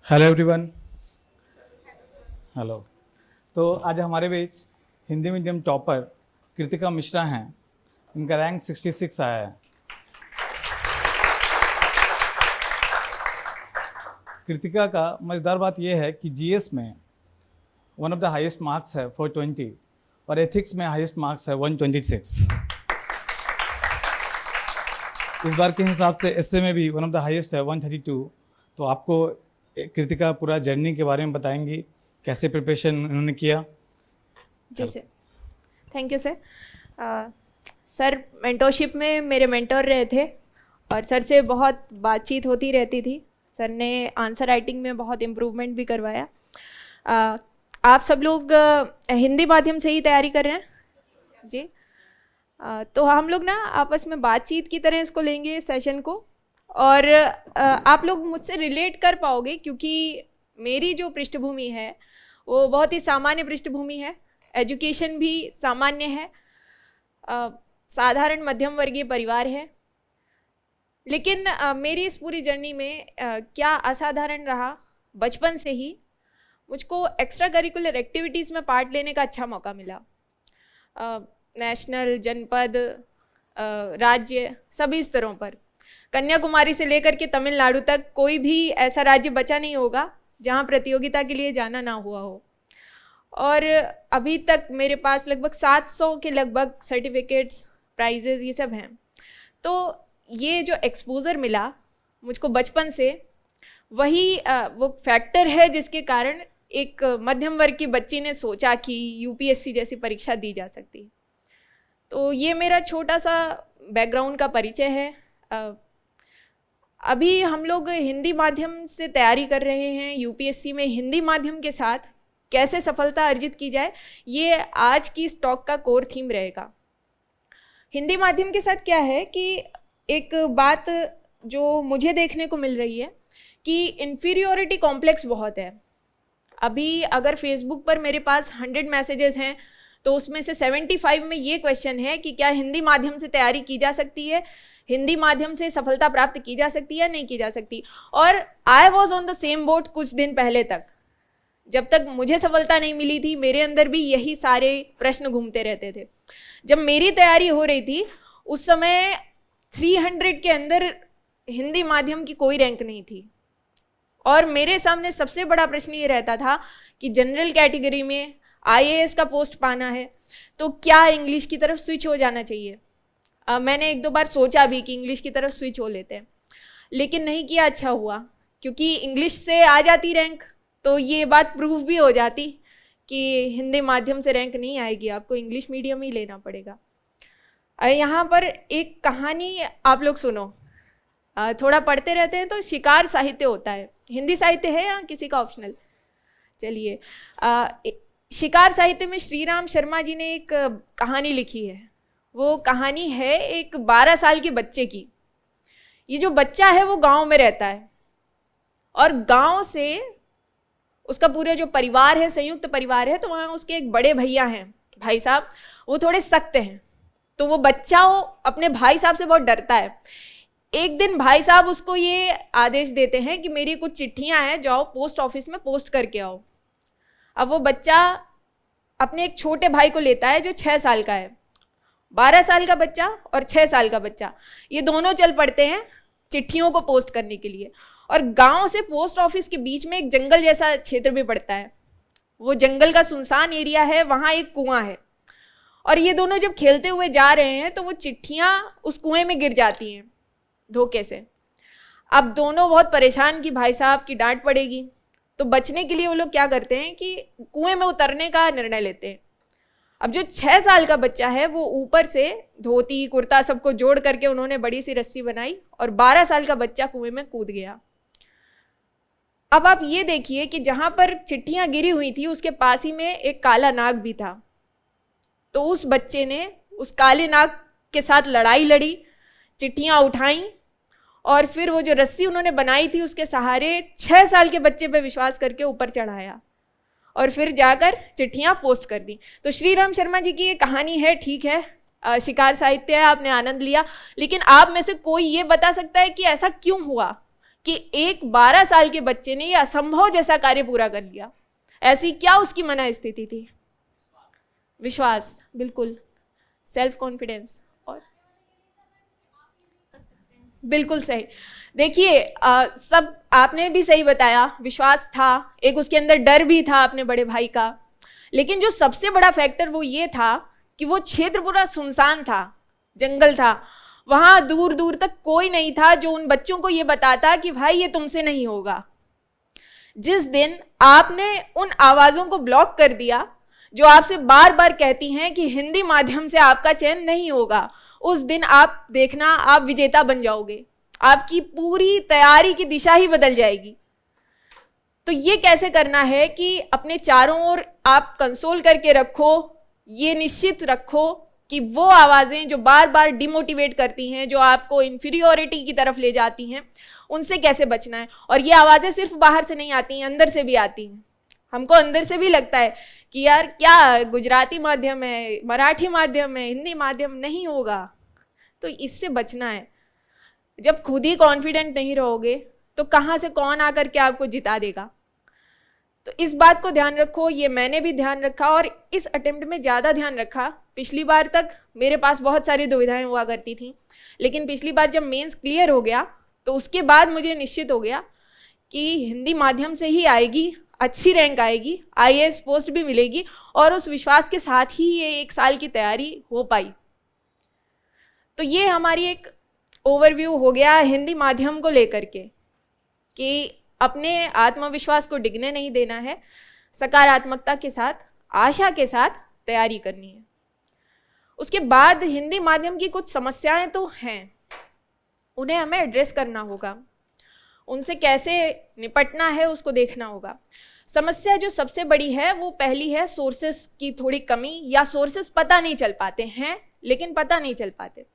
Hello everyone. Hello. तो आज हमारे बीच हिंदी मीडियम टॉपर कृतिका मिश्रा हैं। इनका रैंक 66 आया है। कृतिका का मज़ेदार बात यह है कि जीएस में one of the highest marks है 420 और एथिक्स में हाईएस्ट मार्क्स है 126। इस बार के हिसाब से एसए में भी वन ऑफ द हाईएस्ट है 132। तो आपको कृतिका पूरा जर्नी के बारे में बताएंगी, कैसे प्रिपरेशन उन्होंने किया। जी sir, thank you sir. Sir mentorship में मेरे मेंटोर रहे थे और सर से बहुत बातचीत होती रहती थी। सर ने आंसर राइटिंग में बहुत इम्प्रूवमेंट भी करवाया। आप सब लोग हिंदी माध्यम से ही तैयारी कर रहे हैं जी। तो हम लोग ना आपस में बातचीत की तरह इसको लेंगे सेशन को, और आप लोग मुझसे रिलेट कर पाओगे क्योंकि मेरी जो पृष्ठभूमि है वो बहुत ही सामान्य पृष्ठभूमि है। एजुकेशन भी सामान्य है, साधारण मध्यम वर्गीय परिवार है। लेकिन मेरी इस पूरी जर्नी में क्या असाधारण रहा, बचपन से ही मुझको एक्स्ट्रा करिकुलर एक्टिविटीज़ में पार्ट लेने का अच्छा मौका मिला। नेशनल, जनपद, राज्य, सभी स्तरों पर, कन्याकुमारी से लेकर के तमिलनाडु तक कोई भी ऐसा राज्य बचा नहीं होगा जहां प्रतियोगिता के लिए जाना ना हुआ हो। और अभी तक मेरे पास लगभग 700 के लगभग सर्टिफिकेट्स, प्राइजेस, ये सब हैं। तो ये जो एक्सपोजर मिला मुझको बचपन से, वही वो फैक्टर है जिसके कारण एक मध्यम वर्ग की बच्ची ने सोचा कि यूपीएससी जैसी परीक्षा दी जा सकती है। तो ये मेरा छोटा सा बैकग्राउंड का परिचय है। अभी हम लोग हिंदी माध्यम से तैयारी कर रहे हैं। यूपीएससी में हिंदी माध्यम के साथ कैसे सफलता अर्जित की जाए, ये आज की इस टॉक का कोर थीम रहेगा। हिंदी माध्यम के साथ क्या है कि एक बात जो मुझे देखने को मिल रही है कि इन्फीरियोरिटी कॉम्प्लेक्स बहुत है। अभी अगर फेसबुक पर मेरे पास 100 मैसेजेस हैं तो उसमें से 75 में ये क्वेश्चन है कि क्या हिंदी माध्यम से तैयारी की जा सकती है, हिंदी माध्यम से सफलता प्राप्त की जा सकती है या नहीं की जा सकती। और I was on the same boat कुछ दिन पहले तक। जब तक मुझे सफलता नहीं मिली थी, मेरे अंदर भी यही सारे प्रश्न घूमते रहते थे। जब मेरी तैयारी हो रही थी उस समय 300 के अंदर हिंदी माध्यम की कोई रैंक नहीं थी, और मेरे सामने सबसे बड़ा प्रश्न ये रहता था कि जनरल कैटेगरी में आईएएस का पोस्ट पाना है तो क्या इंग्लिश की तरफ स्विच हो जाना चाहिए। मैंने 1-2 बार सोचा भी कि इंग्लिश की तरफ स्विच हो लेते हैं, लेकिन नहीं किया। अच्छा हुआ, क्योंकि इंग्लिश से आ जाती रैंक तो ये बात प्रूफ भी हो जाती कि हिंदी माध्यम से रैंक नहीं आएगी, आपको इंग्लिश मीडियम ही लेना पड़ेगा। यहाँ पर एक कहानी आप लोग सुनो। थोड़ा पढ़ते रहते हैं तो शिकार साहित्य होता है। हिंदी साहित्य है या किसी का ऑप्शनल? चलिए, शिकार साहित्य में श्री राम शर्मा जी ने एक कहानी लिखी है। वो कहानी है एक 12 साल के बच्चे की। ये जो बच्चा है वो गांव में रहता है और गांव से उसका पूरा जो परिवार है, संयुक्त परिवार है, तो वहाँ उसके एक बड़े भैया हैं, भाई साहब, वो थोड़े सख्त हैं। तो वो बच्चा अपने भाई साहब से बहुत डरता है। एक दिन भाई साहब उसको ये आदेश देते हैं कि मेरी कुछ चिट्ठियां हैं, जाओ पोस्ट ऑफिस में पोस्ट करके आओ। अब वो बच्चा अपने एक छोटे भाई को लेता है जो 6 साल का है। 12 साल का बच्चा और 6 साल का बच्चा, ये दोनों चल पड़ते हैं चिट्ठियों को पोस्ट करने के लिए। और गांव से पोस्ट ऑफिस के बीच में एक जंगल जैसा क्षेत्र भी पड़ता है। वो जंगल का सुनसान एरिया है, वहाँ एक कुआं है। और ये दोनों जब खेलते हुए जा रहे हैं तो वो चिट्ठियाँ उस कुएं में गिर जाती हैं धोखे से। अब दोनों बहुत परेशान कि भाई साहब की डांट पड़ेगी, तो बचने के लिए वो लोग क्या करते हैं कि कुएं में उतरने का निर्णय लेते हैं। अब जो 6 साल का बच्चा है वो ऊपर से धोती कुर्ता सबको जोड़ करके उन्होंने बड़ी सी रस्सी बनाई और 12 साल का बच्चा कुएं में कूद गया। अब आप ये देखिए कि जहां पर चिट्ठियां गिरी हुई थी उसके पास ही में एक काला नाग भी था। तो उस बच्चे ने उस काले नाग के साथ लड़ाई लड़ी, चिट्ठियां उठाई और फिर वो जो रस्सी उन्होंने बनाई थी उसके सहारे 6 साल के बच्चे पे विश्वास करके ऊपर चढ़ाया और फिर जाकर चिट्ठियां पोस्ट कर दी। तो श्री राम शर्मा जी की ये कहानी है, ठीक है, शिकार साहित्य है, आपने आनंद लिया, लेकिन आप में से कोई ये बता सकता है कि ऐसा क्यों हुआ कि एक 12 साल के बच्चे ने ये असंभव जैसा कार्य पूरा कर लिया? ऐसी क्या उसकी मना स्थिति थी? विश्वास, बिल्कुल, सेल्फ कॉन्फिडेंस। और बिल्कुल सही। देखिए सब आपने भी सही बताया, विश्वास था, एक उसके अंदर डर भी था अपने बड़े भाई का, लेकिन जो सबसे बड़ा फैक्टर वो ये था कि वो क्षेत्र पूरा सुनसान था, जंगल था, वहां दूर दूर तक कोई नहीं था जो उन बच्चों को ये बताता कि भाई ये तुमसे नहीं होगा। जिस दिन आपने उन आवाजों को ब्लॉक कर दिया जो आपसे बार बार कहती हैं कि हिंदी माध्यम से आपका चयन नहीं होगा, उस दिन आप देखना आप विजेता बन जाओगे, आपकी पूरी तैयारी की दिशा ही बदल जाएगी। तो ये कैसे करना है कि अपने चारों ओर आप कंसोल करके रखो, ये निश्चित रखो कि वो आवाजें जो बार बार डिमोटिवेट करती हैं, जो आपको इंफीरियोरिटी की तरफ ले जाती हैं, उनसे कैसे बचना है। और ये आवाजें सिर्फ बाहर से नहीं आती हैं, अंदर से भी आती हैं। हमको अंदर से भी लगता है कि यार क्या गुजराती माध्यम है, मराठी माध्यम है, हिंदी माध्यम नहीं होगा, तो इससे बचना है। जब खुद ही कॉन्फिडेंट नहीं रहोगे तो कहाँ से कौन आकर के आपको जिता देगा? तो इस बात को ध्यान रखो, ये मैंने भी ध्यान रखा और इस अटेम्प्ट में ज़्यादा ध्यान रखा। पिछली बार तक मेरे पास बहुत सारी दुविधाएं हुआ करती थी, लेकिन पिछली बार जब मेंस क्लियर हो गया तो उसके बाद मुझे निश्चित हो गया कि हिंदी माध्यम से ही आएगी, अच्छी रैंक आएगी, IAS पोस्ट भी मिलेगी, और उस विश्वास के साथ ही ये 1 साल की तैयारी हो पाई। तो ये हमारी एक ओवरव्यू हो गया हिंदी माध्यम को लेकर के कि अपने आत्मविश्वास को डिगने नहीं देना है, सकारात्मकता के साथ, आशा के साथ तैयारी करनी है। उसके बाद हिंदी माध्यम की कुछ समस्याएं तो हैं, उन्हें हमें एड्रेस करना होगा, उनसे कैसे निपटना है उसको देखना होगा। समस्या जो सबसे बड़ी है वो पहली है सोर्सेस की थोड़ी कमी, या सोर्सेस पता नहीं चल पाते हैं लेकिन पता नहीं चल पाते।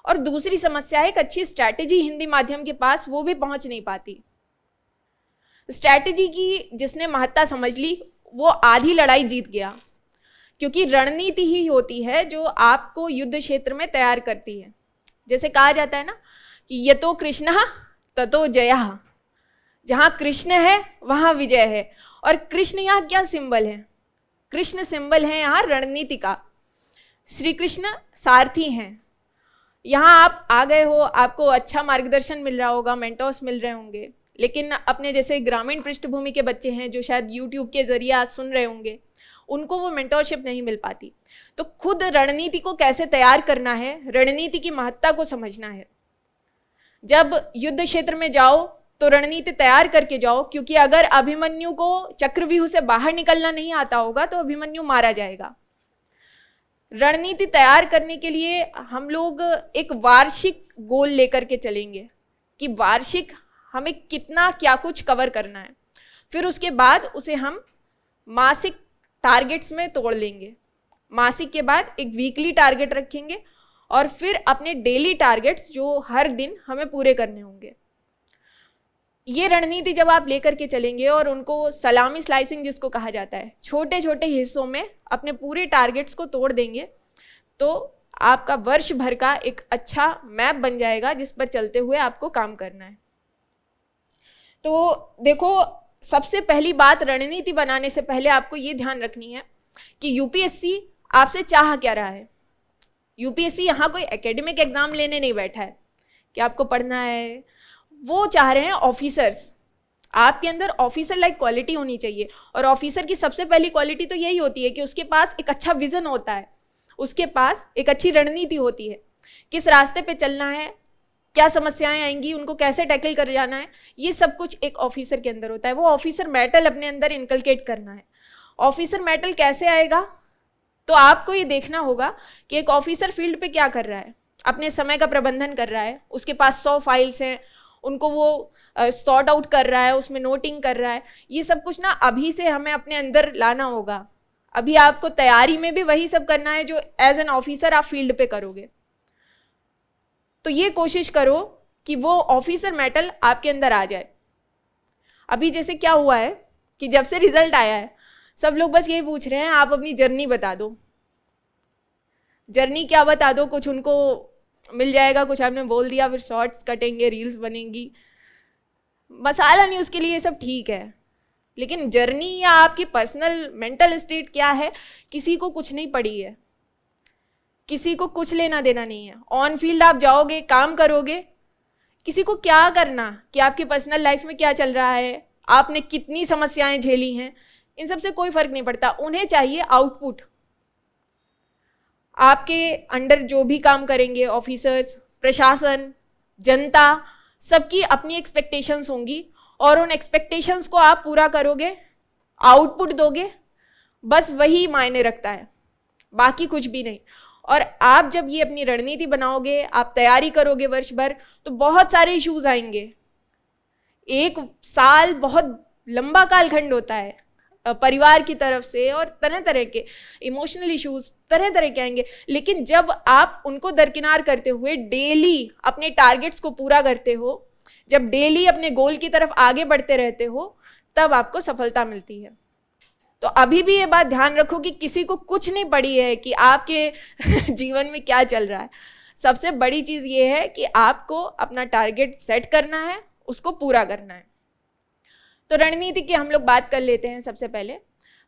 और दूसरी समस्या है एक अच्छी स्ट्रैटेजी हिंदी माध्यम के पास वो भी पहुंच नहीं पाती। स्ट्रैटेजी की जिसने महत्ता समझ ली वो आधी लड़ाई जीत गया, क्योंकि रणनीति ही होती है जो आपको युद्ध क्षेत्र में तैयार करती है। जैसे कहा जाता है ना कि यतो कृष्णः ततो जयः, जहाँ कृष्ण है वहाँ विजय है। और कृष्ण यहाँ क्या सिंबल है? कृष्ण सिंबल है यहाँ रणनीति का। श्री कृष्ण सारथी हैं। यहाँ आप आ गए हो, आपको अच्छा मार्गदर्शन मिल रहा होगा, मेंटोर्स मिल रहे होंगे, लेकिन अपने जैसे ग्रामीण पृष्ठभूमि के बच्चे हैं जो शायद यूट्यूब के जरिए आज सुन रहे होंगे, उनको वो मेंटोरशिप नहीं मिल पाती। तो खुद रणनीति को कैसे तैयार करना है, रणनीति की महत्ता को समझना है। जब युद्ध क्षेत्र में जाओ तो रणनीति तैयार करके जाओ, क्योंकि अगर अभिमन्यु को चक्रव्यूह से बाहर निकलना नहीं आता होगा तो अभिमन्यु मारा जाएगा। रणनीति तैयार करने के लिए हम लोग एक वार्षिक गोल लेकर के चलेंगे कि वार्षिक हमें कितना क्या कुछ कवर करना है। फिर उसके बाद उसे हम मासिक टारगेट्स में तोड़ लेंगे। मासिक के बाद एक वीकली टारगेट रखेंगे और फिर अपने डेली टारगेट्स जो हर दिन हमें पूरे करने होंगे। ये रणनीति जब आप लेकर के चलेंगे और उनको सलामी स्लाइसिंग जिसको कहा जाता है, छोटे छोटे हिस्सों में अपने पूरे टारगेट्स को तोड़ देंगे, तो आपका वर्ष भर का एक अच्छा मैप बन जाएगा जिस पर चलते हुए आपको काम करना है। तो देखो, सबसे पहली बात रणनीति बनाने से पहले आपको ये ध्यान रखनी है कि यूपीएससी आपसे चाह क्या रहा है। यूपीएससी यहाँ कोई एकेडमिक एग्जाम लेने नहीं बैठा है कि आपको पढ़ना है, वो चाह रहे हैं ऑफिसर्स। आपके अंदर ऑफिसर लाइक क्वालिटी होनी चाहिए, और ऑफिसर की सबसे पहली क्वालिटी तो यही होती है कि उसके पास एक अच्छा विजन होता है, उसके पास एक अच्छी रणनीति होती है, किस रास्ते पे चलना है, क्या समस्याएं आएंगी, उनको कैसे टैकल कर जाना है, ये सब कुछ एक ऑफिसर के अंदर होता है। वो ऑफिसर मेटल अपने अंदर इनकलकेट करना है। ऑफिसर मेटल कैसे आएगा? तो आपको ये देखना होगा कि एक ऑफिसर फील्ड पे क्या कर रहा है, अपने समय का प्रबंधन कर रहा है, उसके पास 100 फाइल्स हैं, उनको वो सॉर्ट आउट कर रहा है, उसमें नोटिंग कर रहा है। ये सब कुछ ना अभी से हमें अपने अंदर लाना होगा। अभी आपको तैयारी में भी वही सब करना है जो एज एन ऑफिसर आप फील्ड पे करोगे। तो ये कोशिश करो कि वो ऑफिसर मेटल आपके अंदर आ जाए। अभी जैसे क्या हुआ है कि जब से रिजल्ट आया है सब लोग बस यही पूछ रहे हैं आप अपनी जर्नी बता दो, जर्नी क्या बता दो, कुछ उनको मिल जाएगा, कुछ आपने बोल दिया, फिर शॉर्ट्स कटेंगे, रील्स बनेंगी, मसाला नहीं, उसके लिए ये सब ठीक है। लेकिन जर्नी या आपकी पर्सनल मेंटल स्टेट क्या है, किसी को कुछ नहीं पड़ी है, किसी को कुछ लेना देना नहीं है। ऑन फील्ड आप जाओगे, काम करोगे, किसी को क्या करना कि आपकी पर्सनल लाइफ में क्या चल रहा है, आपने कितनी समस्याएं झेली हैं, इन सब से कोई फर्क नहीं पड़ता। उन्हें चाहिए आउटपुट। आपके अंडर जो भी काम करेंगे, ऑफिसर्स, प्रशासन, जनता, सबकी अपनी एक्सपेक्टेशंस होंगी और उन एक्सपेक्टेशंस को आप पूरा करोगे, आउटपुट दोगे, बस वही मायने रखता है, बाकी कुछ भी नहीं। और आप जब ये अपनी रणनीति बनाओगे, आप तैयारी करोगे वर्ष भर, तो बहुत सारे इश्यूज आएंगे। एक साल बहुत लंबा कालखंड होता है, परिवार की तरफ से और तरह तरह के इमोशनल इश्यूज तरह तरह के आएंगे। लेकिन जब आप उनको दरकिनार करते हुए डेली अपने टारगेट्स को पूरा करते हो, जब डेली अपने गोल की तरफ आगे बढ़ते रहते हो, तब आपको सफलता मिलती है। तो अभी भी ये बात ध्यान रखो कि किसी को कुछ नहीं पड़ी है कि आपके जीवन में क्या चल रहा है। सबसे बड़ी चीज ये है कि आपको अपना टारगेट सेट करना है, उसको पूरा करना है। तो रणनीति की हम लोग बात कर लेते हैं। सबसे पहले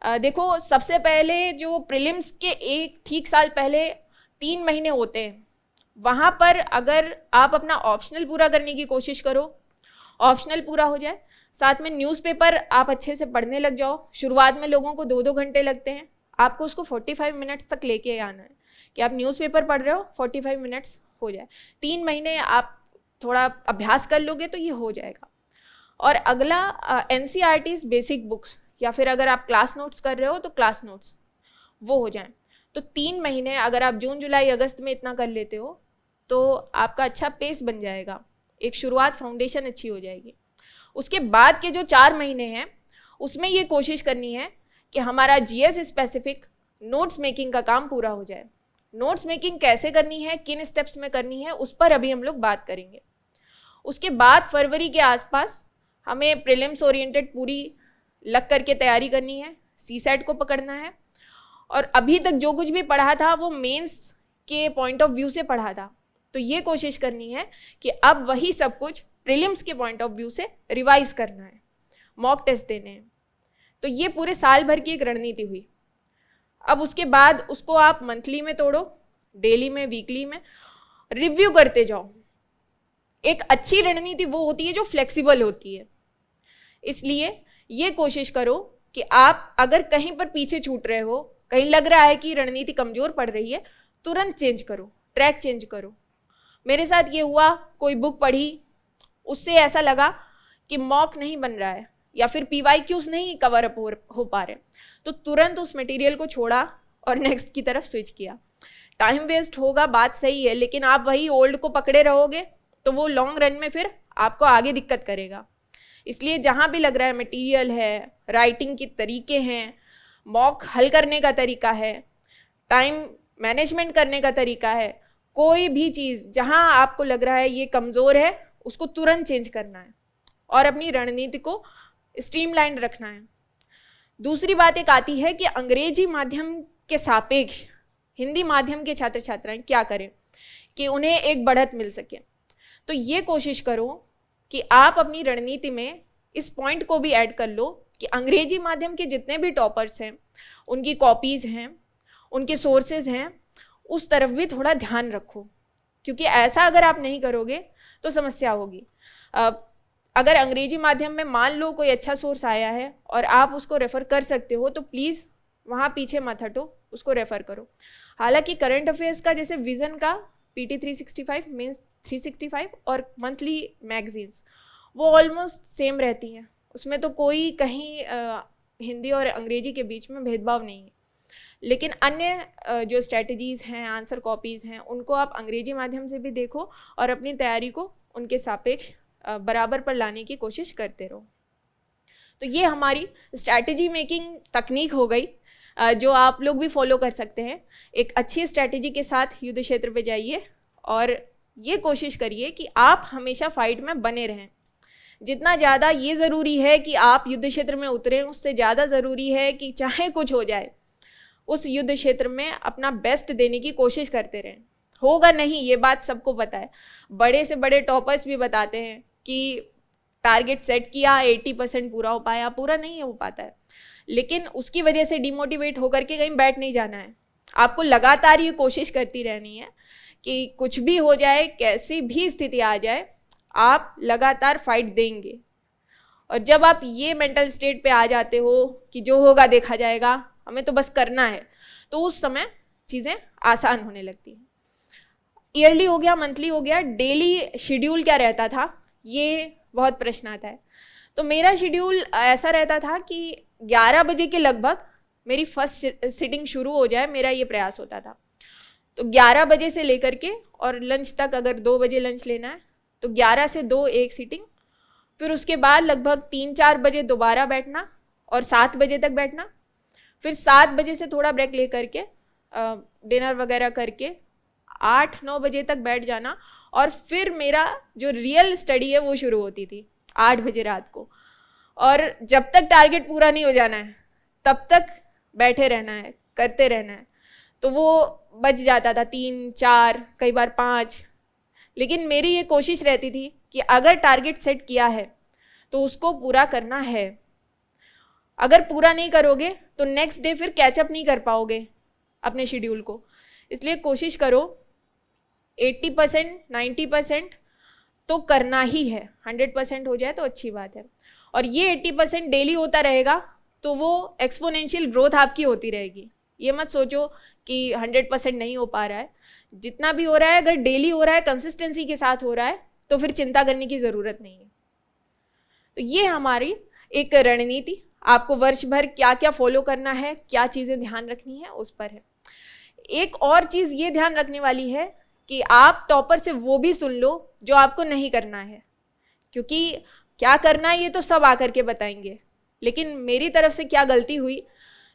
देखो, सबसे पहले जो प्रीलिम्स के एक ठीक साल पहले 3 महीने होते हैं, वहाँ पर अगर आप अपना ऑप्शनल पूरा करने की कोशिश करो, ऑप्शनल पूरा हो जाए, साथ में न्यूज़पेपर आप अच्छे से पढ़ने लग जाओ। शुरुआत में लोगों को 2-2 घंटे लगते हैं, आपको उसको 45 मिनट्स तक लेके आना है कि आप न्यूज़पेपर पढ़ रहे हो, 45 मिनट्स हो जाए। 3 महीने आप थोड़ा अभ्यास कर लोगे तो ये हो जाएगा। और अगला NCERT's बेसिक बुक्स, या फिर अगर आप क्लास नोट्स कर रहे हो तो क्लास नोट्स वो हो जाएं। तो 3 महीने अगर आप जून जुलाई अगस्त में इतना कर लेते हो तो आपका अच्छा पेस बन जाएगा, एक शुरुआत, फाउंडेशन अच्छी हो जाएगी। उसके बाद के जो 4 महीने हैं उसमें ये कोशिश करनी है कि हमारा GS स्पेसिफिक नोट्स मेकिंग का काम पूरा हो जाए। नोट्स मेकिंग कैसे करनी है, किन स्टेप्स में करनी है, उस पर अभी हम लोग बात करेंगे। उसके बाद फरवरी के आसपास हमें प्रीलिम्स ओरिएंटेड पूरी लग करके तैयारी करनी है, CSAT को पकड़ना है। और अभी तक जो कुछ भी पढ़ा था वो मेंस के पॉइंट ऑफ व्यू से पढ़ा था, तो ये कोशिश करनी है कि अब वही सब कुछ प्रीलिम्स के पॉइंट ऑफ व्यू से रिवाइज करना है, मॉक टेस्ट देने हैं। तो ये पूरे साल भर की एक रणनीति हुई। अब उसके बाद उसको आप मंथली में तोड़ो, डेली में, वीकली में रिव्यू करते जाओ। एक अच्छी रणनीति वो होती है जो फ्लेक्सिबल होती है। इसलिए ये कोशिश करो कि आप अगर कहीं पर पीछे छूट रहे हो, कहीं लग रहा है कि रणनीति कमजोर पड़ रही है, तुरंत चेंज करो, ट्रैक चेंज करो। मेरे साथ ये हुआ, कोई बुक पढ़ी, उससे ऐसा लगा कि मॉक नहीं बन रहा है या फिर PYQs नहीं कवर अप हो पा रहे, तो तुरंत उस मटेरियल को छोड़ा और नेक्स्ट की तरफ स्विच किया। टाइम वेस्ट होगा, बात सही है, लेकिन आप वही ओल्ड को पकड़े रहोगे तो वो लॉन्ग रन में फिर आपको आगे दिक्कत करेगा। इसलिए जहाँ भी लग रहा है मटेरियल है, राइटिंग के तरीके हैं, मॉक हल करने का तरीका है, टाइम मैनेजमेंट करने का तरीका है, कोई भी चीज़ जहाँ आपको लग रहा है ये कमज़ोर है, उसको तुरंत चेंज करना है और अपनी रणनीति को स्ट्रीमलाइन रखना है। दूसरी बात एक आती है कि अंग्रेजी माध्यम के सापेक्ष हिंदी माध्यम के छात्र छात्राएं क्या करें कि उन्हें एक बढ़त मिल सके। तो ये कोशिश करो कि आप अपनी रणनीति में इस पॉइंट को भी ऐड कर लो कि अंग्रेजी माध्यम के जितने भी टॉपर्स हैं, उनकी कॉपीज़ हैं, उनके सोर्सेज हैं, उस तरफ भी थोड़ा ध्यान रखो, क्योंकि ऐसा अगर आप नहीं करोगे तो समस्या होगी। अगर अंग्रेजी माध्यम में मान लो कोई अच्छा सोर्स आया है और आप उसको रेफ़र कर सकते हो तो प्लीज़ वहाँ पीछे मत हटो, उसको रेफ़र करो। हालांकि करंट अफेयर्स का जैसे विज़न का PT 365, मेंस 365 और मंथली मैगजीन्स वो ऑलमोस्ट सेम रहती हैं, उसमें तो कोई कहीं हिंदी और अंग्रेजी के बीच में भेदभाव नहीं है। लेकिन अन्य जो स्ट्रेटजीज़ हैं, आंसर कॉपीज़ हैं, उनको आप अंग्रेजी माध्यम से भी देखो और अपनी तैयारी को उनके सापेक्ष बराबर पर लाने की कोशिश करते रहो। तो ये हमारी स्ट्रैटेजी मेकिंग तकनीक हो गई, जो आप लोग भी फॉलो कर सकते हैं। एक अच्छी स्ट्रैटेजी के साथ युद्ध क्षेत्र पे जाइए और ये कोशिश करिए कि आप हमेशा फाइट में बने रहें। जितना ज़्यादा ये ज़रूरी है कि आप युद्ध क्षेत्र में उतरें, उससे ज़्यादा ज़रूरी है कि चाहे कुछ हो जाए उस युद्ध क्षेत्र में अपना बेस्ट देने की कोशिश करते रहें। होगा नहीं, ये बात सबको पता है। बड़े से बड़े टॉपर्स भी बताते हैं कि टारगेट सेट किया 80% पूरा हो पाया, पूरा नहीं हो पाता है। लेकिन उसकी वजह से डिमोटिवेट होकर के कहीं बैठ नहीं जाना है। आपको लगातार ये कोशिश करती रहनी है कि कुछ भी हो जाए, कैसी भी स्थिति आ जाए, आप लगातार फाइट देंगे। और जब आप ये मेंटल स्टेट पे आ जाते हो कि जो होगा देखा जाएगा, हमें तो बस करना है, तो उस समय चीज़ें आसान होने लगती हैं। ईयरली हो गया, मंथली हो गया, डेली शेड्यूल क्या रहता था, ये बहुत प्रश्न आता है। तो मेरा शेड्यूल ऐसा रहता था कि 11 बजे के लगभग मेरी फर्स्ट सिटिंग शुरू हो जाए, मेरा ये प्रयास होता था। तो 11 बजे से लेकर के और लंच तक, अगर 2 बजे लंच लेना है तो 11 से 2 एक सिटिंग, फिर उसके बाद लगभग 3-4 बजे दोबारा बैठना और 7 बजे तक बैठना, फिर 7 बजे से थोड़ा ब्रेक ले करके डिनर वगैरह करके 8-9 बजे तक बैठ जाना। और फिर मेरा जो रियल स्टडी है वो शुरू होती थी 8 बजे रात को। और जब तक टारगेट पूरा नहीं हो जाना है तब तक बैठे रहना है, करते रहना है। तो वो बच जाता था 3-4, कई बार 5। लेकिन मेरी ये कोशिश रहती थी कि अगर टारगेट सेट किया है तो उसको पूरा करना है। अगर पूरा नहीं करोगे तो नेक्स्ट डे फिर कैचअप नहीं कर पाओगे अपने शेड्यूल को। इसलिए कोशिश करो 80%, 90% तो करना ही है। 100% हो जाए तो अच्छी बात है। और ये 80% डेली होता रहेगा तो वो एक्सपोनेंशियल ग्रोथ आपकी होती रहेगी। ये मत सोचो कि 100% नहीं हो पा रहा है। जितना भी हो रहा है, अगर डेली हो रहा है, कंसिस्टेंसी के साथ हो रहा है, तो फिर चिंता करने की ज़रूरत नहीं है। तो ये हमारी एक रणनीति, आपको वर्ष भर क्या क्या फॉलो करना है, क्या चीज़ें ध्यान रखनी है, उस पर है। एक और चीज़ ये ध्यान रखने वाली है कि आप टॉपर से वो भी सुन लो जो आपको नहीं करना है, क्योंकि क्या करना है ये तो सब आकर के बताएंगे, लेकिन मेरी तरफ से क्या गलती हुई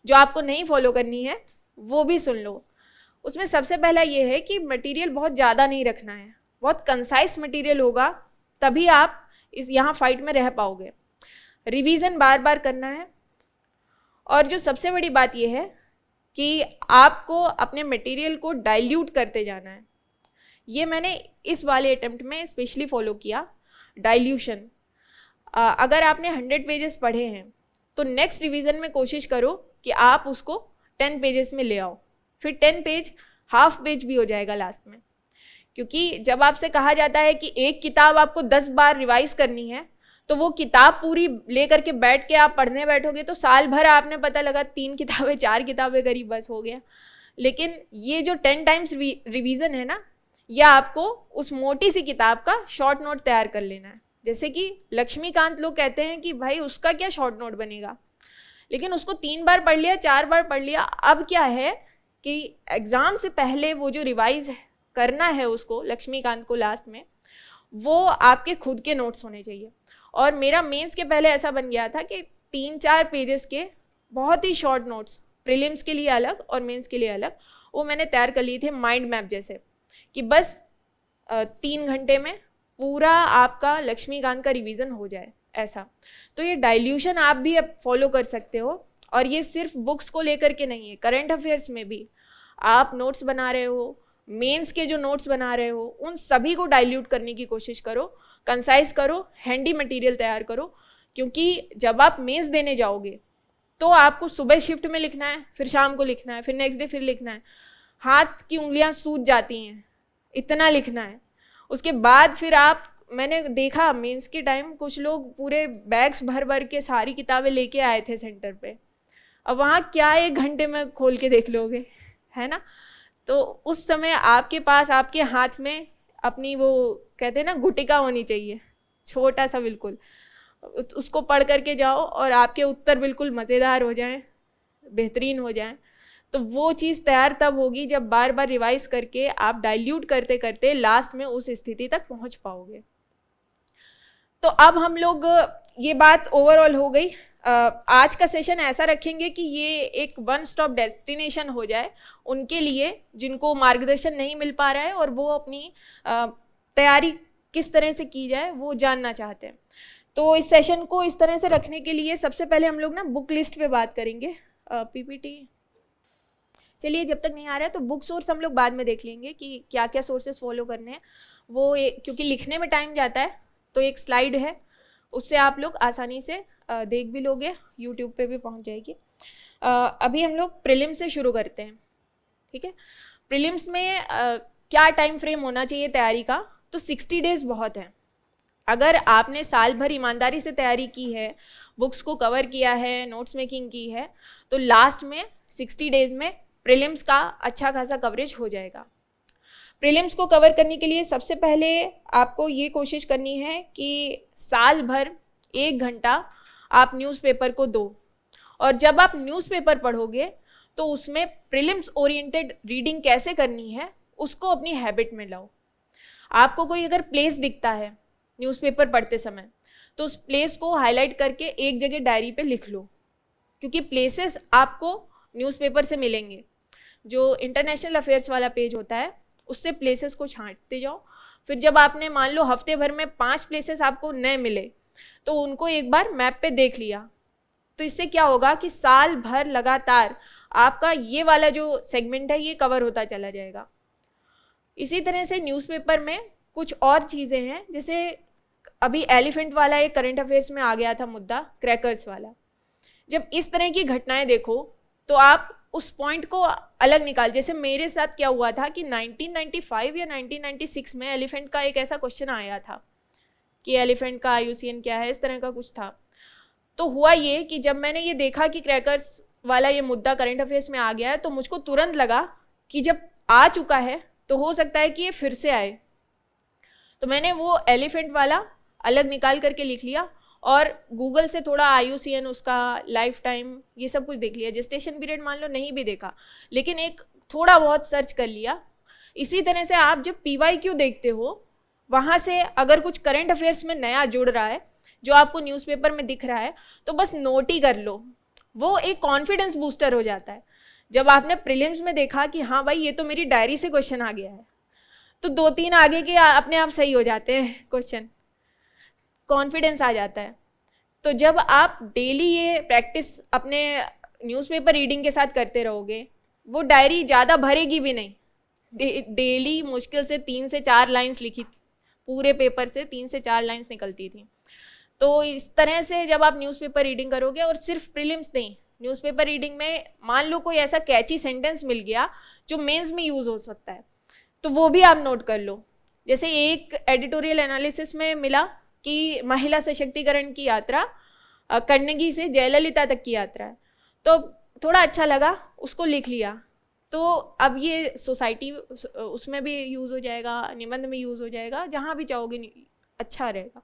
जो आपको नहीं फॉलो करनी है वो भी सुन लो। उसमें सबसे पहला ये है कि मटेरियल बहुत ज़्यादा नहीं रखना है, बहुत कंसाइज मटेरियल होगा तभी आप इस यहाँ फाइट में रह पाओगे। रिवीजन बार बार करना है। और जो सबसे बड़ी बात यह है कि आपको अपने मटेरियल को डाइल्यूट करते जाना है। ये मैंने इस वाले अटेम्प्ट में स्पेशली फॉलो किया, डाइल्यूशन। अगर आपने 100 पेजेस पढ़े हैं तो नेक्स्ट रिवीजन में कोशिश करो कि आप उसको 10 पेजेस में ले आओ। फिर 10 पेज हाफ पेज भी हो जाएगा लास्ट में, क्योंकि जब आपसे कहा जाता है कि एक किताब आपको 10 बार रिवाइज करनी है तो वो किताब पूरी ले करके बैठ के आप पढ़ने बैठोगे तो साल भर आपने पता लगा 3 किताबें 4 किताबें करीब बस हो गया। लेकिन ये जो 10 टाइम्स रिवीजन है ना, यह आपको उस मोटी सी किताब का शॉर्ट नोट तैयार कर लेना है। जैसे कि लक्ष्मीकांत लोग कहते हैं कि भाई उसका क्या शॉर्ट नोट बनेगा, लेकिन उसको 3 बार पढ़ लिया, 4 बार पढ़ लिया। अब क्या है कि एग्ज़ाम से पहले वो जो रिवाइज करना है उसको, लक्ष्मीकांत को लास्ट में, वो आपके खुद के नोट्स होने चाहिए। और मेरा मेंस के पहले ऐसा बन गया था कि 3-4 पेजेस के बहुत ही शॉर्ट नोट्स, प्रीलिम्स के लिए अलग और मेंस के लिए अलग, वो मैंने तैयार कर लिए थे माइंड मैप जैसे, कि बस 3 घंटे में पूरा आपका लक्ष्मीकांत का रिवीजन हो जाए ऐसा। तो ये डाइल्यूशन आप भी अब फॉलो कर सकते हो। और ये सिर्फ बुक्स को लेकर के नहीं है, करंट अफेयर्स में भी आप नोट्स बना रहे हो, मेंस के जो नोट्स बना रहे हो, उन सभी को डाइल्यूट करने की कोशिश करो, कंसाइज करो, हैंडी मटेरियल तैयार करो। क्योंकि जब आप मेंस देने जाओगे तो आपको सुबह शिफ्ट में लिखना है, फिर शाम को लिखना है, फिर नेक्स्ट डे फिर लिखना है, हाथ की उंगलियां सूज जाती हैं, इतना लिखना है। उसके बाद फिर आप, मैंने देखा मेंस के टाइम कुछ लोग पूरे बैग्स भर भर के सारी किताबें लेके आए थे सेंटर पे। अब वहाँ क्या 1 घंटे में खोल के देख लोगे, है ना। तो उस समय आपके पास, आपके हाथ में अपनी वो कहते हैं ना गुटिका होनी चाहिए, छोटा सा बिल्कुल, उसको पढ़ करके जाओ और आपके उत्तर बिल्कुल मज़ेदार हो जाएं, बेहतरीन हो जाएं। तो वो चीज़ तैयार तब होगी जब बार बार रिवाइज करके आप डाइल्यूट करते करते लास्ट में उस स्थिति तक पहुंच पाओगे। तो अब हम लोग ये बात ओवरऑल हो गई। आज का सेशन ऐसा रखेंगे कि ये एक वन स्टॉप डेस्टिनेशन हो जाए उनके लिए जिनको मार्गदर्शन नहीं मिल पा रहा है और वो अपनी तैयारी किस तरह से की जाए वो जानना चाहते हैं। तो इस सेशन को इस तरह से रखने के लिए सबसे पहले हम लोग ना बुक लिस्ट पे बात करेंगे। पीपीटी चलिए, जब तक नहीं आ रहा है तो बुक सोर्स हम लोग बाद में देख लेंगे कि क्या क्या सोर्सेस फॉलो करने हैं। वो क्योंकि लिखने में टाइम जाता है तो एक स्लाइड है, उससे आप लोग आसानी से देख भी लोगे, यूट्यूब पे भी पहुंच जाएगी। अभी हम लोग प्रीलिम्स से शुरू करते हैं, ठीक है। प्रीलिम्स में क्या टाइम फ्रेम होना चाहिए तैयारी का, तो 60 डेज बहुत है। अगर आपने साल भर ईमानदारी से तैयारी की है, बुक्स को कवर किया है, नोट्स मेकिंग की है, तो लास्ट में 60 डेज में प्रीलिम्स का अच्छा खासा कवरेज हो जाएगा। प्रीलिम्स को कवर करने के लिए सबसे पहले आपको ये कोशिश करनी है कि साल भर 1 घंटा आप न्यूज़पेपर को दो, और जब आप न्यूज़पेपर पढ़ोगे तो उसमें प्रीलिम्स ओरिएंटेड रीडिंग कैसे करनी है उसको अपनी हैबिट में लाओ। आपको कोई अगर प्लेस दिखता है न्यूज़पेपर पढ़ते समय तो उस प्लेस को हाईलाइट करके एक जगह डायरी पे लिख लो, क्योंकि प्लेसेस आपको न्यूज़पेपर से मिलेंगे। जो इंटरनेशनल अफेयर्स वाला पेज होता है उससे प्लेसेस को छांटते जाओ। फिर जब आपने मान लो हफ्ते भर में 5 प्लेसेस आपको नए मिले तो उनको एक बार मैप पे देख लिया, तो इससे क्या होगा कि साल भर लगातार आपका ये वाला जो सेगमेंट है ये कवर होता चला जाएगा। इसी तरह से न्यूज़पेपर में कुछ और चीज़ें हैं, जैसे अभी एलिफेंट वाला एक करंट अफेयर्स में आ गया था मुद्दा, क्रैकर्स वाला। जब इस तरह की घटनाएं देखो तो आप उस पॉइंट को अलग निकाल, जैसे मेरे साथ क्या हुआ था कि 1995 या 1996 में एलिफेंट का एक ऐसा क्वेश्चन आया था कि एलिफेंट का IUCN क्या है, इस तरह का कुछ था। तो हुआ ये कि जब मैंने ये देखा कि क्रैकर्स वाला ये मुद्दा करंट अफेयर्स में आ गया है, तो मुझको तुरंत लगा कि जब आ चुका है तो हो सकता है कि ये फिर से आए। तो मैंने वो एलिफेंट वाला अलग निकाल करके लिख लिया और गूगल से थोड़ा IUCN उसका लाइफ टाइम ये सब कुछ देख लिया। जेस्टेशन पीरियड मान लो नहीं भी देखा, लेकिन एक थोड़ा बहुत सर्च कर लिया। इसी तरह से आप जब PYQ देखते हो वहाँ से अगर कुछ करंट अफेयर्स में नया जुड़ रहा है जो आपको न्यूज़पेपर में दिख रहा है तो बस नोट ही कर लो, वो एक कॉन्फिडेंस बूस्टर हो जाता है। जब आपने प्रीलिम्स में देखा कि हाँ भाई ये तो मेरी डायरी से क्वेश्चन आ गया है, तो 2-3 आगे के अपने आप सही हो जाते हैं क्वेश्चन, कॉन्फिडेंस आ जाता है। तो जब आप डेली ये प्रैक्टिस अपने न्यूज़पेपर रीडिंग के साथ करते रहोगे, वो डायरी ज़्यादा भरेगी भी नहीं। डेली मुश्किल से 3 से 4 लाइंस लिखी, पूरे पेपर से 3 से 4 लाइंस निकलती थी। तो इस तरह से जब आप न्यूज़पेपर रीडिंग करोगे, और सिर्फ प्रीलिम्स नहीं, न्यूज़पेपर रीडिंग में मान लो कोई ऐसा कैची सेंटेंस मिल गया जो मेंस में यूज़ हो सकता है, तो वो भी आप नोट कर लो। जैसे एक एडिटोरियल एनालिसिस में मिला कि महिला सशक्तिकरण की यात्रा कार्नेगी से जयललिता तक की यात्रा है, तो थोड़ा अच्छा लगा, उसको लिख लिया। तो अब ये सोसाइटी उसमें भी यूज़ हो जाएगा, निबंध में यूज़ हो जाएगा, जहाँ भी चाहोगे अच्छा रहेगा।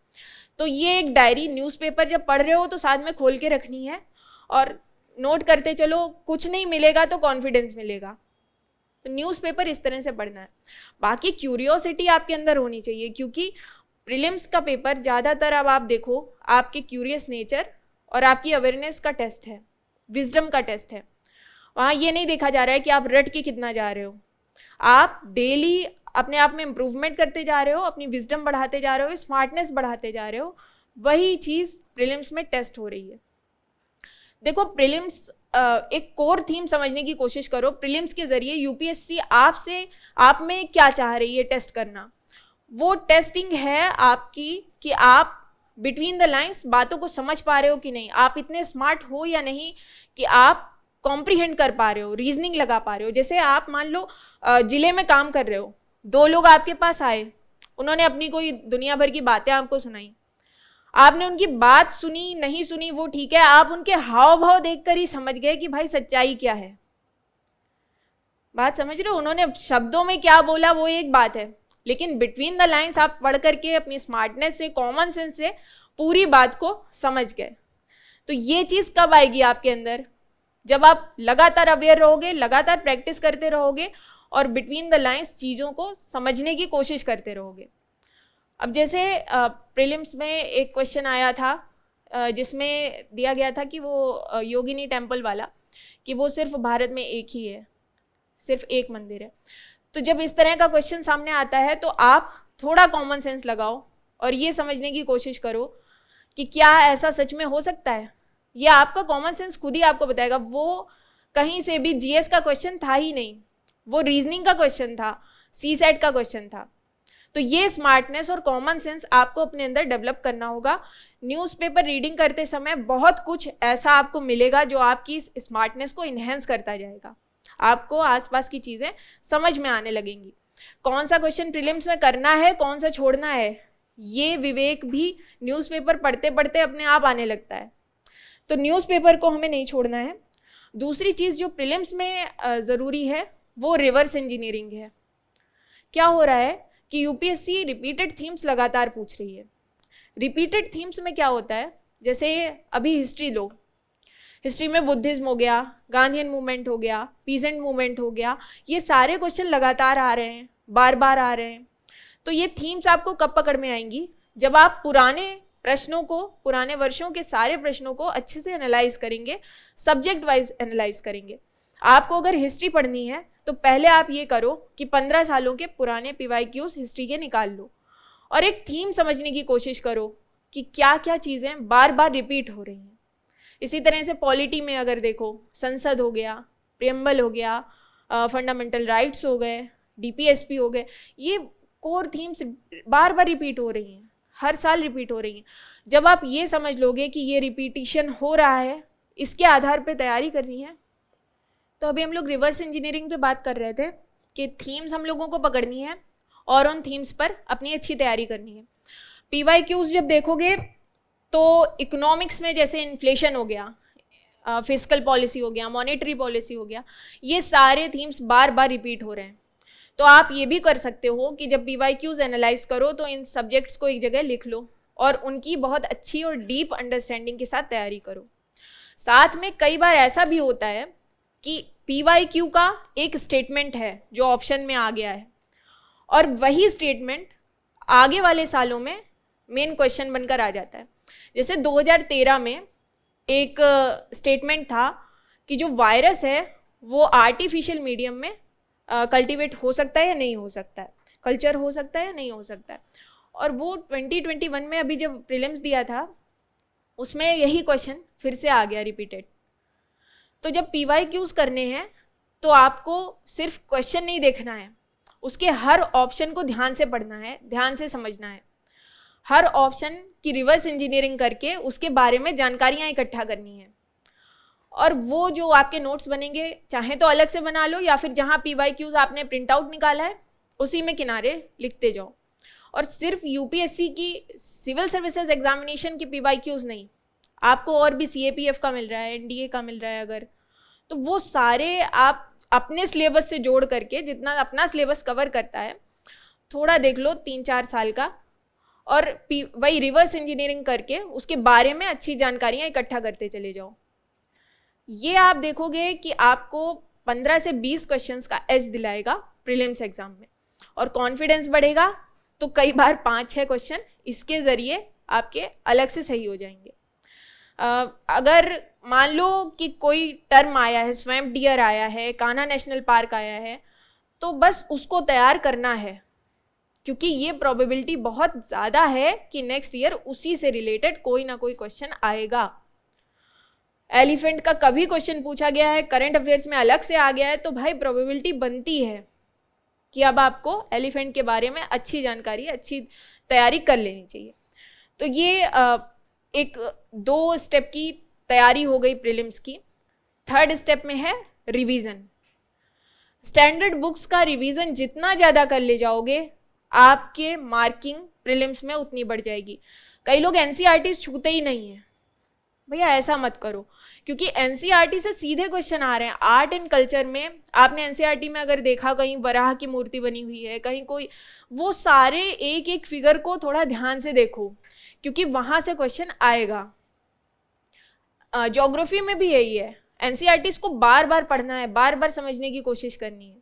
तो ये एक डायरी न्यूज़पेपर जब पढ़ रहे हो तो साथ में खोल के रखनी है और नोट करते चलो। कुछ नहीं मिलेगा तो कॉन्फिडेंस मिलेगा। तो न्यूज़पेपर इस तरह से पढ़ना है। बाकी क्यूरियोसिटी आपके अंदर होनी चाहिए, क्योंकि प्रीलिम्स का पेपर ज़्यादातर अब आप देखो आपके क्यूरियस नेचर और आपकी अवेयरनेस का टेस्ट है, विजडम का टेस्ट है। वहाँ ये नहीं देखा जा रहा है कि आप रट के कितना जा रहे हो, आप डेली अपने आप में इम्प्रूवमेंट करते जा रहे हो, अपनी विजडम बढ़ाते जा रहे हो, स्मार्टनेस बढ़ाते जा रहे हो। वही चीज़ प्रीलिम्स में टेस्ट हो रही है। देखो प्रीलिम्स एक कोर थीम समझने की कोशिश करो। प्रीलिम्स के जरिए यूपीएससी आपसे, आप में क्या चाह रही है टेस्ट करना, वो टेस्टिंग है आपकी कि आप बिटवीन द लाइंस बातों को समझ पा रहे हो कि नहीं, आप इतने स्मार्ट हो या नहीं कि आप कॉम्प्रीहेंड कर पा रहे हो, रीजनिंग लगा पा रहे हो। जैसे आप मान लो जिले में काम कर रहे हो, 2 लोग आपके पास आए, उन्होंने अपनी कोई दुनिया भर की बातें आपको सुनाई, आपने उनकी बात सुनी नहीं सुनी वो ठीक है, आप उनके हाव भाव देखकर ही समझ गए कि भाई सच्चाई क्या है। बात समझ रहे हो? उन्होंने शब्दों में क्या बोला वो एक बात है, लेकिन बिटवीन द लाइंस आप पढ़ करके अपनी स्मार्टनेस से, कॉमन सेंस से पूरी बात को समझ गए। तो ये चीज़ कब आएगी आपके अंदर? जब आप लगातार अवेयर रहोगे, लगातार प्रैक्टिस करते रहोगे और बिटवीन द लाइंस चीज़ों को समझने की कोशिश करते रहोगे। अब जैसे प्रीलिम्स में एक क्वेश्चन आया था जिसमें दिया गया था कि वो योगिनी टेम्पल वाला, कि वो सिर्फ भारत में एक ही है, सिर्फ एक मंदिर है। तो जब इस तरह का क्वेश्चन सामने आता है तो आप थोड़ा कॉमन सेंस लगाओ और ये समझने की कोशिश करो कि क्या ऐसा सच में हो सकता है। ये आपका कॉमन सेंस खुद ही आपको बताएगा। वो कहीं से भी जीएस का क्वेश्चन था ही नहीं, वो रीजनिंग का क्वेश्चन था, सीसेट का क्वेश्चन था। तो ये स्मार्टनेस और कॉमन सेंस आपको अपने अंदर डेवलप करना होगा। न्यूज़पेपर रीडिंग करते समय बहुत कुछ ऐसा आपको मिलेगा जो आपकी स्मार्टनेस को इन्हेंस करता जाएगा, आपको आसपास की चीज़ें समझ में आने लगेंगी। कौन सा क्वेश्चन प्रीलिम्स में करना है, कौन सा छोड़ना है, ये विवेक भी न्यूज़पेपर पढ़ते पढ़ते अपने आप आने लगता है। तो न्यूज़पेपर को हमें नहीं छोड़ना है। दूसरी चीज़ जो प्रीलिम्स में ज़रूरी है वो रिवर्स इंजीनियरिंग है। क्या हो रहा है कि यूपीएससी रिपीटेड थीम्स लगातार पूछ रही है। रिपीटेड थीम्स में क्या होता है, जैसे अभी हिस्ट्री लो, हिस्ट्री में बुद्धिज्म हो गया, गांधीयन मूवमेंट हो गया, पीजेंट मूवमेंट हो गया, ये सारे क्वेश्चन लगातार आ रहे हैं, बार बार आ रहे हैं। तो ये थीम्स आपको कब पकड़ में आएंगी, जब आप पुराने प्रश्नों को, पुराने वर्षों के सारे प्रश्नों को अच्छे से एनालाइज करेंगे, सब्जेक्ट वाइज एनालाइज करेंगे। आपको अगर हिस्ट्री पढ़नी है तो पहले आप ये करो कि 15 सालों के पुराने PYQs हिस्ट्री के निकाल लो और एक थीम समझने की कोशिश करो कि क्या क्या चीज़ें बार बार रिपीट हो रही हैं। इसी तरह से पॉलिटी में अगर देखो, संसद हो गया, प्रियम्बल हो गया, फंडामेंटल राइट्स हो गए, DPSP हो गए, ये कोर थीम्स बार बार रिपीट हो रही हैं, हर साल रिपीट हो रही हैं। जब आप ये समझ लोगे कि ये रिपीटिशन हो रहा है, इसके आधार पे तैयारी करनी है। तो अभी हम लोग रिवर्स इंजीनियरिंग पे बात कर रहे थे कि थीम्स हम लोगों को पकड़नी है और उन थीम्स पर अपनी अच्छी तैयारी करनी है। PYQs जब देखोगे तो इकोनॉमिक्स में जैसे इन्फ्लेशन हो गया, फिस्कल पॉलिसी हो गया, मॉनेटरी पॉलिसी हो गया, ये सारे थीम्स बार बार रिपीट हो रहे हैं। तो आप ये भी कर सकते हो कि जब PYQs एनालाइज करो तो इन सब्जेक्ट्स को एक जगह लिख लो और उनकी बहुत अच्छी और डीप अंडरस्टैंडिंग के साथ तैयारी करो। साथ में कई बार ऐसा भी होता है कि PYQ का एक स्टेटमेंट है जो ऑप्शन में आ गया है और वही स्टेटमेंट आगे वाले सालों में मेन क्वेश्चन बनकर आ जाता है। जैसे 2013 में एक स्टेटमेंट था कि जो वायरस है वो आर्टिफिशियल मीडियम में कल्टीवेट हो सकता है या नहीं हो सकता है, कल्चर हो सकता है या नहीं हो सकता है। और वो 2021 में अभी जब प्रीलिम्स दिया था उसमें यही क्वेश्चन फिर से आ गया रिपीटेड। तो जब PYQs करने हैं तो आपको सिर्फ क्वेश्चन नहीं देखना है, उसके हर ऑप्शन को ध्यान से पढ़ना है, ध्यान से समझना है, हर ऑप्शन की रिवर्स इंजीनियरिंग करके उसके बारे में जानकारियाँ इकट्ठा करनी है। और वो जो आपके नोट्स बनेंगे चाहे तो अलग से बना लो या फिर जहाँ PYQs आपने प्रिंट आउट निकाला है उसी में किनारे लिखते जाओ। और सिर्फ UPSC की सिविल सर्विसेज एग्जामिनेशन की PYQs नहीं, आपको और भी CAPF का मिल रहा है, NDA का मिल रहा है अगर, तो वो सारे आप अपने सिलेबस से जोड़ करके, जितना अपना सिलेबस कवर करता है थोड़ा देख लो 3-4 साल का, और वही रिवर्स इंजीनियरिंग करके उसके बारे में अच्छी जानकारियाँ इकट्ठा करते चले जाओ। ये आप देखोगे कि आपको 15 से 20 क्वेश्चंस का एज दिलाएगा प्रीलिम्स एग्जाम में, और कॉन्फिडेंस बढ़ेगा तो कई बार 5-6 क्वेश्चन इसके ज़रिए आपके अलग से सही हो जाएंगे। अगर मान लो कि कोई टर्म आया है, स्वैम्प डियर आया है, कान्हा नेशनल पार्क आया है, तो बस उसको तैयार करना है क्योंकि ये प्रोबेबिलिटी बहुत ज़्यादा है कि नेक्स्ट ईयर उसी से रिलेटेड कोई ना कोई क्वेश्चन आएगा। एलिफेंट का कभी क्वेश्चन पूछा गया है, करंट अफेयर्स में अलग से आ गया है, तो भाई प्रोबेबिलिटी बनती है कि अब आपको एलिफेंट के बारे में अच्छी जानकारी, अच्छी तैयारी कर लेनी चाहिए। तो ये एक 2 स्टेप की तैयारी हो गई प्रीलिम्स की। थर्ड स्टेप में है रिवीजन। स्टैंडर्ड बुक्स का रिवीजन जितना ज़्यादा कर ले जाओगे आपके मार्किंग प्रीलिम्स में उतनी बढ़ जाएगी। कई लोग NCERT छूते ही नहीं है, भैया ऐसा मत करो क्योंकि NCERT से सीधे क्वेश्चन आ रहे हैं। आर्ट एंड कल्चर में आपने NCERT में अगर देखा कहीं वराह की मूर्ति बनी हुई है, कहीं कोई, वो सारे एक एक फिगर को थोड़ा ध्यान से देखो क्योंकि वहाँ से क्वेश्चन आएगा। ज्योग्राफी में भी यही है, NCERT को बार बार पढ़ना है, बार बार समझने की कोशिश करनी है।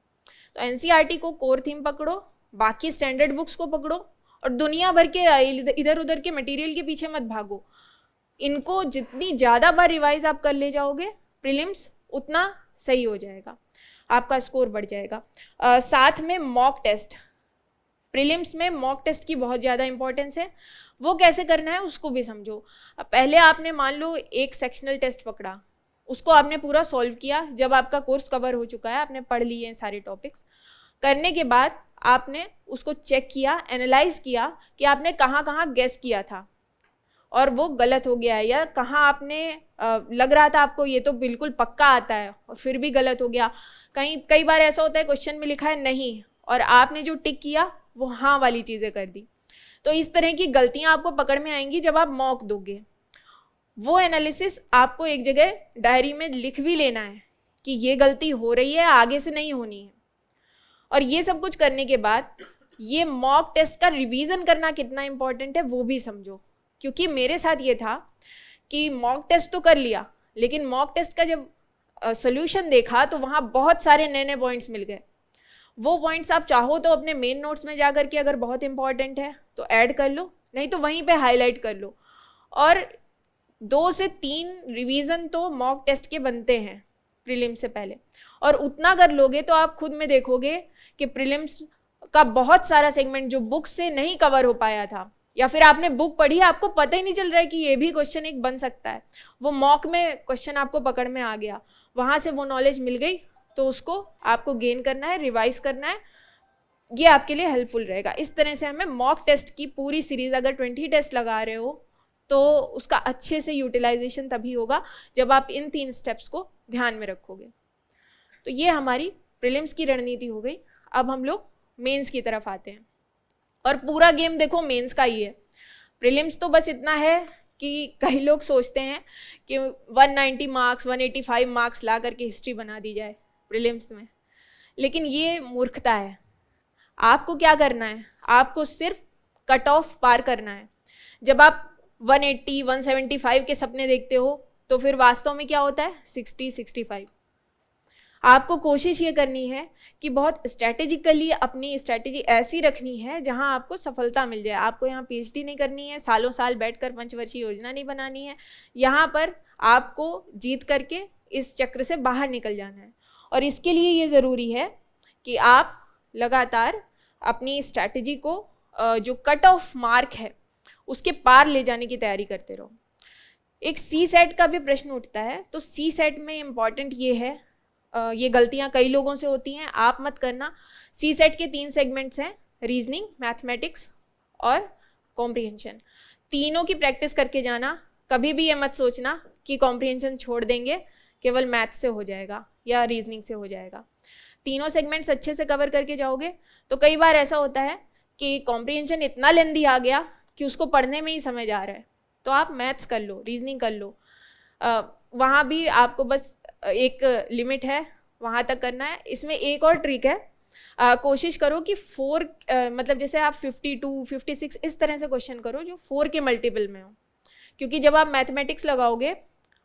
तो NCERT को कोर थीम पकड़ो, बाकी स्टैंडर्ड बुक्स को पकड़ो और दुनिया भर के इधर उधर के मटेरियल के पीछे मत भागो। इनको जितनी ज़्यादा बार रिवाइज आप कर ले जाओगे प्रीलिम्स, उतना सही हो जाएगा, आपका स्कोर बढ़ जाएगा। साथ में मॉक टेस्ट, प्रीलिम्स में मॉक टेस्ट की बहुत ज़्यादा इंपॉर्टेंस है। वो कैसे करना है उसको भी समझो। पहले आपने मान लो एक सेक्शनल टेस्ट पकड़ा, उसको आपने पूरा सॉल्व किया, जब आपका कोर्स कवर हो चुका है, आपने पढ़ लिए हैं सारे टॉपिक्स, करने के बाद आपने उसको चेक किया, एनालाइज किया कि आपने कहाँ कहाँ गेस किया था और वो गलत हो गया है, या कहाँ आपने लग रहा था आपको ये तो बिल्कुल पक्का आता है और फिर भी गलत हो गया। कई बार ऐसा होता है क्वेश्चन में लिखा है नहीं और आपने जो टिक किया वो हाँ वाली चीज़ें कर दी। तो इस तरह की गलतियाँ आपको पकड़ में आएंगी जब आप मॉक दोगे। वो एनालिसिस आपको एक जगह डायरी में लिख भी लेना है कि ये गलती हो रही है, आगे से नहीं होनी है। और ये सब कुछ करने के बाद ये मॉक टेस्ट का रिवीजन करना कितना इंपॉर्टेंट है वो भी समझो। क्योंकि मेरे साथ ये था कि मॉक टेस्ट तो कर लिया, लेकिन मॉक टेस्ट का जब सोल्यूशन देखा तो वहाँ बहुत सारे नए नए पॉइंट्स मिल गए। वो पॉइंट्स आप चाहो तो अपने मेन नोट्स में जा करके अगर बहुत इंपॉर्टेंट है तो ऐड कर लो, नहीं तो वहीं पे हाईलाइट कर लो। और 2 से 3 रिवीजन तो मॉक टेस्ट के बनते हैं प्रीलिम्स से पहले, और उतना कर लोगे तो आप खुद में देखोगे कि प्रीलिम्स का बहुत सारा सेगमेंट जो बुक से नहीं कवर हो पाया था, या फिर आपने बुक पढ़ी आपको पता ही नहीं चल रहा है कि ये भी क्वेश्चन एक बन सकता है, वो मॉक में क्वेश्चन आपको पकड़ में आ गया, वहाँ से वो नॉलेज मिल गई, तो उसको आपको गेन करना है, रिवाइज करना है, ये आपके लिए हेल्पफुल रहेगा। इस तरह से हमें मॉक टेस्ट की पूरी सीरीज, अगर 20 टेस्ट लगा रहे हो तो उसका अच्छे से यूटिलाइजेशन तभी होगा जब आप इन 3 स्टेप्स को ध्यान में रखोगे। तो ये हमारी प्रीलिम्स की रणनीति हो गई। अब हम लोग मेंस की तरफ आते हैं, और पूरा गेम देखो मेंस का ही है। प्रीलिम्स तो बस इतना है कि कई लोग सोचते हैं कि 190 मार्क्स 185 मार्क्स ला करके हिस्ट्री बना दी जाए प्रीलिम्स में, लेकिन ये मूर्खता है। आपको क्या करना है, आपको सिर्फ कट ऑफ पार करना है। जब आप 180 175 के सपने देखते हो तो फिर वास्तव में क्या होता है 60 65। आपको कोशिश ये करनी है कि बहुत स्ट्रैटेजिकली अपनी स्ट्रैटेजी ऐसी रखनी है जहां आपको सफलता मिल जाए। आपको यहाँ पीएचडी नहीं करनी है, सालों साल बैठकर पंचवर्षीय योजना नहीं बनानी है, यहाँ पर आपको जीत करके इस चक्र से बाहर निकल जाना है। और इसके लिए ये ज़रूरी है कि आप लगातार अपनी स्ट्रैटेजी को जो कट ऑफ मार्क है उसके पार ले जाने की तैयारी करते रहो। एक सी सेट का भी प्रश्न उठता है, तो सी सेट में इम्पॉर्टेंट ये है, ये गलतियां कई लोगों से होती हैं, आप मत करना। सी सेट के 3 सेगमेंट्स हैं, रीजनिंग, मैथमेटिक्स और कॉम्प्रिहेंशन। तीनों की प्रैक्टिस करके जाना। कभी भी ये मत सोचना कि कॉम्प्रिहेंशन छोड़ देंगे, केवल मैथ से हो जाएगा या रीजनिंग से हो जाएगा। तीनों सेगमेंट्स अच्छे से कवर करके जाओगे। तो कई बार ऐसा होता है कि कॉम्प्रिहेंशन इतना लेंदी आ गया कि उसको पढ़ने में ही समय जा रहा है, तो आप मैथ्स कर लो, रीजनिंग कर लो। वहाँ भी आपको बस एक लिमिट है, वहाँ तक करना है। इसमें एक और ट्रिक है, कोशिश करो कि 4 मतलब जैसे आप 52 56 इस तरह से क्वेश्चन करो जो 4 के मल्टीपल में हो, क्योंकि जब आप मैथमेटिक्स लगाओगे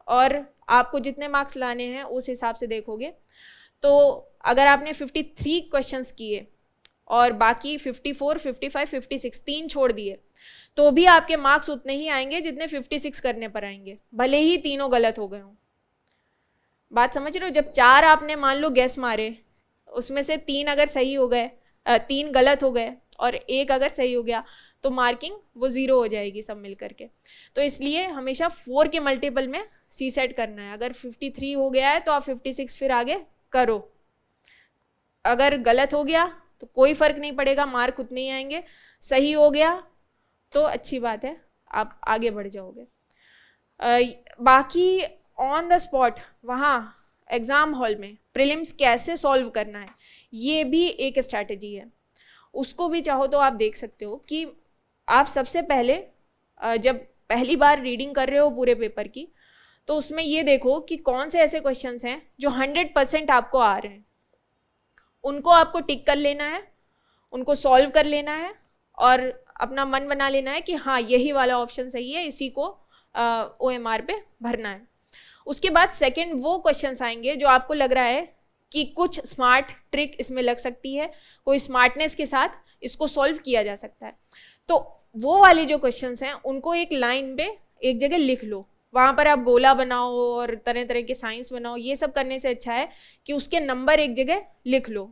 और आपको जितने मार्क्स लाने हैं उस हिसाब से देखोगे, तो अगर आपने 53 क्वेश्चंस किए और बाकी 54 55 56 3 छोड़ दिए, तो भी आपके मार्क्स उतने ही आएंगे जितने 56 करने पर आएंगे, भले ही तीनों गलत हो गए हों। बात समझ रहे हो? जब 4 आपने मान लो गैस मारे, उसमें से 3 अगर सही हो गए, 3 गलत हो गए और 1 अगर सही हो गया, तो मार्किंग वो 0 हो जाएगी सब मिल करके। तो इसलिए हमेशा 4 के मल्टीपल में सी सेट करना है। अगर 53 हो गया है तो आप 56 फिर आगे करो। अगर गलत हो गया तो कोई फ़र्क नहीं पड़ेगा, मार्क उतने ही आएंगे। सही हो गया तो अच्छी बात है, आप आगे बढ़ जाओगे। बाकी ऑन द स्पॉट वहाँ एग्ज़ाम हॉल में प्रीलिम्स कैसे सॉल्व करना है, ये भी एक स्ट्रैटेजी है। उसको भी चाहो तो आप देख सकते हो कि आप सबसे पहले जब पहली बार रीडिंग कर रहे हो पूरे पेपर की, तो उसमें ये देखो कि कौन से ऐसे क्वेश्चंस हैं जो 100% आपको आ रहे हैं। उनको आपको टिक कर लेना है, उनको सॉल्व कर लेना है और अपना मन बना लेना है कि हाँ यही वाला ऑप्शन सही है, इसी को OMR पे भरना है। उसके बाद सेकंड वो क्वेश्चंस आएंगे जो आपको लग रहा है कि कुछ स्मार्ट ट्रिक इसमें लग सकती है, कोई स्मार्टनेस के साथ इसको सॉल्व किया जा सकता है। तो वो वाले जो क्वेश्चंस हैं उनको एक लाइन पे एक जगह लिख लो, वहाँ पर आप गोला बनाओ और तरह तरह के साइंस बनाओ, ये सब करने से अच्छा है कि उसके नंबर एक जगह लिख लो।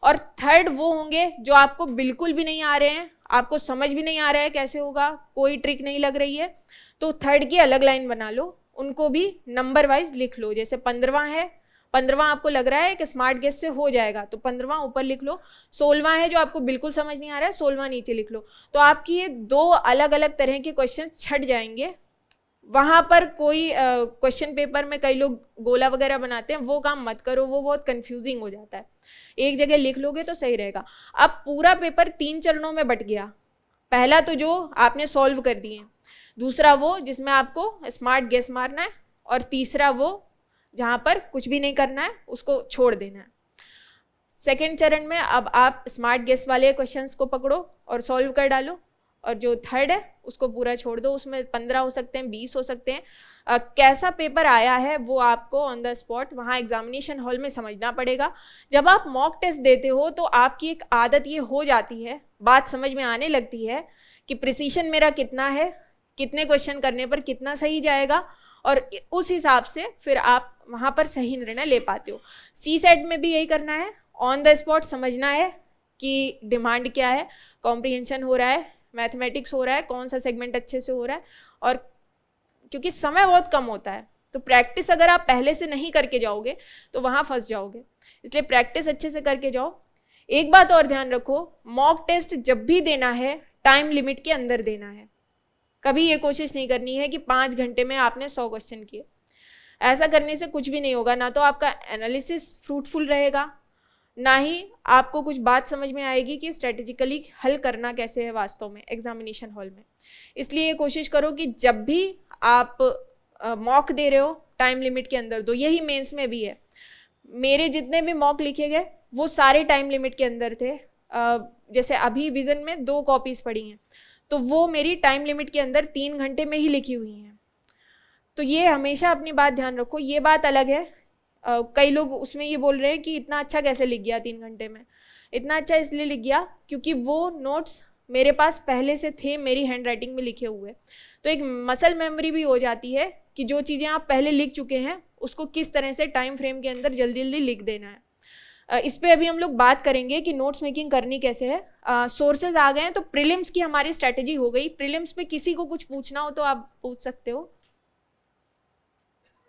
और थर्ड वो होंगे जो आपको बिल्कुल भी नहीं आ रहे हैं, आपको समझ भी नहीं आ रहा है कैसे होगा, कोई ट्रिक नहीं लग रही है, तो थर्ड की अलग लाइन बना लो, उनको भी नंबर वाइज लिख लो। जैसे 15वां है, 15वां आपको लग रहा है कि स्मार्ट गेस से हो जाएगा तो 15वां ऊपर लिख लो, 16वां है जो आपको बिल्कुल समझ नहीं आ रहा है 16वां नीचे लिख लो। तो आपकी ये 2 अलग अलग तरह के क्वेश्चन छट जाएंगे। वहाँ पर कोई क्वेश्चन पेपर में कई लोग गोला वगैरह बनाते हैं, वो काम मत करो, वो बहुत कंफ्यूजिंग हो जाता है। एक जगह लिख लोगे तो सही रहेगा। अब पूरा पेपर 3 चरणों में बट गया। पहला तो जो आपने सॉल्व कर दिए, दूसरा वो जिसमें आपको स्मार्ट गेस मारना है, और तीसरा वो जहाँ पर कुछ भी नहीं करना है, उसको छोड़ देना है। सेकेंड चरण में अब आप स्मार्ट गेस वाले क्वेश्चंस को पकड़ो और सॉल्व कर डालो, और जो थर्ड है उसको पूरा छोड़ दो। उसमें 15 हो सकते हैं, 20 हो सकते हैं। कैसा पेपर आया है वो आपको ऑन द स्पॉट वहाँ एग्जामिनेशन हॉल में समझना पड़ेगा। जब आप मॉक टेस्ट देते हो तो आपकी एक आदत ये हो जाती है, बात समझ में आने लगती है कि प्रिसीशन मेरा कितना है, कितने क्वेश्चन करने पर कितना सही जाएगा, और उस हिसाब से फिर आप वहाँ पर सही निर्णय ले पाते हो। सी सेट में भी यही करना है, ऑन द स्पॉट समझना है कि डिमांड क्या है, कॉम्प्रिहेंशन हो रहा है, मैथमेटिक्स हो रहा है, कौन सा सेगमेंट अच्छे से हो रहा है। और क्योंकि समय बहुत कम होता है तो प्रैक्टिस अगर आप पहले से नहीं करके जाओगे तो वहाँ फंस जाओगे, इसलिए प्रैक्टिस अच्छे से करके जाओ। एक बात और ध्यान रखो, मॉक टेस्ट जब भी देना है टाइम लिमिट के अंदर देना है। कभी ये कोशिश नहीं करनी है कि 5 घंटे में आपने 100 क्वेश्चन किए। ऐसा करने से कुछ भी नहीं होगा, ना तो आपका एनालिसिस फ्रूटफुल रहेगा, ना ही आपको कुछ बात समझ में आएगी कि स्ट्रेटेजिकली हल करना कैसे है वास्तव में एग्जामिनेशन हॉल में। इसलिए कोशिश करो कि जब भी आप मॉक दे रहे हो टाइम लिमिट के अंदर दो। यही मेंस में भी है, मेरे जितने भी मॉक लिखे गए वो सारे टाइम लिमिट के अंदर थे। जैसे अभी विजन में 2 कॉपीज पड़ी हैं तो वो मेरी टाइम लिमिट के अंदर 3 घंटे में ही लिखी हुई हैं। तो ये हमेशा अपनी बात ध्यान रखो। ये बात अलग है, कई लोग उसमें ये बोल रहे हैं कि इतना अच्छा कैसे लिख गया 3 घंटे में। इतना अच्छा इसलिए लिख गया क्योंकि वो नोट्स मेरे पास पहले से थे, मेरी हैंड राइटिंग में लिखे हुए। तो एक मसल मेमोरी भी हो जाती है कि जो चीज़ें आप पहले लिख चुके हैं उसको किस तरह से टाइम फ्रेम के अंदर जल्दी जल्दी लिख देना है। इस पे अभी हम लोग बात करेंगे कि नोट्स मेकिंग करनी कैसे है। सोर्सेज आ गए हैं तो प्रीलिम्स की हमारी स्ट्रैटेजी हो गई। प्रीलिम्स में किसी को कुछ पूछना हो तो आप पूछ सकते हो,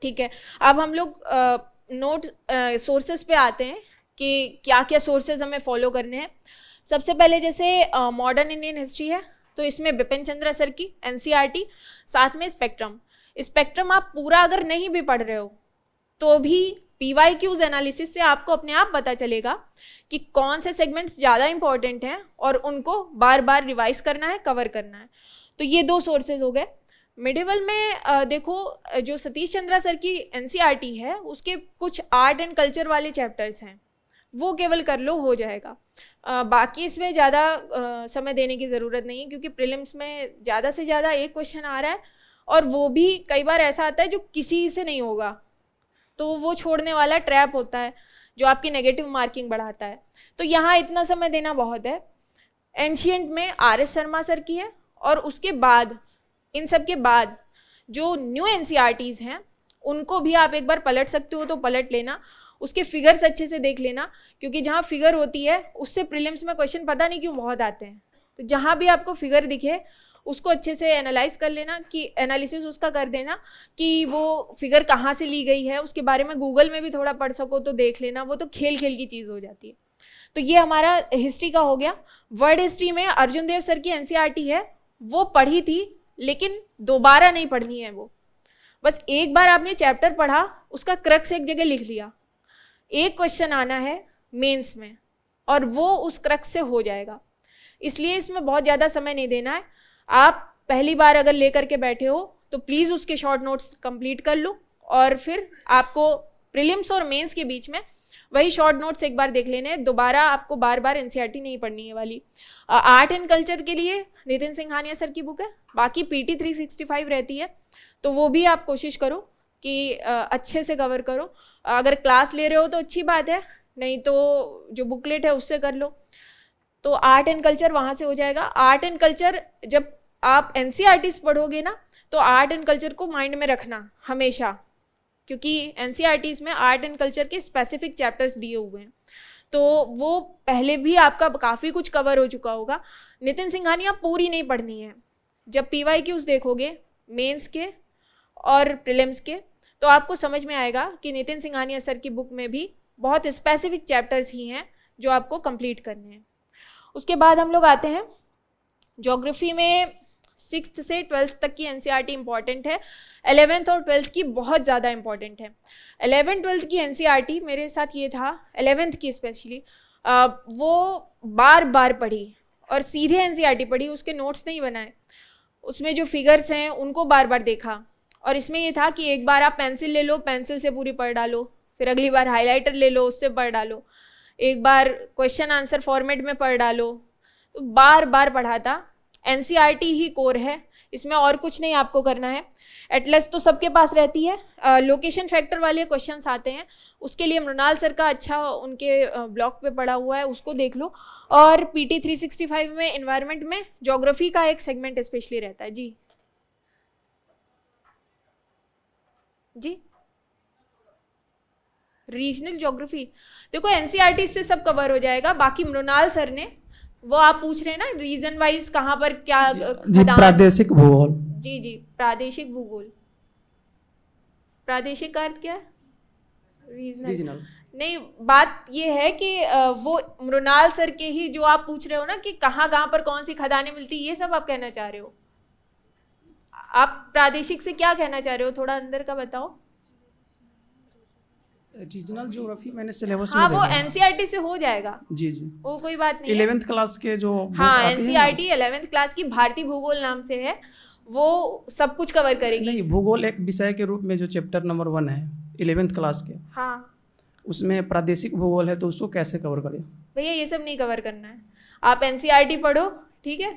ठीक है। अब हम लोग नोट सोर्सेज पे आते हैं कि क्या क्या सोर्सेज हमें फॉलो करने हैं। सबसे पहले जैसे मॉडर्न इंडियन हिस्ट्री है तो इसमें बिपिन चंद्र सर की एनसीईआरटी, साथ में स्पेक्ट्रम आप पूरा अगर नहीं भी पढ़ रहे हो तो भी पीवाईक्यूज एनालिसिस से आपको अपने आप पता चलेगा कि कौन से सेगमेंट्स ज़्यादा इंपॉर्टेंट हैं और उनको बार बार रिवाइज करना है, कवर करना है। तो ये 2 सोर्सेज हो गए। मिडिवल में देखो जो सतीश चंद्रा सर की एनसीईआरटी है उसके कुछ आर्ट एंड कल्चर वाले चैप्टर्स हैं, वो केवल कर लो हो जाएगा। बाकी इसमें ज़्यादा समय देने की ज़रूरत नहीं है क्योंकि प्रीलिम्स में ज़्यादा से ज़्यादा एक क्वेश्चन आ रहा है और वो भी कई बार ऐसा आता है जो किसी से नहीं होगा, तो वो छोड़ने वाला ट्रैप होता है जो आपकी नेगेटिव मार्किंग बढ़ाता है। तो यहाँ इतना समय देना बहुत है। एंशिएंट में आर.एस. शर्मा सर की है और उसके बाद इन सब के बाद जो न्यू एनसीईआरटीज़ हैं उनको भी आप एक बार पलट सकते हो तो पलट लेना, उसके फिगर्स अच्छे से देख लेना क्योंकि जहाँ फिगर होती है उससे प्रीलिम्स में क्वेश्चन पता नहीं क्यों बहुत आते हैं। तो जहाँ भी आपको फिगर दिखे उसको अच्छे से एनालाइज कर लेना, कि एनालिसिस उसका कर देना कि वो फिगर कहाँ से ली गई है। उसके बारे में गूगल में भी थोड़ा पढ़ सको तो देख लेना, वो तो खेल खेल की चीज़ हो जाती है। तो ये हमारा हिस्ट्री का हो गया। वर्ड हिस्ट्री में अर्जुन देव सर की एनसीईआरटी है, वो पढ़ी थी लेकिन दोबारा नहीं पढ़नी है, वो बस एक बार आपने चैप्टर पढ़ा उसका क्रक्स एक जगह लिख लिया। एक क्वेश्चन आना है मेंस में और वो उस क्रक्स से हो जाएगा, इसलिए इसमें बहुत ज़्यादा समय नहीं देना है। आप पहली बार अगर लेकर के बैठे हो तो प्लीज़ उसके शॉर्ट नोट्स कंप्लीट कर लो और फिर आपको प्रीलिम्स और मेंस के बीच में वही शॉर्ट नोट्स एक बार देख लेने हैं, दोबारा आपको बार बार एनसीईआरटी नहीं पढ़नी है वाली। आर्ट एंड कल्चर के लिए नितिन सिंघानिया सर की बुक है, बाकी पीटी 365 रहती है तो वो भी आप कोशिश करो कि अच्छे से कवर करो। अगर क्लास ले रहे हो तो अच्छी बात है, नहीं तो जो बुकलेट है उससे कर लो। तो आर्ट एंड कल्चर वहाँ से हो जाएगा। आर्ट एंड कल्चर जब आप एनसीईआरटीज पढ़ोगे ना, तो आर्ट एंड कल्चर को माइंड में रखना हमेशा, क्योंकि एनसीईआरटीज में आर्ट एंड कल्चर के स्पेसिफिक चैप्टर्स दिए हुए हैं, तो वो पहले भी आपका काफ़ी कुछ कवर हो चुका होगा। नितिन सिंघानिया पूरी नहीं पढ़नी है। जब PYQs देखोगे मेंस के और प्रीलिम्स के, तो आपको समझ में आएगा कि नितिन सिंघानिया सर की बुक में भी बहुत स्पेसिफिक चैप्टर्स ही हैं जो आपको कंप्लीट करने हैं। उसके बाद हम लोग आते हैं ज्योग्राफी में 6th से 12th तक की एनसीईआरटी इंपॉर्टेंट है, 11th और 12th की बहुत ज़्यादा इंपॉर्टेंट है। 11th 12th की एनसीईआरटी मेरे साथ ये था, 11th की स्पेशली वो बार बार पढ़ी और सीधे एनसीईआरटी पढ़ी, उसके नोट्स नहीं बनाए, उसमें जो फिगर्स हैं उनको बार बार देखा। और इसमें ये था कि एक बार आप पेंसिल ले लो, पेंसिल से पूरी पढ़ डालो, फिर अगली बार हाइलाइटर ले लो, उससे पढ़ डालो, एक बार क्वेश्चन आंसर फॉर्मेट में पढ़ डालो। तो बार बार पढ़ा था। एनसीईआरटी ही कोर है, इसमें और कुछ नहीं आपको करना है। एटलस तो सबके पास रहती है, लोकेशन फैक्टर वाले क्वेश्चंस आते हैं, उसके लिए मृणाल सर का अच्छा उनके ब्लॉग पे पड़ा हुआ है, उसको देख लो। और PT 365 में एनवायरनमेंट में ज्योग्राफी का एक सेगमेंट स्पेशली रहता है। जी जी रीजनल ज्योग्राफी देखो एनसीईआरटी से सब कवर हो जाएगा। बाकी मृणाल सर ने, वो आप पूछ रहे हैं ना रीजन वाइज कहाँ पर क्या जी प्रादेशिक भूगोल। जी प्रादेशिक भूगोल। प्रादेशिक का अर्थ क्या है? रीजनल नहीं, बात ये है कि वो मृणाल सर के ही जो आप पूछ रहे हो ना कि कहाँ कहाँ पर कौन सी खदानें मिलती, ये सब आप कहना चाह रहे हो। आप प्रादेशिक से क्या कहना चाह रहे हो, थोड़ा अंदर का बताओ। रीजनल ज्योग्राफी मैंने सिलेबस हाँ, में वो एनसीईआरटी से हो जाएगा। जी वो कोई बात नहीं। 11th क्लास के जो हाँ, एनसीईआरटी 11th क्लास की भारतीय भूगोल नाम से है, वो सब कुछ कवर करेगी। नहीं, भूगोल एक विषय के रूप में जो चैप्टर नंबर 1 है 11th क्लास के, हाँ, उसमें प्रादेशिक भूगोल है, तो उसको कैसे कवर करें? भैया ये सब नहीं कवर करना है, आप एनसीईआरटी पढ़ो, ठीक है।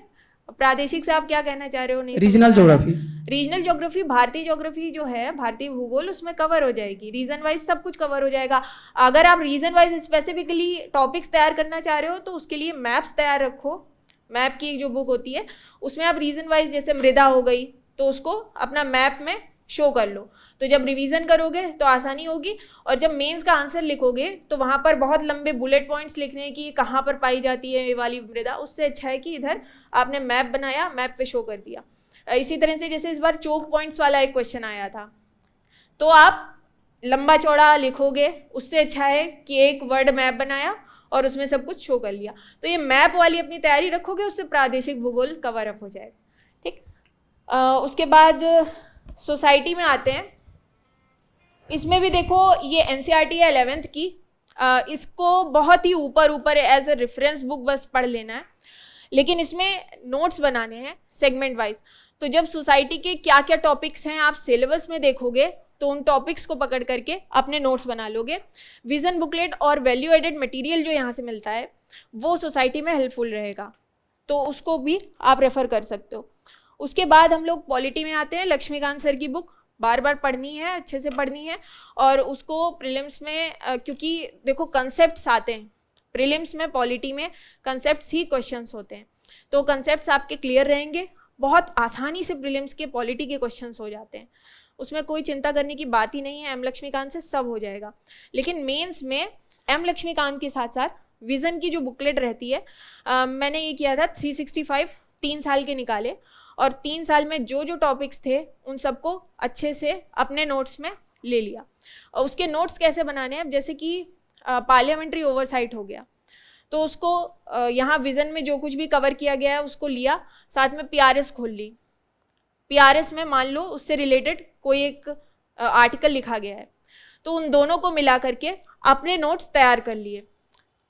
प्रादेशिक से आप क्या कहना चाह रहे हो? नहीं, रीजनल ज्योग्राफी। रीजनल ज्योग्राफी भारतीय ज्योग्राफी जो है, भारतीय भूगोल, उसमें कवर हो जाएगी। रीजन वाइज सब कुछ कवर हो जाएगा। अगर आप रीजन वाइज स्पेसिफिकली टॉपिक्स तैयार करना चाह रहे हो तो उसके लिए मैप्स तैयार रखो। मैप की जो बुक होती है उसमें आप रीजन वाइज, जैसे मृदा हो गई, तो उसको अपना मैप में शो कर लो, तो जब रिवीजन करोगे तो आसानी होगी। और जब मेंस का आंसर लिखोगे तो वहाँ पर बहुत लंबे बुलेट पॉइंट्स लिखने हैं कि कहाँ पर पाई जाती है ये वाली मृदा, उससे अच्छा है कि इधर आपने मैप बनाया, मैप पे शो कर दिया। इसी तरह से जैसे इस बार चोक पॉइंट्स वाला एक क्वेश्चन आया था, तो आप लंबा चौड़ा लिखोगे, उससे अच्छा है कि एक वर्ड मैप बनाया और उसमें सब कुछ शो कर लिया। तो ये मैप वाली अपनी तैयारी रखोगे, उससे प्रादेशिक भूगोल कवर अप हो जाएगा, ठीक। उसके बाद सोसाइटी में आते हैं। इसमें भी देखो ये एनसीईआरटी है 11th की, इसको बहुत ही ऊपर एज ए रेफरेंस बुक बस पढ़ लेना है, लेकिन इसमें नोट्स बनाने हैं सेगमेंट वाइज। तो जब सोसाइटी के क्या क्या टॉपिक्स हैं आप सिलेबस में देखोगे तो उन टॉपिक्स को पकड़ करके अपने नोट्स बना लोगे। विजन बुकलेट और वैल्यू एडेड मटेरियल जो यहाँ से मिलता है वो सोसाइटी में हेल्पफुल रहेगा, तो उसको भी आप रेफर कर सकते हो। उसके बाद हम लोग पॉलिटी में आते हैं। लक्ष्मीकांत सर की बुक बार बार पढ़नी है, अच्छे से पढ़नी है, और उसको प्रीलिम्स में क्योंकि देखो कंसेप्ट्स आते हैं प्रीलिम्स में, पॉलिटी में कंसेप्ट्स ही क्वेश्चंस होते हैं, तो कंसेप्ट्स आपके क्लियर रहेंगे, बहुत आसानी से प्रीलिम्स के पॉलिटी के क्वेश्चंस हो जाते हैं, उसमें कोई चिंता करने की बात ही नहीं है। एम लक्ष्मीकांत से सब हो जाएगा। लेकिन मेंस में एम लक्ष्मीकांत के साथ साथ विजन की जो बुकलेट रहती है, मैंने ये किया था 365 3 साल के निकाले, और 3 साल में जो जो टॉपिक्स थे उन सबको अच्छे से अपने नोट्स में ले लिया। और उसके नोट्स कैसे बनाने हैं, जैसे कि पार्लियामेंट्री ओवरसाइट हो गया, तो उसको यहाँ विजन में जो कुछ भी कवर किया गया है उसको लिया, साथ में PRS खोल ली। PRS में मान लो उससे रिलेटेड कोई एक आर्टिकल लिखा गया है, तो उन दोनों को मिला करके अपने नोट्स तैयार कर लिए।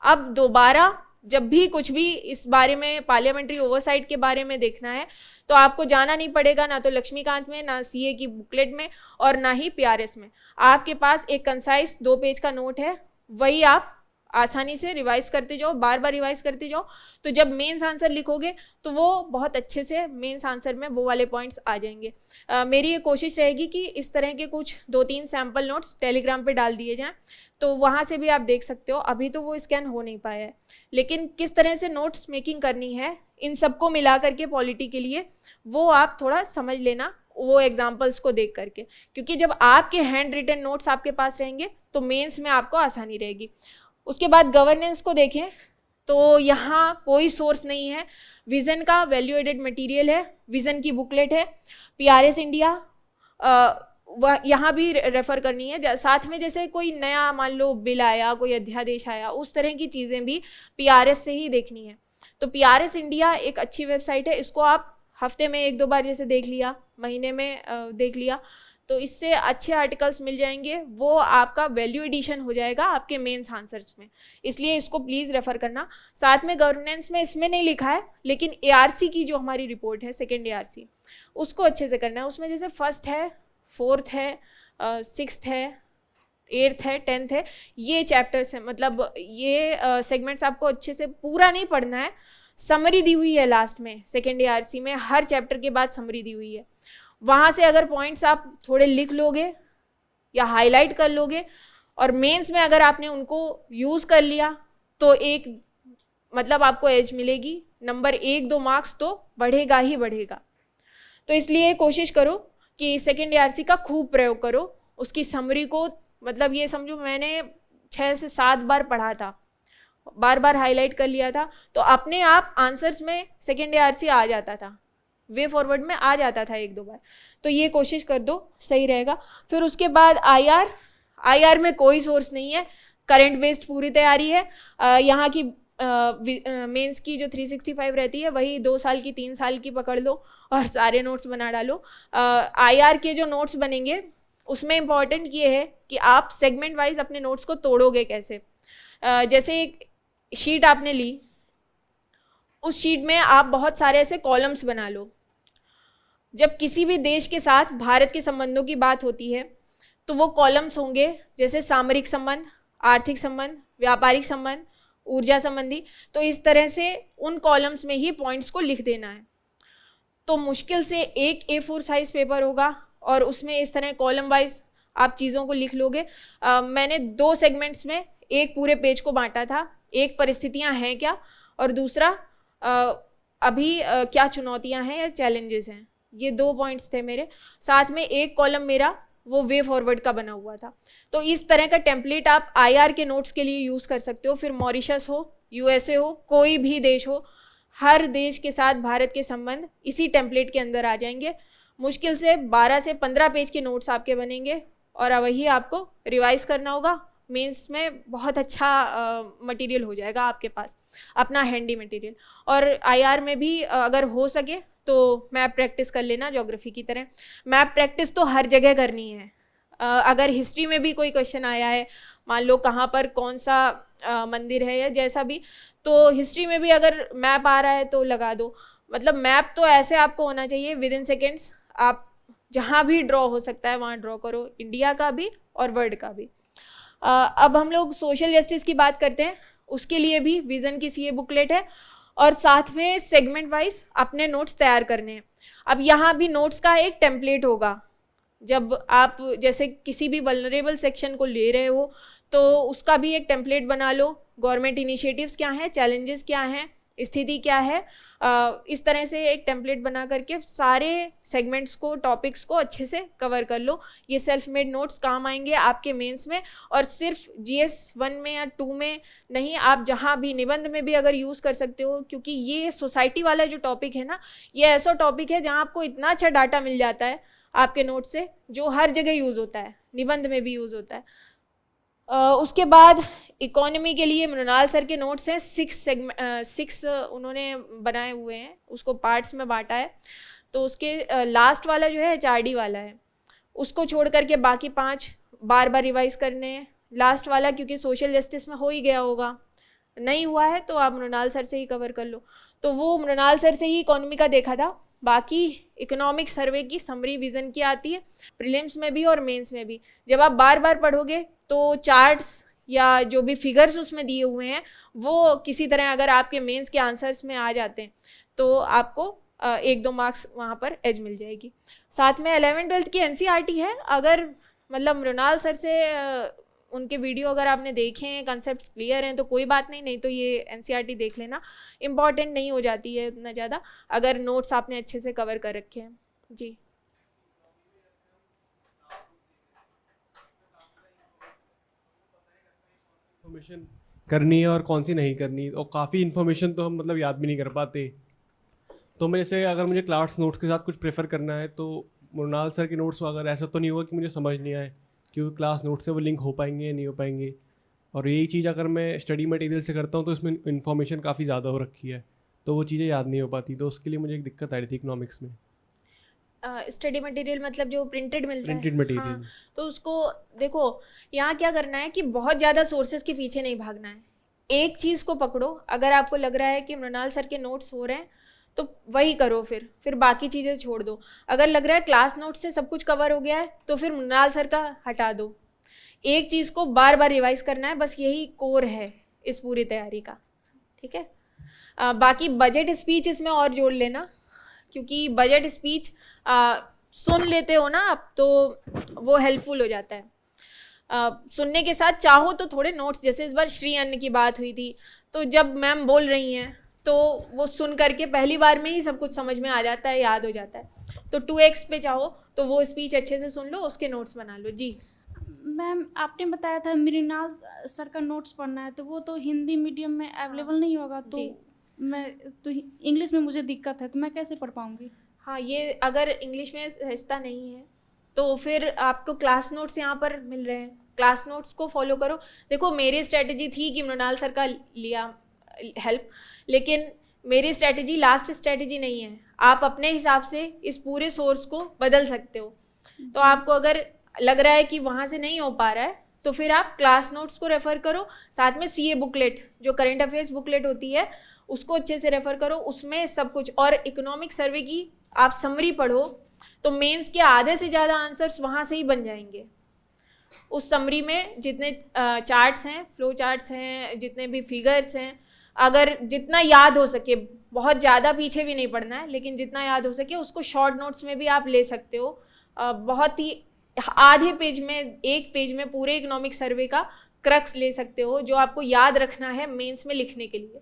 अब दोबारा जब भी कुछ भी इस बारे में पार्लियामेंट्री ओवरसाइट के बारे में देखना है तो आपको जाना नहीं पड़ेगा, ना तो लक्ष्मीकांत में, ना CA की बुकलेट में, और ना ही PRS में। आपके पास एक कंसाइज 2 पेज का नोट है, वही आप आसानी से रिवाइज करते जाओ, बार बार रिवाइज करते जाओ, तो जब मेंस आंसर लिखोगे तो वो बहुत अच्छे से मेंस आंसर में वो वाले पॉइंट्स आ जाएंगे। मेरी ये कोशिश रहेगी कि इस तरह के कुछ 2-3 सैम्पल नोट्स टेलीग्राम पे डाल दिए जाएं, तो वहाँ से भी आप देख सकते हो। अभी तो वो स्कैन हो नहीं पाया है, लेकिन किस तरह से नोट्स मेकिंग करनी है इन सबको मिला करके पॉलिटी के लिए, वो आप थोड़ा समझ लेना वो एग्जाम्पल्स को देख करके, क्योंकि जब आपके हैंड रिटन नोट्स आपके पास रहेंगे तो मेंस में आपको आसानी रहेगी। उसके बाद गवर्नेंस को देखें तो यहाँ कोई सोर्स नहीं है। विज़न का वैल्यू एडेड मटेरियल है, विज़न की बुकलेट है, PRS इंडिया यहाँ भी रेफ़र करनी है। साथ में जैसे कोई नया मान लो बिल आया, कोई अध्यादेश आया, उस तरह की चीज़ें भी PRS से ही देखनी है। तो PRS इंडिया एक अच्छी वेबसाइट है, इसको आप हफ्ते में 1-2 बार जैसे देख लिया, महीने में देख लिया, तो इससे अच्छे आर्टिकल्स मिल जाएंगे। वो आपका वैल्यू एडिशन हो जाएगा आपके मेंस आंसर्स में, इसलिए इसको प्लीज़ रेफ़र करना। साथ में गवर्नेंस में इसमें नहीं लिखा है, लेकिन ARC की जो हमारी रिपोर्ट है, सेकेंड ARC, उसको अच्छे से करना है। उसमें जैसे फर्स्ट है, फोर्थ है, 6th है, 8th है, 10th है, ये चैप्टर्स हैं। मतलब ये सेगमेंट्स आपको अच्छे से पूरा नहीं पढ़ना है, समरी दी हुई है लास्ट में, सेकेंड ARC में हर चैप्टर के बाद समरी दी हुई है। वहाँ से अगर पॉइंट्स आप थोड़े लिख लोगे या हाईलाइट कर लोगे और मेंस में अगर आपने उनको यूज़ कर लिया तो एक मतलब आपको एज मिलेगी, नंबर 1-2 मार्क्स तो बढ़ेगा ही बढ़ेगा। तो इसलिए कोशिश करो कि सेकेंड ARC का खूब प्रयोग करो, उसकी समरी को मतलब ये समझो मैंने 6 से 7 बार पढ़ा था, बार बार हाईलाइट कर लिया था, तो अपने आप आंसर्स में सेकेंड ARC आ जाता था, वे फॉरवर्ड में आ जाता था 1-2 बार। तो ये कोशिश कर दो, सही रहेगा। फिर उसके बाद IR में कोई सोर्स नहीं है, करंट बेस्ड पूरी तैयारी है। यहाँ की मेंस की जो 365 रहती है वही 2 साल की 3 साल की पकड़ लो और सारे नोट्स बना डालो। IR के जो नोट्स बनेंगे उसमें इम्पॉर्टेंट ये है कि आप सेगमेंट वाइज अपने नोट्स को तोड़ोगे कैसे। जैसे एक शीट आपने ली, उस शीट में आप बहुत सारे ऐसे कॉलम्स बना लो। जब किसी भी देश के साथ भारत के संबंधों की बात होती है तो वो कॉलम्स होंगे जैसे सामरिक संबंध, आर्थिक संबंध, व्यापारिक संबंध, ऊर्जा संबंधी। तो इस तरह से उन कॉलम्स में ही पॉइंट्स को लिख देना है। तो मुश्किल से एक A4 साइज पेपर होगा और उसमें इस तरह कॉलम वाइज आप चीज़ों को लिख लोगे। मैंने 2 सेगमेंट्स में एक पूरे पेज को बांटा था, एक परिस्थितियां हैं क्या और दूसरा अभी क्या चुनौतियां हैं या चैलेंजेस हैं, ये 2 पॉइंट्स थे मेरे। साथ में एक कॉलम मेरा वो वे फॉरवर्ड का बना हुआ था। तो इस तरह का टेम्पलेट आप IR के नोट्स के लिए यूज़ कर सकते हो। फिर मॉरिशस हो, USA हो, कोई भी देश हो, हर देश के साथ भारत के संबंध इसी टेम्पलेट के अंदर आ जाएंगे। मुश्किल से 12 से 15 पेज के नोट्स आपके बनेंगे और वही आपको रिवाइज करना होगा। मेंस में बहुत अच्छा मटेरियल हो जाएगा आपके पास, अपना हैंडी मटेरियल। और IR में भी अगर हो सके तो मैप प्रैक्टिस कर लेना ज्योग्राफी की तरह। मैप प्रैक्टिस तो हर जगह करनी है। अगर हिस्ट्री में भी कोई क्वेश्चन आया है, मान लो कहाँ पर कौन सा मंदिर है या जैसा भी, तो हिस्ट्री में भी अगर मैप आ रहा है तो लगा दो। मतलब मैप तो ऐसे आपको होना चाहिए विदिन सेकेंड्स, आप जहाँ भी ड्रॉ हो सकता है वहाँ ड्रॉ करो, इंडिया का भी और वर्ल्ड का भी। अब हम लोग सोशल जस्टिस की बात करते हैं, उसके लिए भी विज़न की CA बुकलेट है और साथ में सेगमेंट वाइज अपने नोट्स तैयार करने हैं। अब यहाँ भी नोट्स का एक टेम्पलेट होगा। जब आप जैसे किसी भी वल्नरेबल सेक्शन को ले रहे हो तो उसका भी एक टेम्पलेट बना लो। गवर्नमेंट इनिशिएटिव्स क्या हैं, चैलेंजेस क्या हैं, स्थिति क्या है, इस तरह से एक टेम्पलेट बना करके सारे सेगमेंट्स को, टॉपिक्स को अच्छे से कवर कर लो। ये सेल्फ मेड नोट्स काम आएंगे आपके मेंस में, और सिर्फ GS 1 में या 2 में नहीं, आप जहाँ भी निबंध में भी अगर यूज़ कर सकते हो, क्योंकि ये सोसाइटी वाला जो टॉपिक है ना, ये ऐसा टॉपिक है जहाँ आपको इतना अच्छा डाटा मिल जाता है आपके नोट से, जो हर जगह यूज़ होता है, निबंध में भी यूज़ होता है। उसके बाद इकोनॉमी के लिए मृणाल सर के नोट्स हैं, 6 उन्होंने बनाए हुए हैं, उसको पार्ट्स में बांटा है। तो उसके लास्ट वाला जो है HRD वाला है, उसको छोड़ करके बाकी 5 बार बार रिवाइज करने हैं। लास्ट वाला क्योंकि सोशल जस्टिस में हो ही गया होगा, नहीं हुआ है तो आप मृणाल सर से ही कवर कर लो। तो वो मृणाल सर से ही इकोनॉमी का देखा था। बाकी इकोनॉमिक सर्वे की समरी विज़न की आती है, प्रीलिम्स में भी और मेंस में भी। जब आप बार बार पढ़ोगे तो चार्ट्स या जो भी फिगर्स उसमें दिए हुए हैं वो किसी तरह अगर आपके मेंस के आंसर्स में आ जाते हैं तो आपको 1-2 मार्क्स वहाँ पर एज मिल जाएगी। साथ में 11th-12th की NCERT है। अगर मतलब मृणाल सर से उनके वीडियो अगर आपने देखे हैं, कंसेप्ट्स क्लियर हैं तो कोई बात नहीं, नहीं तो ये NCERT देख लेना, इम्पॉर्टेंट नहीं हो जाती है उतना ज़्यादा अगर नोट्स आपने अच्छे से कवर कर रखे हैं। जी इन्फॉर्मेशन करनी है और कौन सी नहीं करनी, और काफ़ी इन्फॉर्मेशन तो हम मतलब याद भी नहीं कर पाते। तो मैं जैसे अगर मुझे क्लास नोट्स के साथ कुछ प्रेफर करना है तो मृणाल सर के नोट्स अगर ऐसा तो नहीं होगा कि मुझे समझ नहीं आए, क्योंकि क्लास नोट्स से वो लिंक हो पाएंगे या नहीं हो पाएंगे। और यही चीज़ अगर मैं स्टडी मटेरियल से करता हूँ तो इसमें इन्फॉर्मेशन काफ़ी ज़्यादा हो रखी है, तो वो चीज़ें याद नहीं हो पाती, तो उसके लिए मुझे एक दिक्कत आ रही थी इकोनॉमिक्स में। स्टडी मटेरियल मतलब जो प्रिंटेड मिलता प्रिंटेड है, मटेरियल। हाँ, तो उसको देखो यहाँ क्या करना है कि बहुत ज़्यादा सोर्सेज के पीछे नहीं भागना है। एक चीज़ को पकड़ो, अगर आपको लग रहा है कि मृणाल सर के नोट्स हो रहे हैं तो वही करो, फिर बाकी चीज़ें छोड़ दो। अगर लग रहा है क्लास नोट से सब कुछ कवर हो गया है तो फिर मृणाल सर का हटा दो। एक चीज़ को बार बार रिवाइज करना है, बस यही कोर है इस पूरी तैयारी का, ठीक है। बाकी बजट स्पीच इसमें और जोड़ लेना, क्योंकि बजट स्पीच सुन लेते हो ना आप तो वो हेल्पफुल हो जाता है। सुनने के साथ चाहो तो थोड़े नोट्स, जैसे इस बार श्री अन्न की बात हुई थी तो जब मैम बोल रही हैं तो वो सुन करके पहली बार में ही सब कुछ समझ में आ जाता है, याद हो जाता है। तो 2x पे चाहो तो वो स्पीच अच्छे से सुन लो, उसके नोट्स बना लो। जी मैम आपने बताया था मृणाल सर का नोट्स पढ़ना है, तो वो तो हिंदी मीडियम में अवेलेबल नहीं होगा, तो जी। मैं तो इंग्लिश में मुझे दिक्कत है, तो मैं कैसे पढ़ पाऊँगी? हाँ, ये अगर इंग्लिश में सहजता नहीं है तो फिर आपको क्लास नोट्स यहाँ पर मिल रहे हैं, क्लास नोट्स को फॉलो करो। देखो मेरी स्ट्रेटजी थी कि मृणाल सर का लिया हेल्प, लेकिन मेरी स्ट्रेटजी लास्ट स्ट्रेटजी नहीं है। आप अपने हिसाब से इस पूरे सोर्स को बदल सकते हो। तो आपको अगर लग रहा है कि वहाँ से नहीं हो पा रहा है तो फिर आप क्लास नोट्स को रेफ़र करो, साथ में CA बुकलेट जो करंट अफेयर्स बुकलेट होती है उसको अच्छे से रेफ़र करो, उसमें सब कुछ। और इकोनॉमिक सर्वे की आप समरी पढ़ो तो मेंस के आधे से ज़्यादा आंसर्स वहाँ से ही बन जाएंगे। उस समरी में जितने चार्ट्स हैं, फ्लो चार्ट्स हैं, जितने भी फिगर्स हैं, अगर जितना याद हो सके, बहुत ज़्यादा पीछे भी नहीं पढ़ना है, लेकिन जितना याद हो सके उसको शॉर्ट नोट्स में भी आप ले सकते हो। बहुत ही आधे पेज में, एक पेज में पूरे इकोनॉमिक सर्वे का क्रक्स ले सकते हो जो आपको याद रखना है मेंस में लिखने के लिए।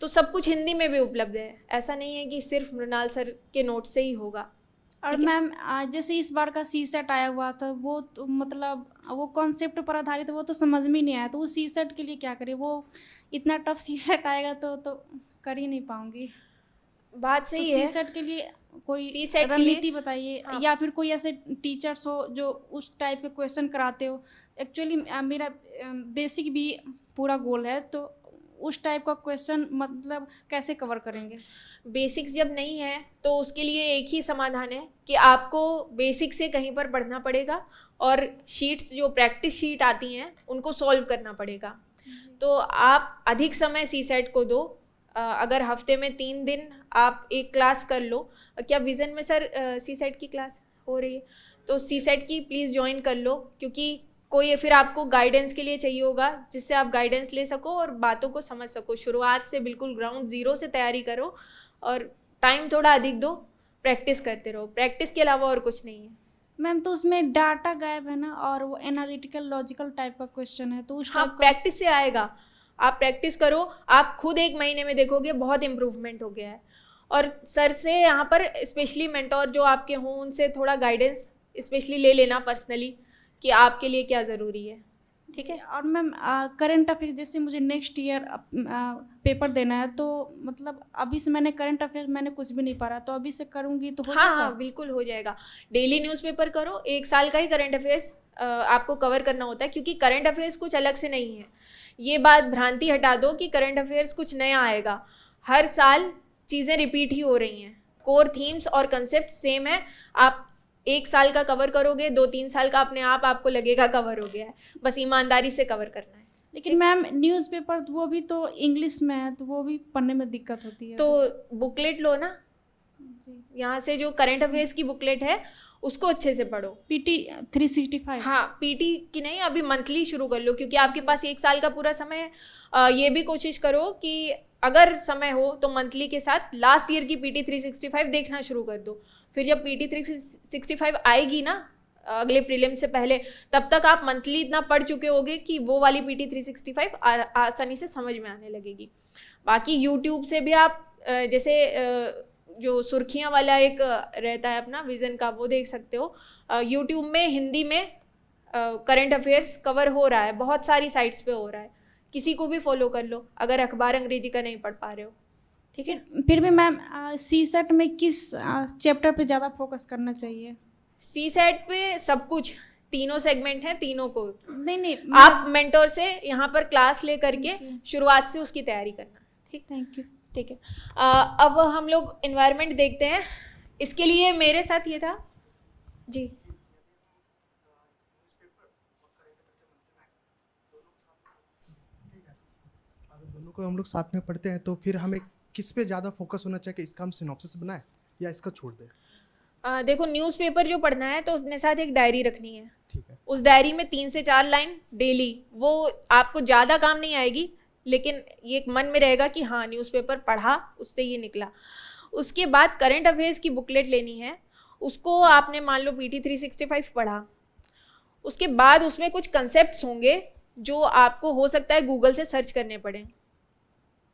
तो सब कुछ हिंदी में भी उपलब्ध है, ऐसा नहीं है कि सिर्फ मृणाल सर के नोट से ही होगा। और मैम जैसे इस बार का CSET आया हुआ था, वो तो मतलब वो कॉन्सेप्ट पर आधारित, वो तो समझ में नहीं आया, तो वो CSET के लिए क्या करें? वो इतना टफ CSEट आएगा तो कर ही नहीं पाऊंगी। बात सही है। CSET के लिए कोई CSET के लिए- रणनीति बताइए। हाँ। या फिर कोई ऐसे टीचर्स हो जो उस टाइप के क्वेश्चन कराते हो। एक्चुअली मेरा बेसिक भी पूरा गोल है, तो उस टाइप का क्वेश्चन मतलब कैसे कवर करेंगे? बेसिक्स जब नहीं है तो उसके लिए एक ही समाधान है कि आपको बेसिक से कहीं पर पढ़ना पड़ेगा और शीट्स जो प्रैक्टिस शीट आती हैं उनको सॉल्व करना पड़ेगा। तो आप अधिक समय CSET को दो। अगर हफ्ते में 3 दिन आप एक क्लास कर लो। क्या विज़न में सर CSET की क्लास हो रही है? तो CSET की प्लीज़ ज्वाइन कर लो, क्योंकि कोई फिर आपको गाइडेंस के लिए चाहिए होगा जिससे आप गाइडेंस ले सको और बातों को समझ सको। शुरुआत से बिल्कुल ग्राउंड ज़ीरो से तैयारी करो और टाइम थोड़ा अधिक दो, प्रैक्टिस करते रहो। प्रैक्टिस के अलावा और कुछ नहीं है। मैम तो उसमें डाटा गायब है ना, और वो एनालिटिकल लॉजिकल टाइप का क्वेश्चन है, तो उस हाँ, टाइप का प्रैक्टिस से आएगा। आप प्रैक्टिस करो, आप खुद 1 महीने में देखोगे बहुत इम्प्रूवमेंट हो गया है। और सर से यहाँ पर स्पेशली मेंटोर जो आपके हों उनसे थोड़ा गाइडेंस स्पेशली ले लेना पर्सनली कि आपके लिए क्या ज़रूरी है, ठीक है। और मैम करंट अफेयर जैसे मुझे नेक्स्ट ईयर पेपर देना है, तो मतलब अभी से मैंने करंट अफेयर मैंने कुछ भी नहीं पढ़ा, तो अभी से करूँगी तो हो हाँ जाएगा? हाँ, बिल्कुल हो जाएगा। डेली न्यूज़पेपर करो, 1 साल का ही करंट अफेयर्स आपको कवर करना होता है, क्योंकि करंट अफेयर्स कुछ अलग से नहीं है। ये बात भ्रांति हटा दो कि करंट अफेयर्स कुछ नया आएगा। हर साल चीज़ें रिपीट ही हो रही हैं, कोर थीम्स और कंसेप्ट सेम है। आप 1 साल का कवर करोगे, 2-3 साल का अपने आप आपको लगेगा कवर हो गया है। बस ईमानदारी से कवर करना है। लेकिन मैम न्यूज़पेपर वो भी तो इंग्लिश में है, तो वो भी पढ़ने में दिक्कत होती है। तो बुकलेट लो ना, जी। यहाँ से जो करंट अफेयर्स की बुकलेट है उसको अच्छे से पढ़ो। PT 365। हाँ, PT की नहीं, अभी मंथली शुरू कर लो, क्योंकि आपके पास 1 साल का पूरा समय है। ये भी कोशिश करो कि अगर समय हो तो मंथली के साथ लास्ट ईयर की PT 365 देखना शुरू कर दो। फिर जब PT 365 आएगी ना अगले प्रीलिम से पहले, तब तक आप मंथली इतना पढ़ चुके होगे कि वो वाली PT 365 आसानी से समझ में आने लगेगी। बाकी यूट्यूब से भी आप जैसे जो सुर्खियाँ वाला एक रहता है अपना विज़न का, वो देख सकते हो। यूट्यूब में हिंदी में करंट अफेयर्स कवर हो रहा है, बहुत सारी साइट्स पे हो रहा है, किसी को भी फॉलो कर लो अगर अखबार अंग्रेजी का नहीं पढ़ पा रहे हो, ठीक है। फिर भी मैम CSET में किस चैप्टर पे ज़्यादा फोकस करना चाहिए? CSET पे सब कुछ, तीनों सेगमेंट हैं, तीनों को नहीं आप मेंटोर से यहाँ पर क्लास ले करके शुरुआत से उसकी तैयारी करना, ठीक। Thank you. ठीक है, अब हम लोग एनवायरनमेंट देखते हैं। इसके लिए मेरे साथ ये था जी। अगर दोनों को हम लोग साथ में पढ़ते हैं तो फिर हमें किस पे ज़्यादा फोकस होना चाहिए कि इसका हम सिनॉप्सिस बनाए या इसका छोड़ दें? देखो, न्यूज़पेपर जो पढ़ना है तो अपने साथ एक डायरी रखनी है, ठीक है। उस डायरी में 3 से 4 लाइन डेली, वो आपको ज़्यादा काम नहीं आएगी, लेकिन ये एक मन में रहेगा कि हाँ न्यूज़पेपर पढ़ा, उससे ये निकला। उसके बाद करंट अफेयर्स की बुकलेट लेनी है, उसको आपने मान लो PT 365 पढ़ा, उसके बाद उसमें कुछ कंसेप्ट्स होंगे जो आपको हो सकता है गूगल से सर्च करने पड़े,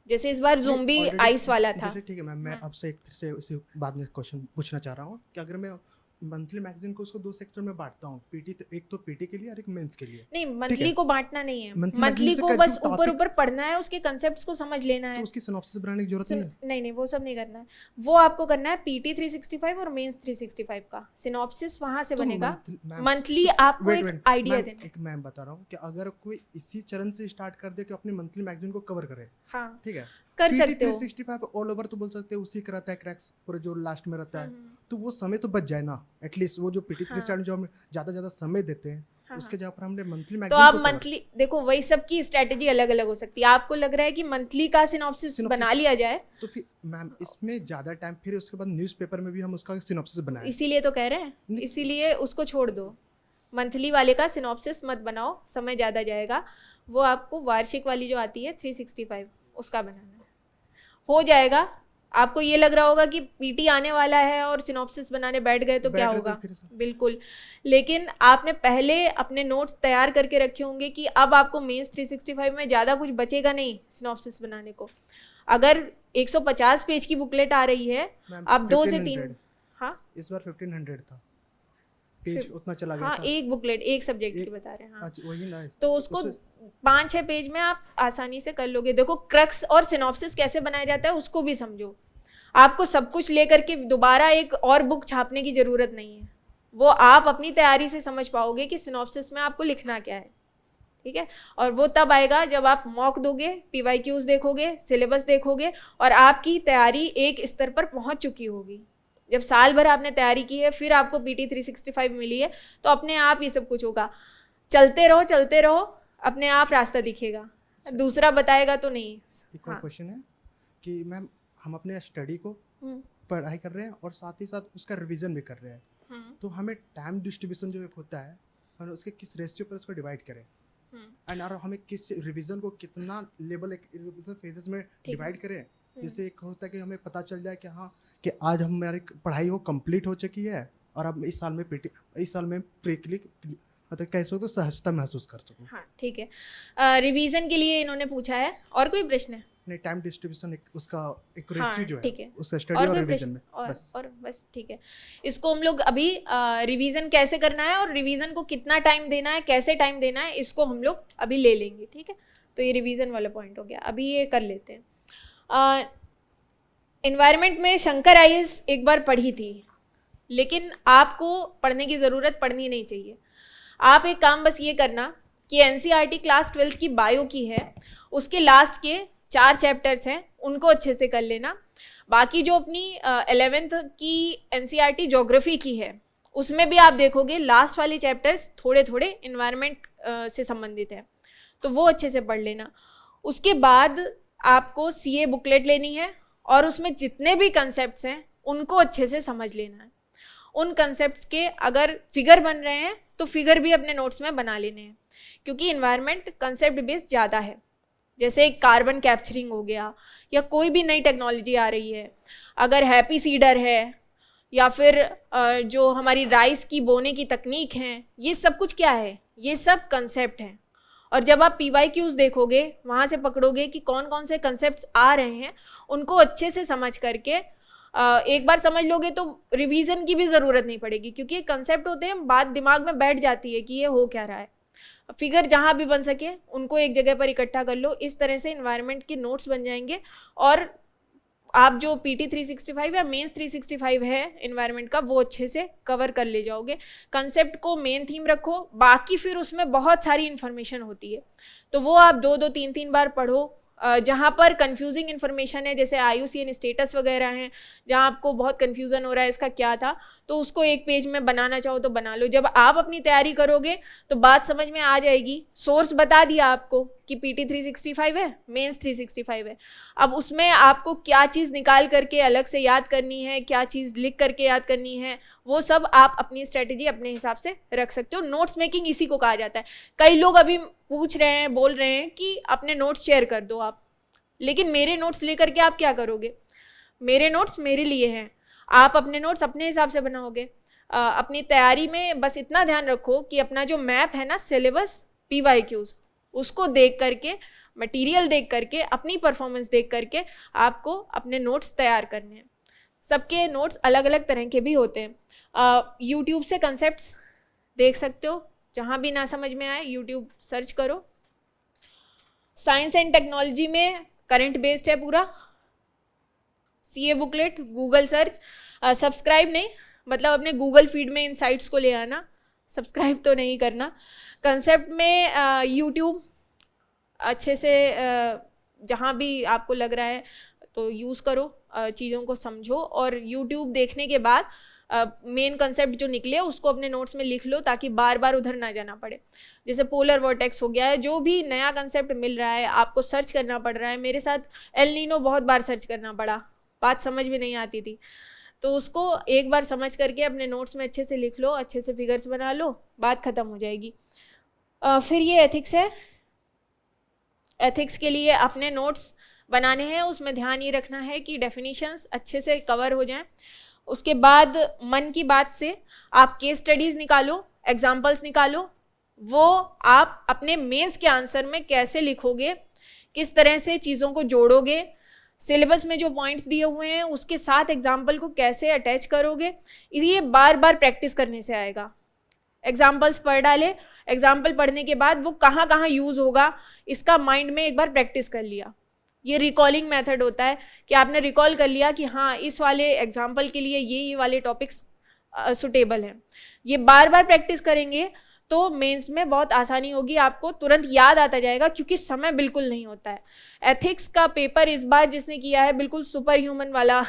जैसे इस बार ज़ोंबी आइस वाला था। जैसे ठीक है मैम, मैं आपसे एक फिर से उसी बाद में क्वेश्चन पूछना चाह रहा हूँ कि अगर मैं मंथली मैगजीन को उसको 2 सेक्टर में बांटता हूँ, एक तो PT के लिए और एक मेंस के लिए। नहीं, मंथली को बांटना नहीं है, मंथली मंथली से को कर- बस जो ऊपर topic- ऊपर पढ़ना है, उसके कंसेप्ट्स को समझ लेना है। तो उसकी सिनॉप्सिस बनाने की जरूरत नहीं है? नहीं, वो सब नहीं करना है, वो आपको करना है PT 365 और मेंस 365 का सिनॉप्सिस वहां से तो बनेगा। मैम, मंथली आपको एक आइडिया देना। एक मैं बता रहा हूँ कि अगर कोई इसी चरण से स्टार्ट कर दे कि अपनी मंथली मैगजीन को कवर करे, हाँ, ठीक है, कर PT सकते हो। 365 ऑल ओवर तो बोल सकते हैं, उसी का रहता है क्रैक्स पूरे जो लास्ट में रहता है, तो वो समय तो बच जाए ना एटलीस्ट। वो जो PT 365 जो हम ज्यादा समय देते हैं, उसके जगह पर हमने मंथली तो मैगजीन आप को मंथली देखो, वही सबकी स्ट्रेटेजी अलग अलग हो सकती है। आपको लग रहा है कि मंथली का सिनॉप्सिस बना लिया जाए, तो फिर मैम इसमें ज्यादा टाइम, फिर उसके बाद न्यूज़पेपर में भी हम उसका सिनॉप्सिस बनाएं। इसीलिए तो कह रहे हैं, इसीलिए उसको छोड़ दो। मंथली वाले का सिनॉप्सिस मत बनाओ, समय ज़्यादा जाएगा। वो आपको वार्षिक वाली जो आती है 365 उसका बनाना है, हो जाएगा। आपको ये लग रहा होगा कि PT आने वाला है और सिनॉप्सिस बनाने बैठ गए तो क्या होगा, बिल्कुल। लेकिन आपने पहले अपने नोट्स तैयार करके रखे होंगे कि अब आपको मेंस 365 में ज़्यादा कुछ बचेगा नहीं सिनॉप्सिस बनाने को। अगर 150 पेज की बुकलेट आ रही है, आप 2 से 3, हाँ इस बार 1500 था पेज, उतना चला गया हाँ, था। एक बुकलेट एक सब्जेक्ट की बता रहे हैं, हाँ। अच्छा, वही ना, तो उसको 5-6 पेज में आप आसानी से कर लोगे। देखो, क्रक्स और सिनॉप्सिस कैसे बनाया जाता है उसको भी समझो। आपको सब कुछ लेकर के दोबारा एक और बुक छापने की ज़रूरत नहीं है, वो आप अपनी तैयारी से समझ पाओगे कि सिनॉप्सिस में आपको लिखना क्या है, ठीक है। और वो तब आएगा जब आप मॉक दोगे, PYQs देखोगे, सिलेबस देखोगे और आपकी तैयारी एक स्तर पर पहुंच चुकी होगी। जब साल भर आपने तैयारी की है, फिर आपको PT 365 मिली है, तो अपने आप ये सब कुछ होगा। चलते रहो, अपने आप रास्ता दिखेगा, दूसरा बताएगा तो नहीं। एक और क्वेश्चन है कि मैम हम अपने स्टडी को पढ़ाई कर रहे हैं और साथ ही साथ उसका रिवीजन भी कर रहे हैं, तो हमें टाइम डिस्ट्रीब्यूशन जो एक होता है, हम उसके किस रेशियो पर उसको डिवाइड करें, एंड और हमें किस रिवीजन को कितना लेवल फेजेस में डिवाइड करें, जिससे एक होता है कि हमें पता चल जाए कि हाँ कि आज हमारी पढ़ाई वो कंप्लीट हो चुकी है और अब इस साल में प्रीक्लिक मतलब कैसे तो सहजता महसूस कर सकूं। हाँ, ठीक है। रिवीजन के लिए इन्होंने पूछा है, और कोई प्रश्न है? नहीं, टाइम डिस्ट्रीब्यूशन उसका एक हाँ, रेशियो जो ठीक है है, उसका स्टडी और रिवीजन में बस ठीक है। इसको हम लोग अभी रिवीजन कैसे करना है और रिवीजन को कितना टाइम देना है, कैसे टाइम देना है, इसको हम लोग अभी ले लेंगे, ठीक है। तो ये रिवीजन वाला पॉइंट हो गया, अभी ये कर लेते हैं। एनवायरनमेंट में शंकर आईएएस एक बार पढ़ी थी, लेकिन आपको पढ़ने की ज़रूरत पड़नी नहीं चाहिए। आप एक काम बस ये करना कि NCERT क्लास 12 की बायो की है, उसके लास्ट के 4 चैप्टर्स हैं, उनको अच्छे से कर लेना। बाकी जो अपनी 11th की NCERT ज्योग्राफी की है, उसमें भी आप देखोगे लास्ट वाले चैप्टर्स थोड़े थोड़े एनवायरनमेंट से संबंधित है, तो वो अच्छे से पढ़ लेना। उसके बाद आपको CA बुकलेट लेनी है और उसमें जितने भी कंसेप्ट्स हैं उनको अच्छे से समझ लेना है। उन कंसेप्ट्स के अगर फिगर बन रहे हैं तो फिगर भी अपने नोट्स में बना लेने हैं, क्योंकि इन्वायरमेंट कंसेप्ट बेस्ड ज़्यादा है। जैसे कार्बन कैप्चरिंग हो गया या कोई भी नई टेक्नोलॉजी आ रही है, अगर हैप्पी सीडर है या फिर जो हमारी राइस की बोने की तकनीक है, ये सब कुछ क्या है, ये सब कंसेप्ट हैं। और जब आप PYQs देखोगे वहाँ से पकड़ोगे कि कौन कौन से कंसेप्ट्स आ रहे हैं, उनको अच्छे से समझ करके एक बार समझ लोगे तो रिवीजन की भी ज़रूरत नहीं पड़ेगी, क्योंकि ये कंसेप्ट होते हैं, बात दिमाग में बैठ जाती है कि ये हो क्या रहा है। फिगर जहाँ भी बन सके उनको एक जगह पर इकट्ठा कर लो, इस तरह से इन्वायरमेंट के नोट्स बन जाएंगे। और आप जो PT 365 या मेंस 365 है इन्वायरमेंट का, वो अच्छे से कवर कर ले जाओगे। कंसेप्ट को मेन थीम रखो, बाकी फिर उसमें बहुत सारी इन्फॉर्मेशन होती है, तो वो आप 2-2 3-3 बार पढ़ो। जहाँ पर कंफ्यूजिंग इन्फॉर्मेशन है, जैसे IUCN स्टेटस वगैरह हैं, जहाँ आपको बहुत कन्फ्यूज़न हो रहा है इसका क्या था, तो उसको एक पेज में बनाना चाहो तो बना लो। जब आप अपनी तैयारी करोगे तो बात समझ में आ जाएगी। सोर्स बता दिया आपको कि PT 365 है, मेंस 365 है, अब उसमें आपको क्या चीज़ निकाल करके अलग से याद करनी है, क्या चीज़ लिख करके याद करनी है, वो सब आप अपनी स्ट्रेटजी अपने हिसाब से रख सकते हो। नोट्स मेकिंग इसी को कहा जाता है। कई लोग अभी पूछ रहे हैं, बोल रहे हैं कि अपने नोट्स शेयर कर दो आप, लेकिन मेरे नोट्स लेकर के आप क्या करोगे? मेरे नोट्स मेरे लिए हैं, आप अपने नोट्स अपने हिसाब से बनाओगे। अपनी तैयारी में बस इतना ध्यान रखो कि अपना जो मैप है ना, सिलेबस, PYQs, उसको देख करके, मटेरियल देख करके, अपनी परफॉर्मेंस देख करके आपको अपने नोट्स तैयार करने हैं। सबके नोट्स अलग अलग तरह के भी होते हैं। यूट्यूब से कंसेप्ट्स देख सकते हो, जहाँ भी ना समझ में आए यूट्यूब सर्च करो। साइंस एंड टेक्नोलॉजी में करंट बेस्ड है पूरा, CA booklet, Google search. Subscribe नहीं, मतलब अपने गूगल फीड में इन साइट्स को ले आना, सब्सक्राइब तो नहीं करना। कंसेप्ट में यूट्यूब अच्छे से जहाँ भी आपको लग रहा है तो यूज़ करो, चीज़ों को समझो, और यूट्यूब देखने के बाद मेन कंसेप्ट जो निकले उसको अपने नोट्स में लिख लो, ताकि बार बार उधर ना जाना पड़े। जैसे पोलर वॉर्टेक्स हो गया है, जो भी नया कंसेप्ट मिल रहा है आपको सर्च करना पड़ रहा है। मेरे साथ एल नीनो बहुत बार सर्च करना पड़ा, बात समझ में नहीं आती थी, तो उसको एक बार समझ करके अपने नोट्स में अच्छे से लिख लो, अच्छे से फिगर्स बना लो, बात ख़त्म हो जाएगी। फिर ये एथिक्स है। एथिक्स के लिए अपने नोट्स बनाने हैं, उसमें ध्यान ये रखना है कि डेफिनेशंस अच्छे से कवर हो जाएं। उसके बाद मन की बात से आप केस स्टडीज़ निकालो, एग्जाम्पल्स निकालो, वो आप अपने मेंस के आंसर में कैसे लिखोगे, किस तरह से चीज़ों को जोड़ोगे, सिलेबस में जो पॉइंट्स दिए हुए हैं उसके साथ एग्जाम्पल को कैसे अटैच करोगे, ये बार बार प्रैक्टिस करने से आएगा। एग्जाम्पल्स पढ़ डाले, एग्जाम्पल पढ़ने के बाद वो कहाँ कहाँ यूज़ होगा इसका माइंड में एक बार प्रैक्टिस कर लिया। ये रिकॉलिंग मेथड होता है कि आपने रिकॉल कर लिया कि हाँ इस वाले एग्जाम्पल के लिए ये वाले टॉपिक्स सुटेबल हैं। ये बार बार प्रैक्टिस करेंगे तो मेंस में बहुत आसानी होगी, आपको तुरंत याद आता जाएगा, क्योंकि समय बिल्कुल नहीं होता है। एथिक्स का पेपर इस बार जिसने किया है बिल्कुल सुपर ह्यूमन वाला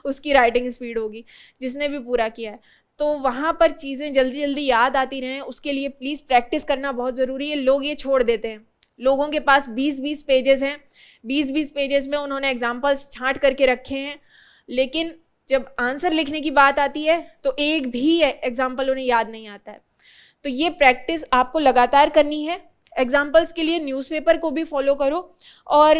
उसकी राइटिंग स्पीड होगी जिसने भी पूरा किया है, तो वहाँ पर चीज़ें जल्दी जल्दी याद आती रहें, उसके लिए प्लीज़ प्रैक्टिस करना बहुत ज़रूरी है। लोग ये छोड़ देते हैं, लोगों के पास 20-20 पेजेस हैं, 20-20 पेजेस में उन्होंने एग्जाम्पल्स छांट करके रखे हैं, लेकिन जब आंसर लिखने की बात आती है तो एक भी एग्जाम्पल उन्हें याद नहीं आता है। तो ये प्रैक्टिस आपको लगातार करनी है। एग्जाम्पल्स के लिए न्यूज़पेपर को भी फॉलो करो, और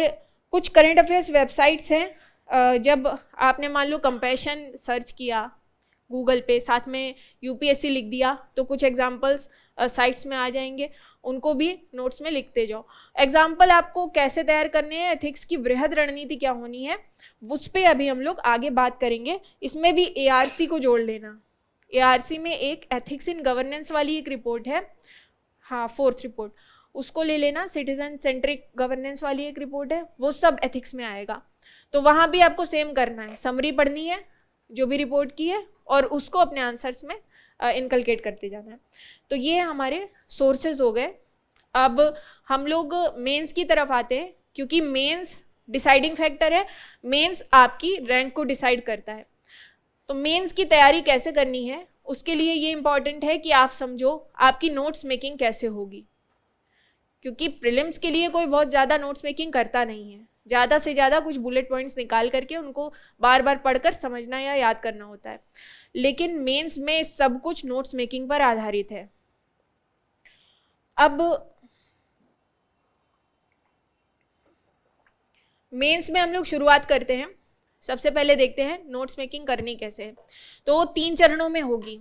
कुछ करंट अफेयर्स वेबसाइट्स हैं, जब आपने मान लो कंपैशन सर्च किया गूगल पे, साथ में UPSC लिख दिया, तो कुछ एग्जाम्पल्स साइट्स में आ जाएंगे, उनको भी नोट्स में लिखते जाओ। एग्जाम्पल आपको कैसे तैयार करने हैं, एथिक्स की वृहद रणनीति क्या होनी है, उस पर अभी हम लोग आगे बात करेंगे। इसमें भी ARC को जोड़ लेना। ARC में एक एथिक्स इन गवर्नेंस वाली एक रिपोर्ट है, हाँ 4th रिपोर्ट, उसको ले लेना। सिटीजन सेंट्रिक गवर्नेंस वाली एक रिपोर्ट है, वो सब एथिक्स में आएगा। तो वहाँ भी आपको सेम करना है, समरी पढ़नी है जो भी रिपोर्ट की है, और उसको अपने आंसर्स में इनकलकेट करते जाना है। तो ये हमारे सोर्सेज हो गए। अब हम लोग मेंस की तरफ आते हैं, क्योंकि मेंस डिसाइडिंग फैक्टर है, मेंस आपकी रैंक को डिसाइड करता है। तो मेंस की तैयारी कैसे करनी है, उसके लिए ये इम्पॉर्टेंट है कि आप समझो आपकी नोट्स मेकिंग कैसे होगी, क्योंकि प्रीलिम्स के लिए कोई बहुत ज़्यादा नोट्स मेकिंग करता नहीं है, ज़्यादा से ज़्यादा कुछ बुलेट पॉइंट्स निकाल करके उनको बार बार पढ़कर समझना या याद करना होता है। लेकिन मेंस में सब कुछ नोट्स मेकिंग पर आधारित है। अब मेंस में हम लोग शुरुआत करते हैं। सबसे पहले देखते हैं नोट्स मेकिंग करनी कैसे है। तो वो 3 चरणों में होगी।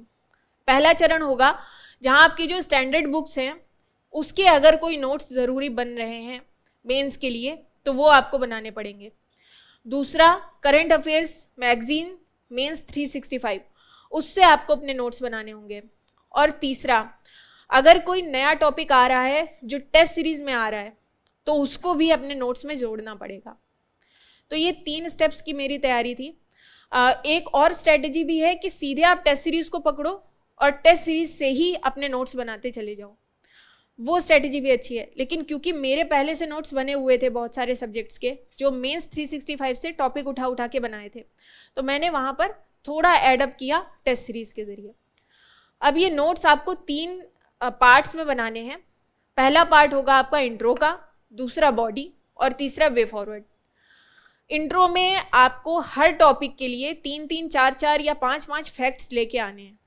पहला चरण होगा जहां आपकी जो स्टैंडर्ड बुक्स हैं उसके अगर कोई नोट्स ज़रूरी बन रहे हैं मेंस के लिए तो वो आपको बनाने पड़ेंगे। दूसरा, करंट अफेयर्स मैगजीन मेंस 365, उससे आपको अपने नोट्स बनाने होंगे। और तीसरा, अगर कोई नया टॉपिक आ रहा है जो टेस्ट सीरीज में आ रहा है तो उसको भी अपने नोट्स में जोड़ना पड़ेगा। तो ये 3 स्टेप्स की मेरी तैयारी थी। एक और स्ट्रेटजी भी है कि सीधे आप टेस्ट सीरीज को पकड़ो और टेस्ट सीरीज से ही अपने नोट्स बनाते चले जाओ, वो स्ट्रेटजी भी अच्छी है। लेकिन क्योंकि मेरे पहले से नोट्स बने हुए थे बहुत सारे सब्जेक्ट्स के जो मेंस 365 से टॉपिक उठा के बनाए थे, तो मैंने वहाँ पर थोड़ा एडअप किया टेस्ट सीरीज के ज़रिए। अब ये नोट्स आपको 3 पार्ट्स में बनाने हैं। पहला पार्ट होगा आपका इंट्रो का, दूसरा बॉडी और तीसरा वे फॉरवर्ड। इंट्रो में आपको हर टॉपिक के लिए 3-3, 4-4 या 5-5 फैक्ट्स लेके आने हैं।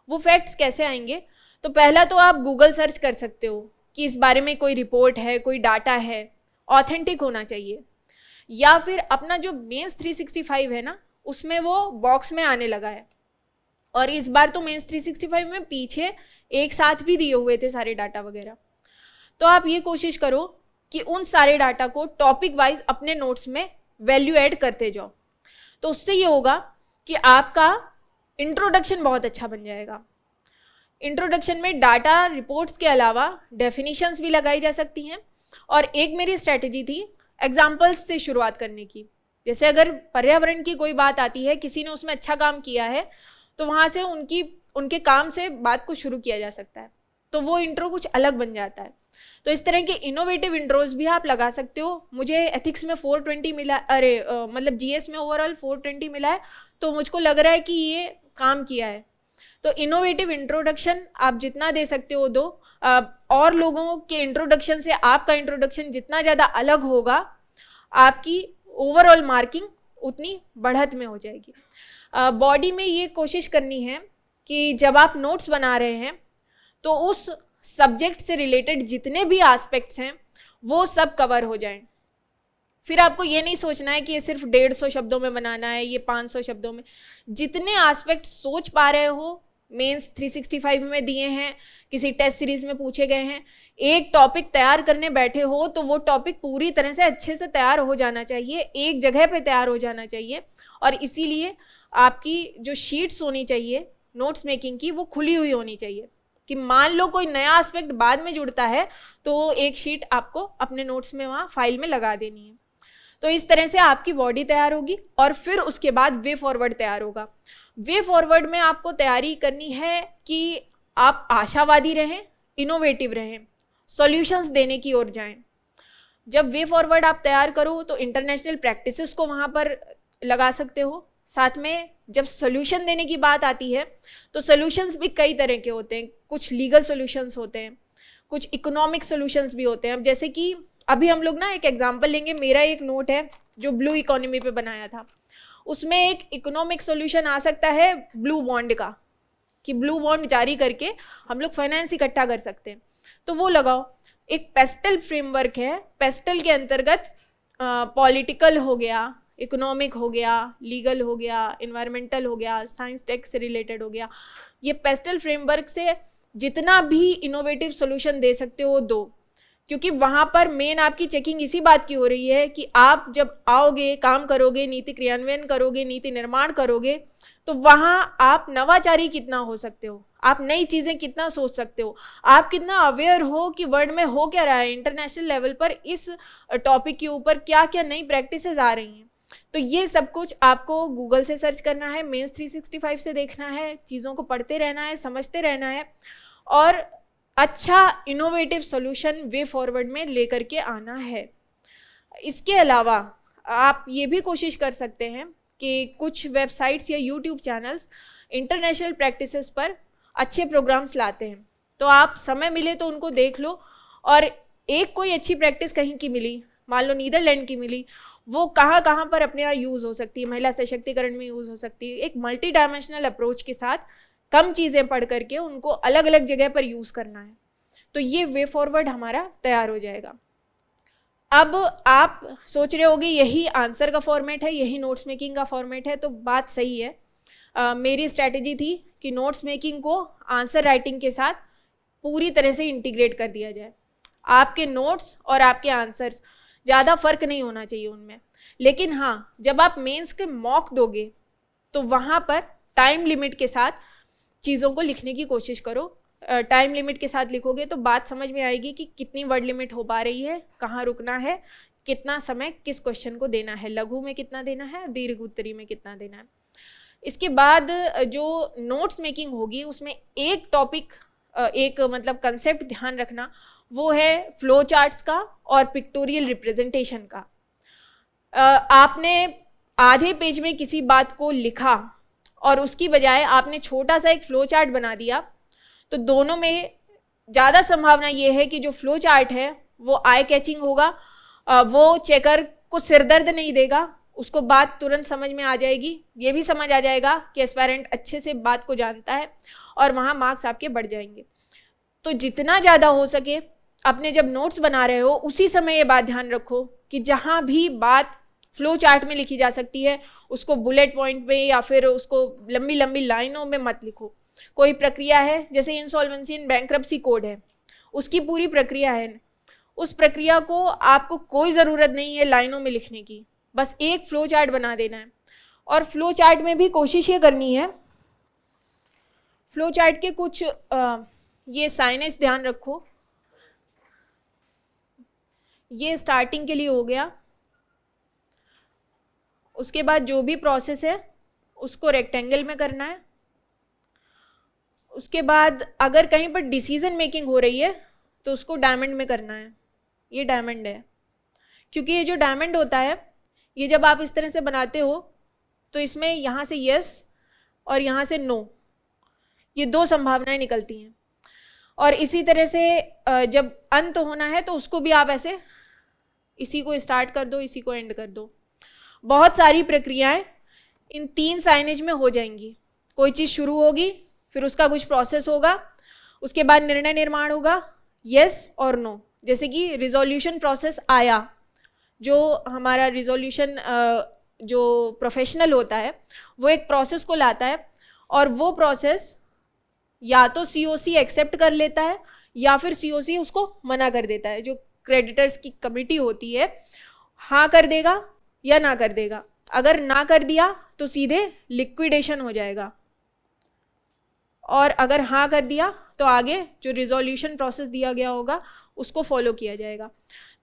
वो फैक्ट्स कैसे आएंगे? तो पहला तो आप गूगल सर्च कर सकते हो कि इस बारे में कोई रिपोर्ट है, कोई डाटा है, ऑथेंटिक होना चाहिए। या फिर अपना जो मेंस 365 है ना, उसमें वो बॉक्स में आने लगा है। और इस बार तो मेंस 365 में पीछे एक साथ भी दिए हुए थे सारे डाटा वगैरह। तो आप ये कोशिश करो कि उन सारे डाटा को टॉपिक वाइज अपने नोट्स में वैल्यू ऐड करते जाओ। तो उससे ये होगा कि आपका इंट्रोडक्शन बहुत अच्छा बन जाएगा। इंट्रोडक्शन में डाटा रिपोर्ट्स के अलावा डेफिनेशंस भी लगाई जा सकती हैं। और एक मेरी स्ट्रैटेजी थी एग्जाम्पल्स से शुरुआत करने की। जैसे अगर पर्यावरण की कोई बात आती है, किसी ने उसमें अच्छा काम किया है, तो वहाँ से उनके काम से बात को शुरू किया जा सकता है, तो वो इंट्रो कुछ अलग बन जाता है। तो इस तरह के इनोवेटिव इंट्रोज भी आप लगा सकते हो। मुझे एथिक्स में 420 मिला, मतलब जीएस में ओवरऑल 420 मिला है, तो मुझको लग रहा है कि ये काम किया है। तो इनोवेटिव इंट्रोडक्शन आप जितना दे सकते हो दो। और लोगों के इंट्रोडक्शन से आपका इंट्रोडक्शन जितना ज़्यादा अलग होगा, आपकी ओवरऑल मार्किंग उतनी बढ़त में हो जाएगी। बॉडी में ये कोशिश करनी है कि जब आप नोट्स बना रहे हैं तो उस सब्जेक्ट से रिलेटेड जितने भी एस्पेक्ट्स हैं वो सब कवर हो जाएं। फिर आपको ये नहीं सोचना है कि ये सिर्फ 150 शब्दों में बनाना है, ये 500 शब्दों में। जितने एस्पेक्ट सोच पा रहे हो मेंस 365 में दिए हैं, किसी टेस्ट सीरीज में पूछे गए हैं, एक टॉपिक तैयार करने बैठे हो तो वो टॉपिक पूरी तरह से अच्छे से तैयार हो जाना चाहिए, एक जगह पे तैयार हो जाना चाहिए। और इसीलिए आपकी जो शीट्स होनी चाहिए नोट्स मेकिंग की, वो खुली हुई होनी चाहिए कि मान लो कोई नया एस्पेक्ट बाद में जुड़ता है तो एक शीट आपको अपने नोट्स में वहाँ फाइल में लगा देनी है। तो इस तरह से आपकी बॉडी तैयार होगी और फिर उसके बाद वे फॉरवर्ड तैयार होगा। वे फॉरवर्ड में आपको तैयारी करनी है कि आप आशावादी रहें, इनोवेटिव रहें, सॉल्यूशंस देने की ओर जाएं। जब वे फॉरवर्ड आप तैयार करो तो इंटरनेशनल प्रैक्टिसेस को वहाँ पर लगा सकते हो। साथ में जब सोल्यूशन देने की बात आती है तो सोल्यूशंस भी कई तरह के होते हैं। कुछ लीगल सोल्यूशंस होते हैं, कुछ इकोनॉमिक सोल्यूशंस भी होते हैं। अब जैसे कि अभी हम लोग ना एक एग्जांपल लेंगे। मेरा एक नोट है जो ब्लू इकोनॉमी पे बनाया था, उसमें एक इकोनॉमिक सोल्यूशन आ सकता है ब्लू बॉन्ड का, कि ब्लू बॉन्ड जारी करके हम लोग फाइनेंस इकट्ठा कर सकते हैं, तो वो लगाओ। एक पेस्टल फ्रेमवर्क है, पेस्टल के अंतर्गत पॉलिटिकल हो गया, इकोनॉमिक हो गया, लीगल हो गया, इन्वायरमेंटल हो गया, साइंस टेक से रिलेटेड हो गया। ये पेस्टल फ्रेमवर्क से जितना भी इनोवेटिव सोल्यूशन दे सकते हो दो, क्योंकि वहाँ पर मेन आपकी चेकिंग इसी बात की हो रही है कि आप जब आओगे, काम करोगे, नीति क्रियान्वयन करोगे, नीति निर्माण करोगे, तो वहाँ आप नवाचारी कितना हो सकते हो, आप नई चीज़ें कितना सोच सकते हो, आप कितना अवेयर हो कि वर्ल्ड में हो क्या रहा है, इंटरनेशनल लेवल पर इस टॉपिक के ऊपर क्या क्या नई प्रैक्टिसेस आ रही हैं। तो ये सब कुछ आपको गूगल से सर्च करना है, मेंस 365 से देखना है, चीज़ों को पढ़ते रहना है, समझते रहना है और अच्छा इनोवेटिव सॉल्यूशन वे फॉरवर्ड में लेकर के आना है। इसके अलावा आप ये भी कोशिश कर सकते हैं कि कुछ वेबसाइट्स या यूट्यूब चैनल्स इंटरनेशनल प्रैक्टिसेस पर अच्छे प्रोग्राम्स लाते हैं, तो आप समय मिले तो उनको देख लो। और एक कोई अच्छी प्रैक्टिस कहीं की मिली, मान लो नीदरलैंड की मिली, वो कहाँ कहाँ पर अपने यहाँ यूज़ हो सकती है, महिला सशक्तिकरण में यूज़ हो सकती है। एक मल्टी डायमेंशनल अप्रोच के साथ कम चीज़ें पढ़ करके उनको अलग अलग जगह पर यूज़ करना है, तो ये वे फॉरवर्ड हमारा तैयार हो जाएगा। अब आप सोच रहे होगे यही आंसर का फॉर्मेट है, यही नोट्स मेकिंग का फॉर्मेट है, तो बात सही है। मेरी स्ट्रैटेजी थी कि नोट्स मेकिंग को आंसर राइटिंग के साथ पूरी तरह से इंटीग्रेट कर दिया जाए। आपके नोट्स और आपके आंसर्स ज़्यादा फ़र्क नहीं होना चाहिए उनमें, लेकिन हाँ, जब आप मेंस के मॉक दोगे तो वहाँ पर टाइम लिमिट के साथ चीज़ों को लिखने की कोशिश करो। टाइम लिमिट के साथ लिखोगे तो बात समझ में आएगी कि कितनी वर्ड लिमिट हो पा रही है, कहाँ रुकना है, कितना समय किस क्वेश्चन को देना है, लघु में कितना देना है, दीर्घ उत्तरी में कितना देना है। इसके बाद जो नोट्स मेकिंग होगी उसमें एक टॉपिक, एक मतलब कंसेप्ट ध्यान रखना, वो है फ्लो चार्ट्स का और पिक्टोरियल रिप्रेजेंटेशन का। आपने आधे पेज में किसी बात को लिखा और उसकी बजाय आपने छोटा सा एक फ्लो चार्ट बना दिया, तो दोनों में ज़्यादा संभावना ये है कि जो फ्लो चार्ट है वो आई कैचिंग होगा, वो चेकर को सिरदर्द नहीं देगा, उसको बात तुरंत समझ में आ जाएगी, ये भी समझ आ जाएगा कि एस्पायरेंट अच्छे से बात को जानता है, और वहाँ मार्क्स आपके बढ़ जाएंगे। तो जितना ज़्यादा हो सके अपने जब नोट्स बना रहे हो उसी समय ये बात ध्यान रखो कि जहाँ भी बात फ्लो चार्ट में लिखी जा सकती है उसको बुलेट पॉइंट में या फिर उसको लंबी लंबी लाइनों में मत लिखो। कोई प्रक्रिया है, जैसे इंसॉल्वेंसी एंड बैंक्रप्सी कोड है, उसकी पूरी प्रक्रिया है, उस प्रक्रिया को आपको कोई ज़रूरत नहीं है लाइनों में लिखने की, बस एक फ्लो चार्ट बना देना है। और फ्लो चार्ट में भी कोशिश ये करनी है, फ्लो चार्ट के कुछ ये साइनेज ध्यान रखो। ये स्टार्टिंग के लिए हो गया, उसके बाद जो भी प्रोसेस है उसको रेक्टेंगल में करना है। उसके बाद अगर कहीं पर डिसीजन मेकिंग हो रही है तो उसको डायमंड में करना है। ये डायमंड है, क्योंकि ये जो डायमंड होता है ये जब आप इस तरह से बनाते हो तो इसमें यहाँ से यस और यहाँ से नो, ये दो संभावनाएं निकलती हैं। और इसी तरह से जब अंत होना है तो उसको भी आप ऐसे इसी को स्टार्ट कर दो, इसी को एंड कर दो। बहुत सारी प्रक्रियाएं इन तीन साइनेज में हो जाएंगी। कोई चीज़ शुरू होगी, फिर उसका कुछ प्रोसेस होगा, उसके बाद निर्णय निर्माण होगा, यस और नो। जैसे कि रिजोल्यूशन प्रोसेस आया, जो हमारा रिजोल्यूशन जो प्रोफेशनल होता है वो एक प्रोसेस को लाता है, और वो प्रोसेस या तो सीओसी एक्सेप्ट कर लेता है या फिर सीओसी उसको मना कर देता है। जो क्रेडिटर्स की कमिटी होती है हाँ कर देगा या ना कर देगा। अगर ना कर दिया तो सीधे लिक्विडेशन हो जाएगा, और अगर हाँ कर दिया तो आगे जो रिजोल्यूशन प्रोसेस दिया गया होगा उसको फॉलो किया जाएगा।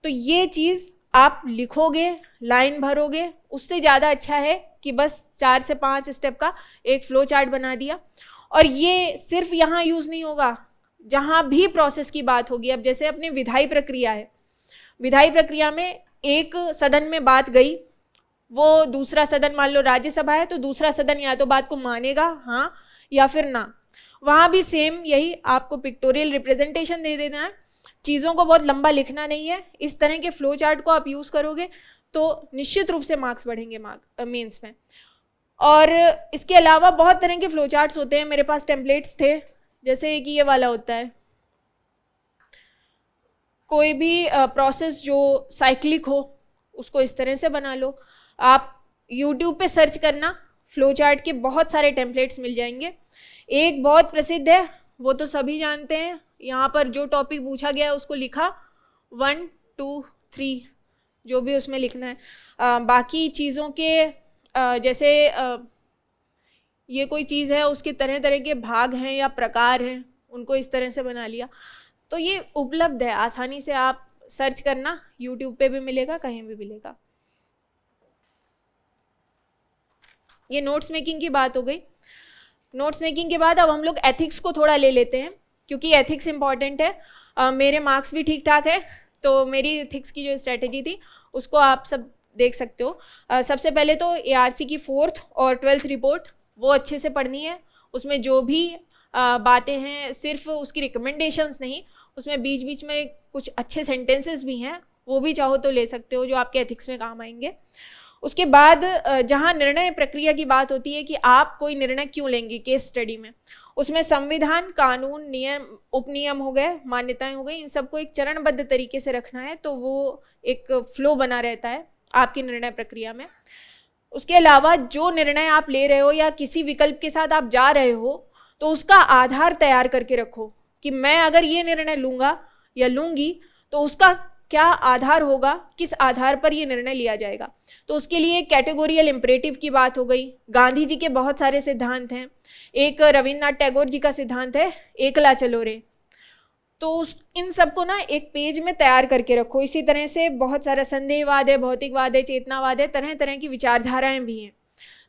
तो ये चीज़ आप लिखोगे, लाइन भरोगे, उससे ज़्यादा अच्छा है कि बस 4 से 5 स्टेप का एक फ्लो चार्ट बना दिया। और ये सिर्फ यहाँ यूज़ नहीं होगा, जहाँ भी प्रोसेस की बात होगी। अब जैसे अपनी विधायी प्रक्रिया है, विधायी प्रक्रिया में एक सदन में बात गई, वो दूसरा सदन मान लो राज्यसभा है तो दूसरा सदन या तो बात को मानेगा हाँ या फिर ना। वहाँ भी सेम यही, आपको पिक्टोरियल रिप्रेजेंटेशन दे देना है, चीज़ों को बहुत लंबा लिखना नहीं है। इस तरह के फ्लो चार्ट को आप यूज़ करोगे तो निश्चित रूप से मार्क्स बढ़ेंगे मेंस में। और इसके अलावा बहुत तरह के फ्लो चार्ट्स होते हैं। मेरे पास टेम्पलेट्स थे, जैसे कि ये वाला होता है। कोई भी प्रोसेस जो साइक्लिक हो उसको इस तरह से बना लो। आप YouTube पे सर्च करना, फ्लो चार्ट के बहुत सारे टेम्पलेट्स मिल जाएंगे। एक बहुत प्रसिद्ध है, वो तो सभी जानते हैं, यहाँ पर जो टॉपिक पूछा गया है उसको लिखा 1 2 3 जो भी उसमें लिखना है। बाकी चीज़ों के जैसे ये कोई चीज़ है, उसके तरह तरह के भाग हैं या प्रकार हैं, उनको इस तरह से बना लिया। तो ये उपलब्ध है, आसानी से आप सर्च करना, YouTube पे भी मिलेगा, कहीं भी मिलेगा। ये नोट्स मेकिंग की बात हो गई। नोट्स मेकिंग के बाद अब हम लोग एथिक्स को थोड़ा ले लेते हैं, क्योंकि एथिक्स इम्पॉर्टेंट है। मेरे मार्क्स भी ठीक ठाक है, तो मेरी एथिक्स की जो स्ट्रेटेजी थी उसको आप सब देख सकते हो। सबसे पहले तो ARC की 4th और 12th रिपोर्ट वो अच्छे से पढ़नी है। उसमें जो भी बातें हैं, सिर्फ उसकी रिकमेंडेशंस नहीं, उसमें बीच बीच में कुछ अच्छे सेंटेंसेस भी हैं, वो भी चाहो तो ले सकते हो, जो आपके एथिक्स में काम आएंगे। उसके बाद जहाँ निर्णय प्रक्रिया की बात होती है कि आप कोई निर्णय क्यों लेंगे केस स्टडी में, उसमें संविधान, कानून, नियम, उपनियम हो गए, मान्यताएं हो गई, इन सबको एक चरणबद्ध तरीके से रखना है, तो वो एक फ्लो बना रहता है आपकी निर्णय प्रक्रिया में। उसके अलावा जो निर्णय आप ले रहे हो या किसी विकल्प के साथ आप जा रहे हो, तो उसका आधार तैयार करके रखो कि मैं अगर ये निर्णय लूँगा या लूँगी तो उसका क्या आधार होगा, किस आधार पर ये निर्णय लिया जाएगा। तो उसके लिए कैटेगोरियल इम्परेटिव की बात हो गई। गांधी जी के बहुत सारे सिद्धांत हैं, एक रविन्द्रनाथ टैगोर जी का सिद्धांत है एकला चलो रे, तो इन सबको ना एक पेज में तैयार करके रखो। इसी तरह से बहुत सारा संदेहवाद है, भौतिकवाद है, चेतनावाद है, तरह तरह की विचारधाराएं भी हैं।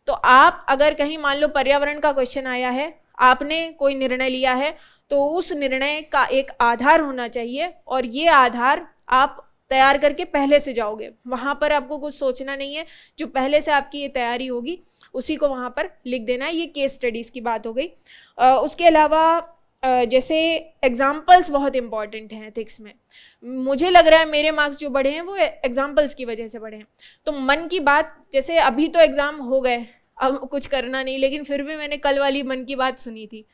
तो आप अगर कहीं मान लो पर्यावरण का क्वेश्चन आया है, आपने कोई निर्णय लिया है, तो उस निर्णय का एक आधार होना चाहिए, और ये आधार आप तैयार करके पहले से जाओगे, वहाँ पर आपको कुछ सोचना नहीं है, जो पहले से आपकी ये तैयारी होगी उसी को वहाँ पर लिख देना है। ये केस स्टडीज़ की बात हो गई। उसके अलावा जैसे एग्जाम्पल्स बहुत इंपॉर्टेंट हैं एथिक्स में। मुझे लग रहा है मेरे मार्क्स जो बढ़े हैं वो एग्जाम्पल्स की वजह से बढ़े हैं। तो मन की बात, जैसे अभी तो एग्ज़ाम हो गए, अब कुछ करना नहीं, लेकिन फिर भी मैंने कल वाली मन की बात सुनी थी,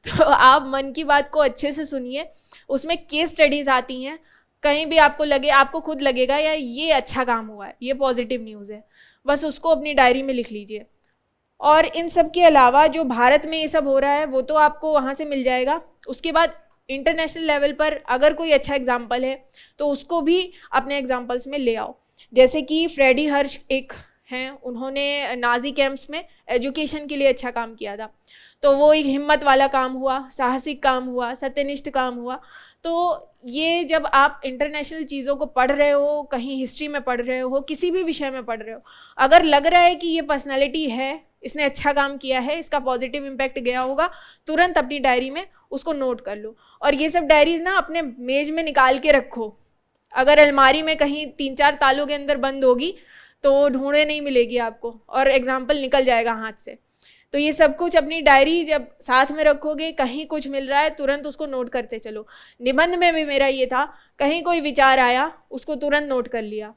तो आप मन की बात को अच्छे से सुनिए, उसमें केस स्टडीज़ आती हैं। कहीं भी आपको लगे, आपको खुद लगेगा यार ये अच्छा काम हुआ है, ये पॉजिटिव न्यूज़ है, बस उसको अपनी डायरी में लिख लीजिए। और इन सब के अलावा जो भारत में ये सब हो रहा है वो तो आपको वहाँ से मिल जाएगा। उसके बाद इंटरनेशनल लेवल पर अगर कोई अच्छा एग्जाम्पल है तो उसको भी अपने एग्जाम्पल्स में ले आओ। जैसे कि फ्रेडी हर्ष एक हैं, उन्होंने नाजी कैंप्स में एजुकेशन के लिए अच्छा काम किया था, तो वो एक हिम्मत वाला काम हुआ, साहसिक काम हुआ, सत्यनिष्ठ काम हुआ। तो ये जब आप इंटरनेशनल चीज़ों को पढ़ रहे हो, कहीं हिस्ट्री में पढ़ रहे हो, किसी भी विषय में पढ़ रहे हो, अगर लग रहा है कि ये पर्सनैलिटी है, इसने अच्छा काम किया है, इसका पॉजिटिव इम्पैक्ट गया होगा, तुरंत अपनी डायरी में उसको नोट कर लो। और ये सब डायरीज ना अपने मेज में निकाल के रखो। अगर अलमारी में कहीं 3-4 तालों के अंदर बंद होगी तो ढूंढे नहीं मिलेगी आपको, और एग्जाम्पल निकल जाएगा हाथ से। तो ये सब कुछ अपनी डायरी जब साथ में रखोगे, कहीं कुछ मिल रहा है तुरंत उसको नोट करते चलो। निबंध में भी मेरा ये था, कहीं कोई विचार आया उसको तुरंत नोट कर लिया।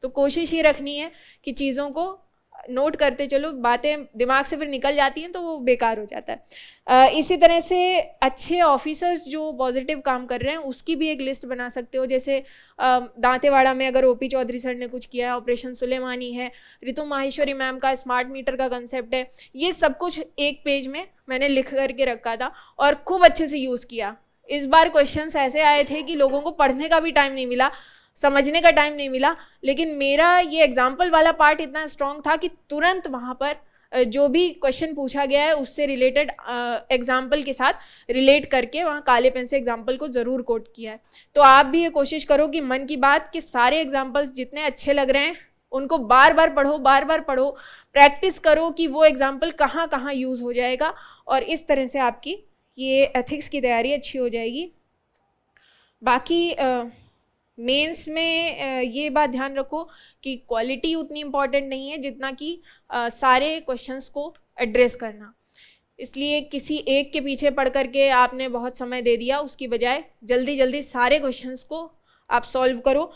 तो कोशिश ये रखनी है कि चीज़ों को नोट करते चलो, बातें दिमाग से फिर निकल जाती हैं तो वो बेकार हो जाता है। इसी तरह से अच्छे ऑफिसर्स जो पॉजिटिव काम कर रहे हैं उसकी भी एक लिस्ट बना सकते हो। जैसे दांतेवाड़ा में अगर ओपी चौधरी सर ने कुछ किया है, ऑपरेशन सुलेमानी है, ऋतु माहेश्वरी मैम का स्मार्ट मीटर का कंसेप्ट है, ये सब कुछ एक पेज में मैंने लिख करके रखा था और खूब अच्छे से यूज़ किया। इस बार क्वेश्चंस ऐसे आए थे कि लोगों को पढ़ने का भी टाइम नहीं मिला, समझने का टाइम नहीं मिला, लेकिन मेरा ये एग्जाम्पल वाला पार्ट इतना स्ट्रॉन्ग था कि तुरंत वहाँ पर जो भी क्वेश्चन पूछा गया है उससे रिलेटेड एग्जाम्पल के साथ रिलेट करके वहाँ काले पेन से एग्जाम्पल को ज़रूर कोट किया है। तो आप भी ये कोशिश करो कि मन की बात के सारे एग्जाम्पल्स जितने अच्छे लग रहे हैं उनको बार बार पढ़ो, प्रैक्टिस करो कि वो एग्जाम्पल कहाँ कहाँ यूज़ हो जाएगा, और इस तरह से आपकी ये एथिक्स की तैयारी अच्छी हो जाएगी। बाकी मेंस में ये बात ध्यान रखो कि क्वालिटी उतनी इम्पॉर्टेंट नहीं है जितना कि सारे क्वेश्चंस को एड्रेस करना। इसलिए किसी एक के पीछे पढ़ करके आपने बहुत समय दे दिया, उसकी बजाय जल्दी जल्दी सारे क्वेश्चंस को आप सॉल्व करो।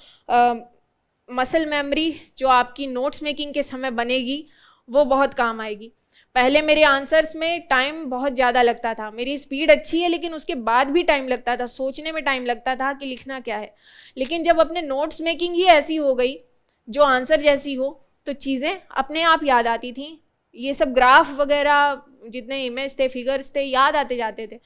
मसल मेमोरी जो आपकी नोट्स मेकिंग के समय बनेगी वो बहुत काम आएगी। पहले मेरे आंसर्स में टाइम बहुत ज़्यादा लगता था, मेरी स्पीड अच्छी है लेकिन उसके बाद भी टाइम लगता था, सोचने में टाइम लगता था कि लिखना क्या है। लेकिन जब अपने नोट्स मेकिंग ही ऐसी हो गई जो आंसर जैसी हो तो चीज़ें अपने आप याद आती थी। ये सब ग्राफ वगैरह जितने इमेज थे, फिगर्स थे, याद आते जाते थे।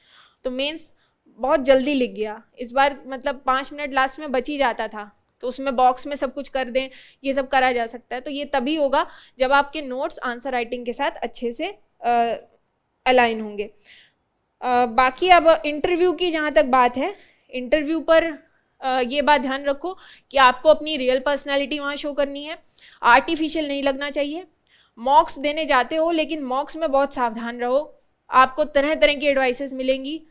तो मेंस बहुत जल्दी लिख गया इस बार, मतलब 5 मिनट लास्ट में बच ही जाता था, तो उसमें बॉक्स में सब कुछ कर दें, ये सब करा जा सकता है। तो ये तभी होगा जब आपके नोट्स आंसर राइटिंग के साथ अच्छे से अलाइन होंगे। बाकी अब इंटरव्यू की जहाँ तक बात है, इंटरव्यू पर ये बात ध्यान रखो कि आपको अपनी रियल पर्सनैलिटी वहाँ शो करनी है, आर्टिफिशियल नहीं लगना चाहिए। मॉक्स देने जाते हो लेकिन मॉक्स में बहुत सावधान रहो, आपको तरह तरह की एडवाइसेस मिलेंगी,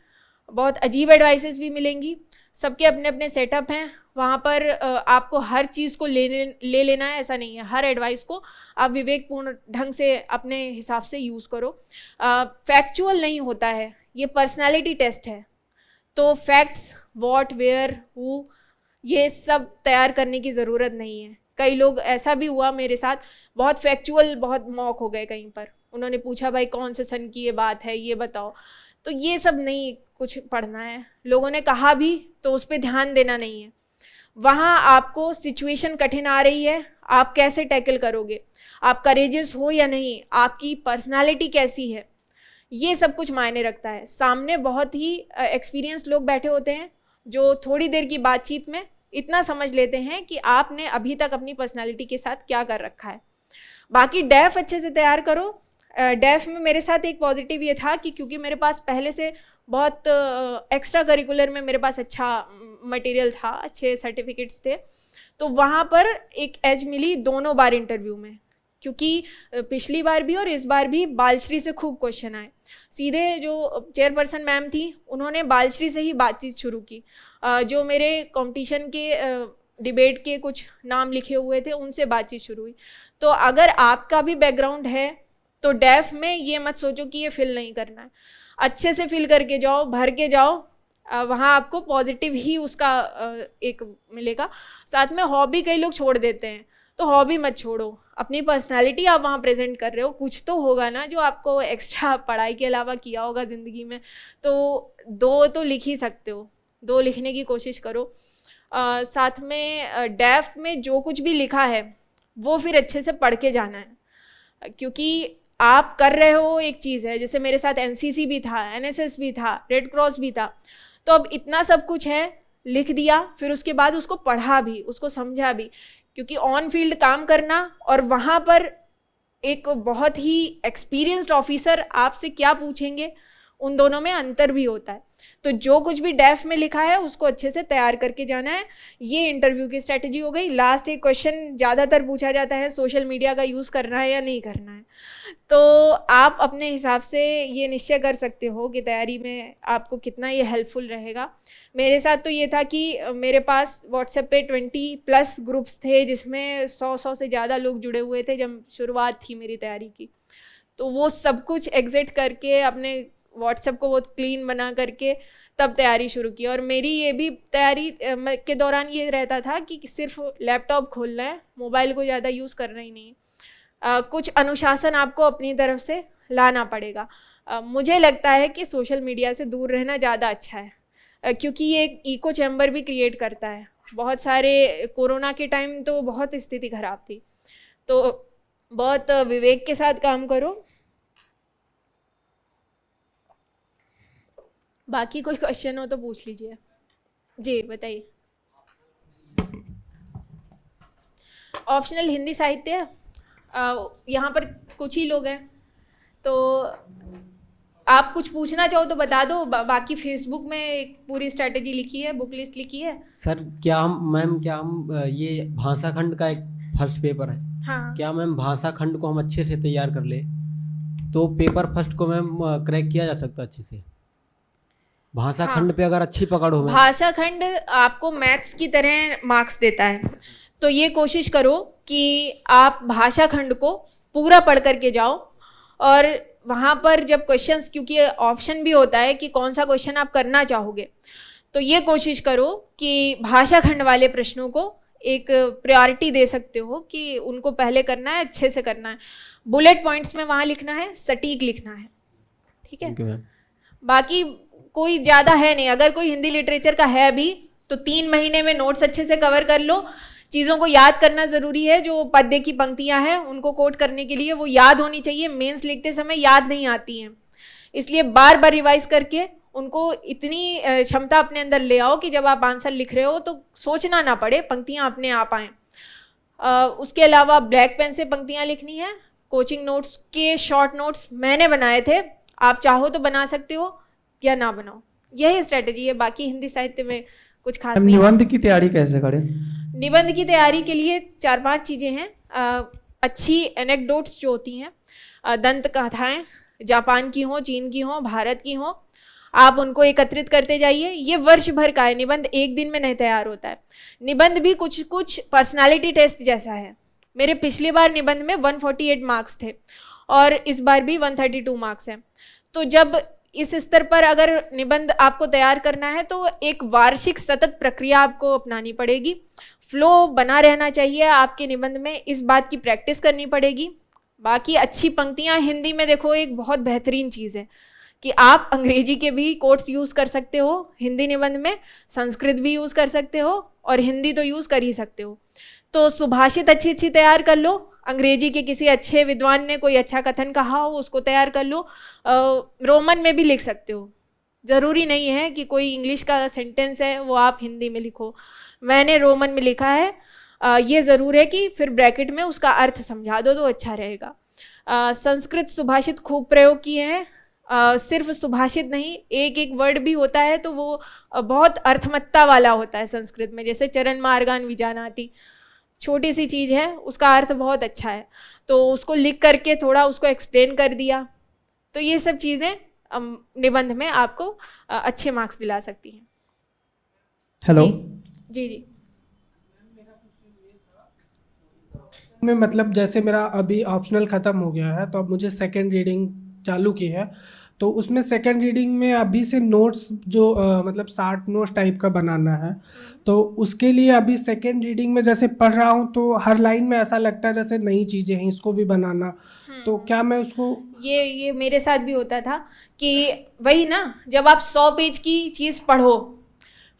बहुत अजीब एडवाइसेस भी मिलेंगी। सबके अपने अपने सेटअप हैं, वहाँ पर आपको हर चीज़ को ले लेना है ऐसा नहीं है। हर एडवाइस को आप विवेकपूर्ण ढंग से अपने हिसाब से यूज़ करो। फैक्चुअल नहीं होता है, ये पर्सनालिटी टेस्ट है। तो फैक्ट्स, व्हाट, वेयर, हु, ये सब तैयार करने की ज़रूरत नहीं है। कई लोग, ऐसा भी हुआ मेरे साथ, बहुत फैक्चुअल, बहुत मॉक हो गए कहीं पर। उन्होंने पूछा भाई कौन से सन की ये बात है, ये बताओ। तो ये सब नहीं कुछ पढ़ना है। लोगों ने कहा भी तो उस पर ध्यान देना नहीं है। वहाँ आपको सिचुएशन कठिन आ रही है, आप कैसे टैकल करोगे, आप करेजियस हो या नहीं, आपकी पर्सनालिटी कैसी है, ये सब कुछ मायने रखता है। सामने बहुत ही एक्सपीरियंस लोग बैठे होते हैं जो थोड़ी देर की बातचीत में इतना समझ लेते हैं कि आपने अभी तक अपनी पर्सनालिटी के साथ क्या कर रखा है। बाकी डेफ अच्छे से तैयार करो। डेफ में मेरे साथ एक पॉजिटिव ये था कि क्योंकि मेरे पास पहले से बहुत एक्स्ट्रा करिकुलर में मेरे पास अच्छा मटेरियल था, अच्छे सर्टिफिकेट्स थे, तो वहाँ पर एक एज मिली दोनों बार इंटरव्यू में। क्योंकि पिछली बार भी और इस बार भी बालश्री से खूब क्वेश्चन आए। सीधे जो चेयरपर्सन मैम थी उन्होंने बालश्री से ही बातचीत शुरू की। जो मेरे कंपटीशन के डिबेट के कुछ नाम लिखे हुए थे उनसे बातचीत शुरू हुई। तो अगर आपका भी बैकग्राउंड है तो डेफ में ये मत सोचो कि ये फिल नहीं करना है, अच्छे से फिल करके जाओ, भर के जाओ, वहाँ आपको पॉजिटिव ही उसका एक मिलेगा। साथ में हॉबी कई लोग छोड़ देते हैं, तो हॉबी मत छोड़ो, अपनी पर्सनालिटी आप वहाँ प्रेजेंट कर रहे हो, कुछ तो होगा ना जो आपको एक्स्ट्रा पढ़ाई के अलावा किया होगा ज़िंदगी में, तो 2 तो लिख ही सकते हो, 2 लिखने की कोशिश करो। साथ में डेफ में जो कुछ भी लिखा है वो फिर अच्छे से पढ़ के जाना है, क्योंकि आप कर रहे हो एक चीज़ है। जैसे मेरे साथ एनसीसी भी था, एनएसएस भी था, रेड क्रॉस भी था, तो अब इतना सब कुछ है, लिख दिया, फिर उसके बाद उसको पढ़ा भी, उसको समझा भी, क्योंकि ऑन फील्ड काम करना और वहाँ पर एक बहुत ही एक्सपीरियंस्ड ऑफिसर आपसे क्या पूछेंगे, उन दोनों में अंतर भी होता है। तो जो कुछ भी डेफ में लिखा है उसको अच्छे से तैयार करके जाना है। ये इंटरव्यू की स्ट्रेटजी हो गई। लास्ट एक क्वेश्चन ज़्यादातर पूछा जाता है, सोशल मीडिया का यूज़ करना है या नहीं करना है। तो आप अपने हिसाब से ये निश्चय कर सकते हो कि तैयारी में आपको कितना ये हेल्पफुल रहेगा। मेरे साथ तो ये था कि मेरे पास व्हाट्सएप पे 20+ ग्रुप्स थे जिसमें 100 से ज़्यादा लोग जुड़े हुए थे जब शुरुआत थी मेरी तैयारी की। तो वो सब कुछ एग्जिट करके अपने व्हाट्सएप को बहुत क्लीन बना करके तब तैयारी शुरू की। और मेरी ये भी तैयारी के दौरान ये रहता था कि सिर्फ लैपटॉप खोलना है, मोबाइल को ज़्यादा यूज़ करना ही नहीं। कुछ अनुशासन आपको अपनी तरफ से लाना पड़ेगा। मुझे लगता है कि सोशल मीडिया से दूर रहना ज़्यादा अच्छा है, क्योंकि ये एक इको चैम्बर भी क्रिएट करता है। बहुत सारे कोरोना के टाइम तो बहुत स्थिति ख़राब थी, तो बहुत विवेक के साथ काम करो। बाकी कोई क्वेश्चन हो तो पूछ लीजिए। जी बताइए। ऑप्शनल हिंदी साहित्य, यहाँ पर कुछ ही लोग हैं, तो आप कुछ पूछना चाहो तो बता दो। बाकी फेसबुक में एक पूरी स्ट्रेटेजी लिखी है, बुक लिस्ट लिखी है। सर क्या हम ये भाषा खंड का एक फर्स्ट पेपर है, हाँ। क्या मैम भाषा खंड को हम अच्छे से तैयार कर ले तो पेपर फर्स्ट को मैम क्रैक किया जा सकता अच्छे से? भाषा खंड पे अगर अच्छी पकड़ हो, भाषा खंड आपको मैथ्स की तरह मार्क्स देता है, तो ये कोशिश करो कि आप भाषा खंड को पूरा पढ़ करके जाओ। और वहाँ पर जब क्वेश्चंस, क्योंकि ऑप्शन भी होता है कि कौन सा क्वेश्चन आप करना चाहोगे, तो ये कोशिश करो कि भाषा खंड वाले प्रश्नों को एक प्रायोरिटी दे सकते हो कि उनको पहले करना है, अच्छे से करना है। बुलेट पॉइंट्स में वहाँ लिखना है, सटीक लिखना है, ठीक है। बाकी कोई ज़्यादा है नहीं। अगर कोई हिंदी लिटरेचर का है भी तो 3 महीने में नोट्स अच्छे से कवर कर लो। चीज़ों को याद करना ज़रूरी है। जो पद्य की पंक्तियाँ हैं उनको कोट करने के लिए वो याद होनी चाहिए। मेंस लिखते समय याद नहीं आती हैं, इसलिए बार बार रिवाइज करके उनको इतनी क्षमता अपने अंदर ले आओ कि जब आप आंसर लिख रहे हो तो सोचना ना पड़े, पंक्तियाँ अपने आप आएँ। उसके अलावा ब्लैक पेन से पंक्तियाँ लिखनी है। कोचिंग नोट्स के शॉर्ट नोट्स मैंने बनाए थे, आप चाहो तो बना सकते हो या ना बनाओ, यही स्ट्रेटजी है। बाकी हिंदी साहित्य में कुछ खास नहीं। निबंध की तैयारी कैसे करें? निबंध की तैयारी के लिए 4-5 चीज़ें हैं। अच्छी एनेक्डोट्स जो होती हैं, दंत कथाएँ, जापान की हो, चीन की हो, भारत की हो, आप उनको एकत्रित करते जाइए। ये वर्ष भर का है, निबंध एक दिन में नहीं तैयार होता है। निबंध भी कुछ पर्सनालिटी टेस्ट जैसा है। मेरे पिछली बार निबंध में 148 मार्क्स थे और इस बार भी 132 मार्क्स हैं। तो जब इस स्तर पर अगर निबंध आपको तैयार करना है तो एक वार्षिक सतत प्रक्रिया आपको अपनानी पड़ेगी। फ्लो बना रहना चाहिए आपके निबंध में, इस बात की प्रैक्टिस करनी पड़ेगी। बाकी अच्छी पंक्तियां हिंदी में देखो एक बहुत बेहतरीन चीज़ है कि आप अंग्रेजी के भी कोट्स यूज़ कर सकते हो हिंदी निबंध में, संस्कृत भी यूज़ कर सकते हो और हिंदी तो यूज़ कर ही सकते हो। तो सुभाषित अच्छी अच्छी तैयार कर लो, अंग्रेजी के किसी अच्छे विद्वान ने कोई अच्छा कथन कहा हो उसको तैयार कर लो। रोमन में भी लिख सकते हो, ज़रूरी नहीं है कि कोई इंग्लिश का सेंटेंस है वो आप हिंदी में लिखो। मैंने रोमन में लिखा है, ये ज़रूर है कि फिर ब्रैकेट में उसका अर्थ समझा दो तो अच्छा रहेगा। संस्कृत सुभाषित खूब प्रयोग किए हैं, सिर्फ सुभाषित नहीं, एक एक वर्ड भी होता है तो वो बहुत अर्थमत्ता वाला होता है संस्कृत में। जैसे चरण मार्गान विजानाति, छोटी सी चीज़ है, उसका अर्थ बहुत अच्छा है, तो उसको लिख करके थोड़ा उसको एक्सप्लेन कर दिया। तो ये सब चीज़ें निबंध में आपको अच्छे मार्क्स दिला सकती हैं। हेलो जी जी। में मतलब जैसे मेरा अभी ऑप्शनल ख़त्म हो गया है तो अब मुझे सेकंड रीडिंग चालू की है, तो उसमें सेकंड रीडिंग में अभी से नोट्स जो मतलब 60 नोट्स टाइप का बनाना है, तो उसके लिए अभी सेकंड रीडिंग में जैसे पढ़ रहा हूँ तो हर लाइन में ऐसा लगता है जैसे नई चीज़ें हैं, इसको भी बनाना। तो क्या मैं उसको ये मेरे साथ भी होता था कि वही ना, जब आप 100 पेज की चीज़ पढ़ो,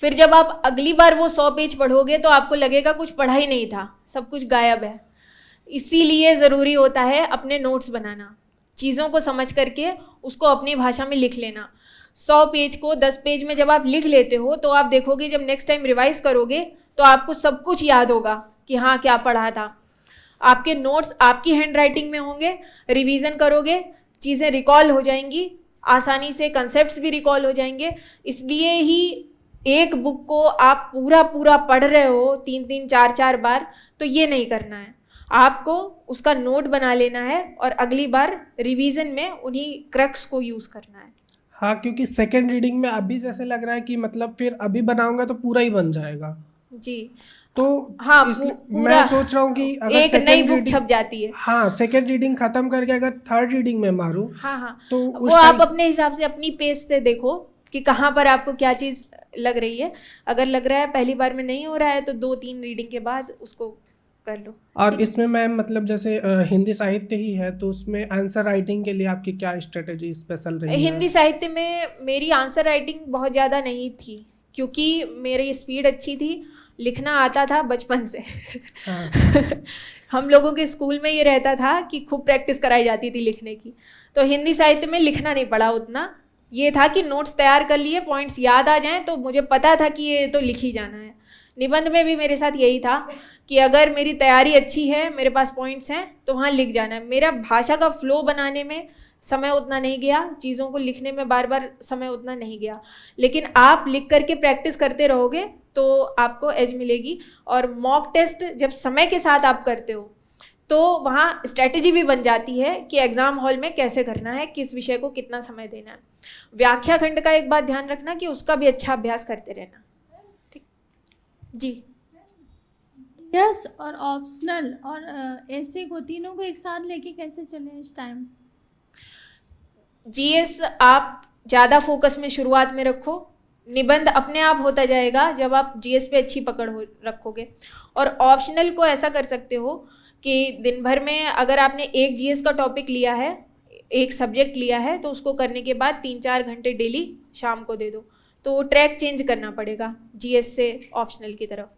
फिर जब आप अगली बार वो 100 पेज पढ़ोगे तो आपको लगेगा कुछ पढ़ा ही नहीं था, सब कुछ गायब है। इसीलिए ज़रूरी होता है अपने नोट्स बनाना, चीज़ों को समझ करके उसको अपनी भाषा में लिख लेना। 100 पेज को 10 पेज में जब आप लिख लेते हो तो आप देखोगे जब नेक्स्ट टाइम रिवाइज करोगे तो आपको सब कुछ याद होगा कि हाँ क्या पढ़ा था। आपके नोट्स आपकी हैंड राइटिंग में होंगे, रिवीजन करोगे, चीज़ें रिकॉल हो जाएंगी आसानी से, कंसेप्ट्स भी रिकॉल हो जाएंगे। इसलिए ही एक बुक को आप पूरा पूरा पढ़ रहे हो 3-3 4-4 बार, तो ये नहीं करना है। आपको उसका नोट बना लेना है और अगली बार रिवीजन में उन्हीं क्रक्स को यूज़ करना है। हाँ, क्योंकि सेकंड रीडिंग में अभी जैसे लग रहा है कि मतलब फिर अभी बनाऊंगा तो पूरा ही बन जाएगा जी। तो हाँ, मैं सोच रहा हूँ कि अगर एक नई बुक छप जाती है। हाँ, सेकंड रीडिंग खत्म करके अगर थर्ड रीडिंग में मारूँ, हाँ तो वो आप अपने हिसाब से अपनी पेस से देखो कि कहाँ पर आपको क्या चीज़ लग रही है। अगर लग रहा है पहली बार में नहीं हो रहा है तो 2-3 रीडिंग के बाद उसको कर लो। और इसमें मैम मतलब जैसे हिंदी साहित्य ही है तो उसमें आंसर राइटिंग के लिए आपकी क्या स्ट्रेटेजी स्पेशल रही है? हिंदी साहित्य में मेरी आंसर राइटिंग बहुत ज़्यादा नहीं थी क्योंकि मेरी स्पीड अच्छी थी, लिखना आता था बचपन से। हाँ। हम लोगों के स्कूल में ये रहता था कि खूब प्रैक्टिस कराई जाती थी लिखने की, तो हिंदी साहित्य में लिखना नहीं पड़ा उतना। ये था कि नोट्स तैयार कर लिए, पॉइंट्स याद आ जाएं तो मुझे पता था कि ये तो लिख ही जाना है। निबंध में भी मेरे साथ यही था कि अगर मेरी तैयारी अच्छी है, मेरे पास पॉइंट्स हैं, तो वहाँ लिख जाना है। मेरा भाषा का फ्लो बनाने में समय उतना नहीं गया, चीज़ों को लिखने में बार बार समय उतना नहीं गया, लेकिन आप लिख करके प्रैक्टिस करते रहोगे तो आपको एज मिलेगी। और मॉक टेस्ट जब समय के साथ आप करते हो तो वहाँ स्ट्रैटेजी भी बन जाती है कि एग्ज़ाम हॉल में कैसे करना है, किस विषय को कितना समय देना है। व्याख्या खंड का एक बात ध्यान रखना कि उसका भी अच्छा अभ्यास करते रहना। ठीक जी। यस और ऑप्शनल और ऐसे को तीनों को एक साथ लेके कैसे चलें इस टाइम? जीएस आप ज़्यादा फोकस में शुरुआत में रखो, निबंध अपने आप होता जाएगा जब आप जीएस पे अच्छी पकड़ रखोगे। और ऑप्शनल को ऐसा कर सकते हो कि दिन भर में अगर आपने एक जीएस का टॉपिक लिया है, एक सब्जेक्ट लिया है, तो उसको करने के बाद 3-4 घंटे डेली शाम को दे दो, तो ट्रैक चेंज करना पड़ेगा जीएस से ऑप्शनल की तरफ।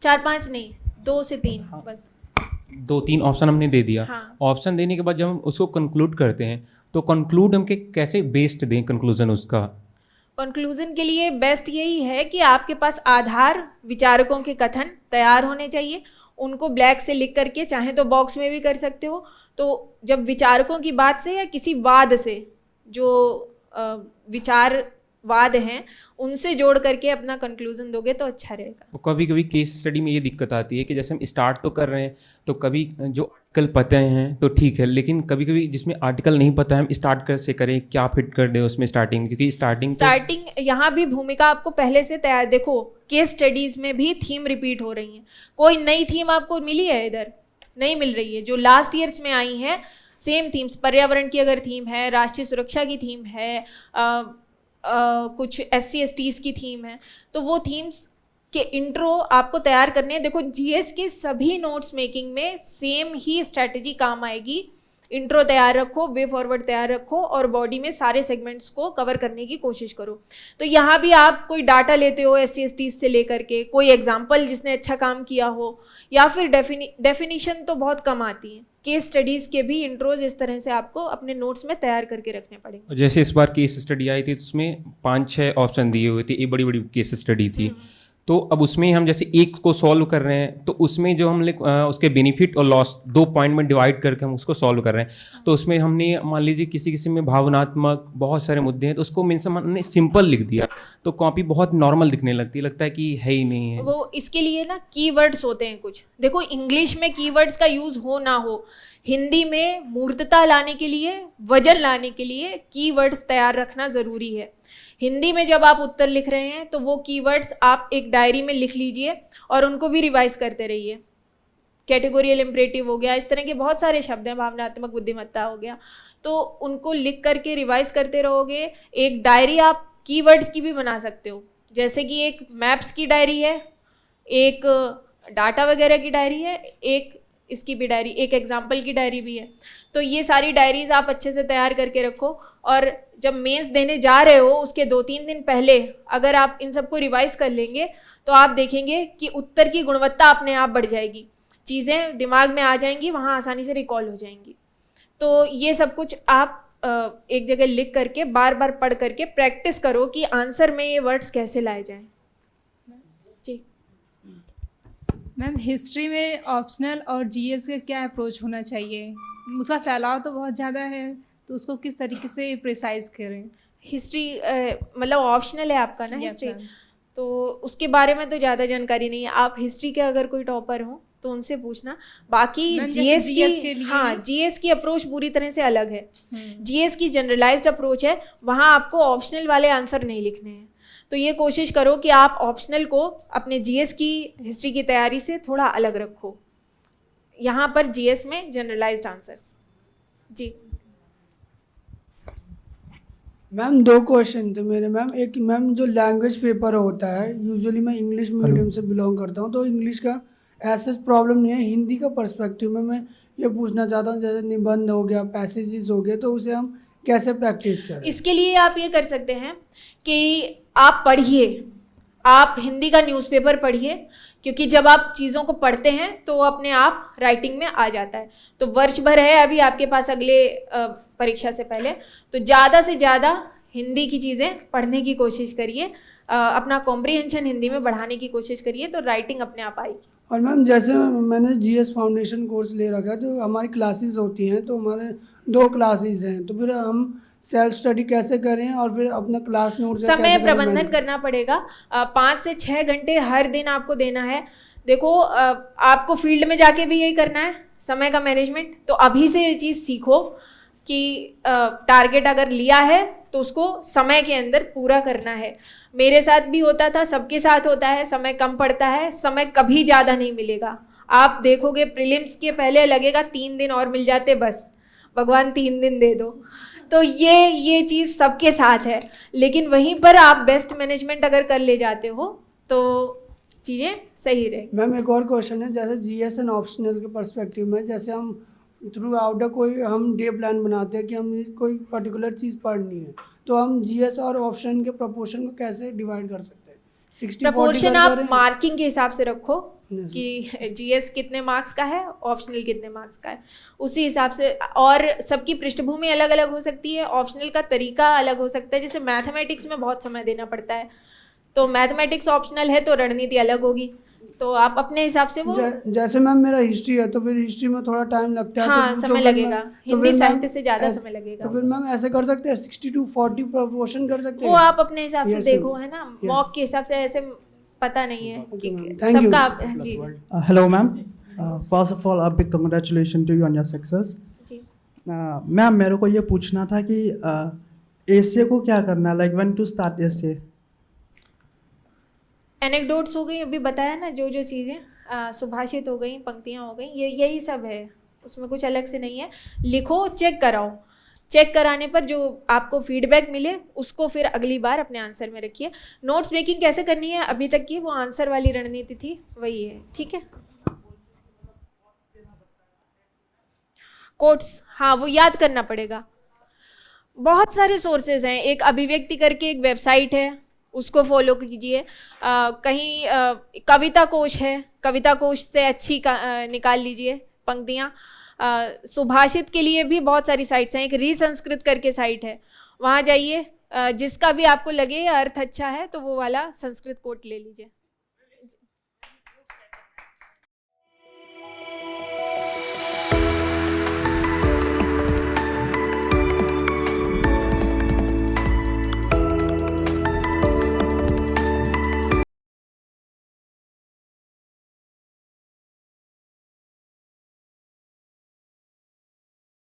4-5 नहीं, 2 से 3 बस। 2-3 ऑप्शन हमने दे दिया। हाँ। ऑप्शन देने के बाद जब हम उसको कंक्लूड करते हैं तो कंक्लूड हम कैसे बेस्ड दें कंक्लूजन उसका? कंक्लूजन के लिए बेस्ट यही है कि आपके पास आधार विचारकों के कथन तैयार होने चाहिए, उनको ब्लैक से लिख करके, चाहे तो बॉक्स में भी कर सकते हो। तो जब विचारकों की बात से या किसी वाद से जो विचार वाद हैं उनसे जोड़ करके अपना कंक्लूजन दोगे तो अच्छा रहेगा। कभी कभी केस स्टडी में ये दिक्कत आती है कि जैसे हम स्टार्ट तो कर रहे हैं तो कभी जो आर्टिकल पता हैं तो ठीक है, लेकिन कभी कभी जिसमें आर्टिकल नहीं पता है हम स्टार्ट कैसे करें, क्या फिट कर दें उसमें स्टार्टिंग, क्योंकि स्टार्टिंग यहाँ भी भूमिका आपको पहले से तैयार, देखो केस स्टडीज में भी थीम रिपीट हो रही है, कोई नई थीम आपको मिली है इधर नहीं मिल रही है, जो लास्ट ईयर्स में आई है सेम थीम्स, पर्यावरण की अगर थीम है, राष्ट्रीय सुरक्षा की थीम है, कुछ SC/STs की थीम है, तो वो थीम्स के इंट्रो आपको तैयार करने हैं। देखो GS के सभी नोट्स मेकिंग में सेम ही स्ट्रैटेजी काम आएगी, इंट्रो तैयार रखो, वे फॉरवर्ड तैयार रखो और बॉडी में सारे सेगमेंट्स को कवर करने की कोशिश करो। तो यहाँ भी आप कोई डाटा लेते हो SC/STs से लेकर के, कोई एग्जाम्पल जिसने अच्छा काम किया हो, या फिर डेफिनीशन तो बहुत कम आती है, केस स्टडीज़ के भी इंट्रोज इस तरह से आपको अपने नोट्स में तैयार करके रखने पड़ेंगे। जैसे इस बार केस स्टडी आई थी तो उसमें 5-6 ऑप्शन दिए हुए थे, एक बड़ी बड़ी केस स्टडी थी, तो अब उसमें हम जैसे एक को सॉल्व कर रहे हैं तो उसमें जो हम उसके बेनिफिट और लॉस 2 पॉइंट में डिवाइड करके हम उसको सॉल्व कर रहे हैं, तो उसमें हमने मान लीजिए किसी किसी में भावनात्मक बहुत सारे मुद्दे हैं तो उसको मीन्स हमने सिंपल लिख दिया तो कॉपी बहुत नॉर्मल दिखने लगती है, लगता है कि है ही नहीं है। वो इसके लिए ना कीवर्ड्स होते हैं कुछ, देखो इंग्लिश में कीवर्ड्स का यूज़ हो ना हो, हिंदी में मूर्तता लाने के लिए, वजन लाने के लिए कीवर्ड्स तैयार रखना ज़रूरी है। हिंदी में जब आप उत्तर लिख रहे हैं तो वो कीवर्ड्स आप एक डायरी में लिख लीजिए और उनको भी रिवाइज करते रहिए। कैटेगोरियल इम्परेटिव हो गया, इस तरह के बहुत सारे शब्द हैं, भावनात्मक बुद्धिमत्ता हो गया, तो उनको लिख करके रिवाइज करते रहोगे। एक डायरी आप कीवर्ड्स की भी बना सकते हो, जैसे कि एक मैप्स की डायरी है, एक डाटा वगैरह की डायरी है, एक इसकी भी डायरी, एक एग्जाम्पल की डायरी भी है। तो ये सारी डायरीज आप अच्छे से तैयार करके रखो और जब मेंस देने जा रहे हो उसके 2-3 दिन पहले अगर आप इन सबको रिवाइज कर लेंगे तो आप देखेंगे कि उत्तर की गुणवत्ता अपने आप बढ़ जाएगी, चीज़ें दिमाग में आ जाएंगी, वहाँ आसानी से रिकॉल हो जाएंगी। तो ये सब कुछ आप एक जगह लिख करके बार बार पढ़ करके प्रैक्टिस करो कि आंसर में ये वर्ड्स कैसे लाए जाएं। जी मैम, हिस्ट्री में ऑप्शनल और GS का क्या अप्रोच होना चाहिए? उसका फैलाव तो बहुत ज़्यादा है, तो उसको किस तरीके से प्रिसाइज करें? हिस्ट्री मतलब ऑप्शनल है आपका ना हिस्ट्री, तो उसके बारे में तो ज़्यादा जानकारी नहीं है। आप हिस्ट्री के अगर कोई टॉपर हो तो उनसे पूछना। बाकी GS की, हाँ, GS की अप्रोच पूरी तरह से अलग है। GS की जनरलाइज्ड अप्रोच है, वहाँ आपको ऑप्शनल वाले आंसर नहीं लिखने हैं। तो ये कोशिश करो कि आप ऑप्शनल को अपने GS की हिस्ट्री की तैयारी से थोड़ा अलग रखो। यहाँ पर GS में जनरलाइज्ड आंसर्स। जी मैम, 2 क्वेश्चन थे मेरे मैम। एक मैम, जो लैंग्वेज पेपर होता है, यूजुअली मैं इंग्लिश मीडियम से बिलोंग करता हूँ, तो इंग्लिश का ऐसा प्रॉब्लम नहीं है। हिंदी का पर्सपेक्टिव में मैं ये पूछना चाहता हूँ, जैसे निबंध हो गया, पैसेजेस हो गए, तो उसे हम कैसे प्रैक्टिस करें? इसके लिए आप ये कर सकते हैं कि आप पढ़िए, आप हिंदी का न्यूज़पेपर पढ़िए, क्योंकि जब आप चीज़ों को पढ़ते हैं तो वो अपने आप राइटिंग में आ जाता है। तो वर्ष भर है अभी आपके पास अगले परीक्षा से पहले, तो ज़्यादा से ज़्यादा हिंदी की चीज़ें पढ़ने की कोशिश करिए, अपना कॉम्प्रिहेंशन हिंदी में बढ़ाने की कोशिश करिए, तो राइटिंग अपने आप आएगी। और मैम, जैसे मैंने GS फाउंडेशन कोर्स ले रखा है, तो हमारी क्लासेस होती हैं, तो हमारे 2 क्लासेस हैं, तो फिर हम सेल्फ स्टडी कैसे करें और फिर अपना क्लास नोट समय प्रबंधन करना पड़ेगा। 5 से 6 घंटे हर दिन आपको देना है। देखो आपको फील्ड में जाके भी यही करना है, समय का मैनेजमेंट। तो अभी से ये चीज़ सीखो कि टारगेट अगर लिया है तो उसको समय के अंदर पूरा करना है। मेरे साथ भी होता था, सबके साथ होता है, समय कम पड़ता है, समय कभी ज़्यादा नहीं मिलेगा। आप देखोगे प्रीलिम्स के पहले लगेगा 3 दिन और मिल जाते, बस भगवान 3 दिन दे दो। तो ये चीज़ सबके साथ है, लेकिन वहीं पर आप बेस्ट मैनेजमेंट अगर कर ले जाते हो तो चीज़ें सही रहेगी। मैम, एक और क्वेश्चन है, जैसे GS एंड ऑप्शनल के पर्सपेक्टिव में, जैसे हम थ्रू आउट द कोई हम डे प्लान बनाते हैं कि हम कोई पर्टिकुलर चीज़ पढ़नी है, तो हम GS और ऑप्शन के प्रपोर्शन को कैसे डिवाइड कर सकते हैं? 60-40 प्रपोर्शन आप मार्किंग के हिसाब से रखो कि GS कितने मार्क्स का है, ऑप्शनल कितने मार्क्स का है, उसी हिसाब से। और सबकी पृष्ठभूमि अलग अलग हो सकती है, ऑप्शनल का तरीका अलग हो सकता है। जैसे मैथमेटिक्स में बहुत समय देना पड़ता है, तो मैथमेटिक्स ऑप्शनल है तो रणनीति अलग होगी। तो आप अपने हिसाब से वो जैसे मैम मेरा हिस्ट्री है तो फिर हिस्ट्री में थोड़ा टाइम लगता है। हाँ, तो समय लगेगा, हिंदी साहित्य से ज़्यादा समय तो लगेगा। फिर मैम ऐसे कर सकते हैं 60-40 प्रोपोर्शन कर सकते हैं। वो आप अपने हिसाब से Yes, देखो, ma'am. है ना, मॉक के हिसाब से ऐसे पता नहीं है कि Thank you. सबका जी Hello ma'am. First of all, a big congratulations to you on your success. जी मैम मेरे को ये पूछना था कि एसे को क्या करना है, like when to start essay? Anecdotes हो गई, अभी बताया ना जो जो चीज़ें, सुभाषित हो गई, पंक्तियाँ हो गई, ये यही सब है, उसमें कुछ अलग से नहीं है। लिखो, चेक कराओ, चेक कराने पर जो आपको फीडबैक मिले उसको फिर अगली बार अपने आंसर में रखिए। नोट्स मेकिंग कैसे करनी है अभी तक की वो आंसर वाली रणनीति थी, वही है, ठीक है। कोट्स, हाँ वो याद करना पड़ेगा। बहुत सारे सोर्सेज हैं, एक अभिव्यक्ति करके एक वेबसाइट है, उसको फॉलो कीजिए। कहीं कविता कोश है, कविता कोश से अच्छी निकाल लीजिए पंक्तियाँ। सुभाषित के लिए भी बहुत सारी साइट्स हैं, एक रीसंस्कृत करके साइट है, वहाँ जाइए, जिसका भी आपको लगे अर्थ अच्छा है तो वो वाला संस्कृत कोट ले लीजिए।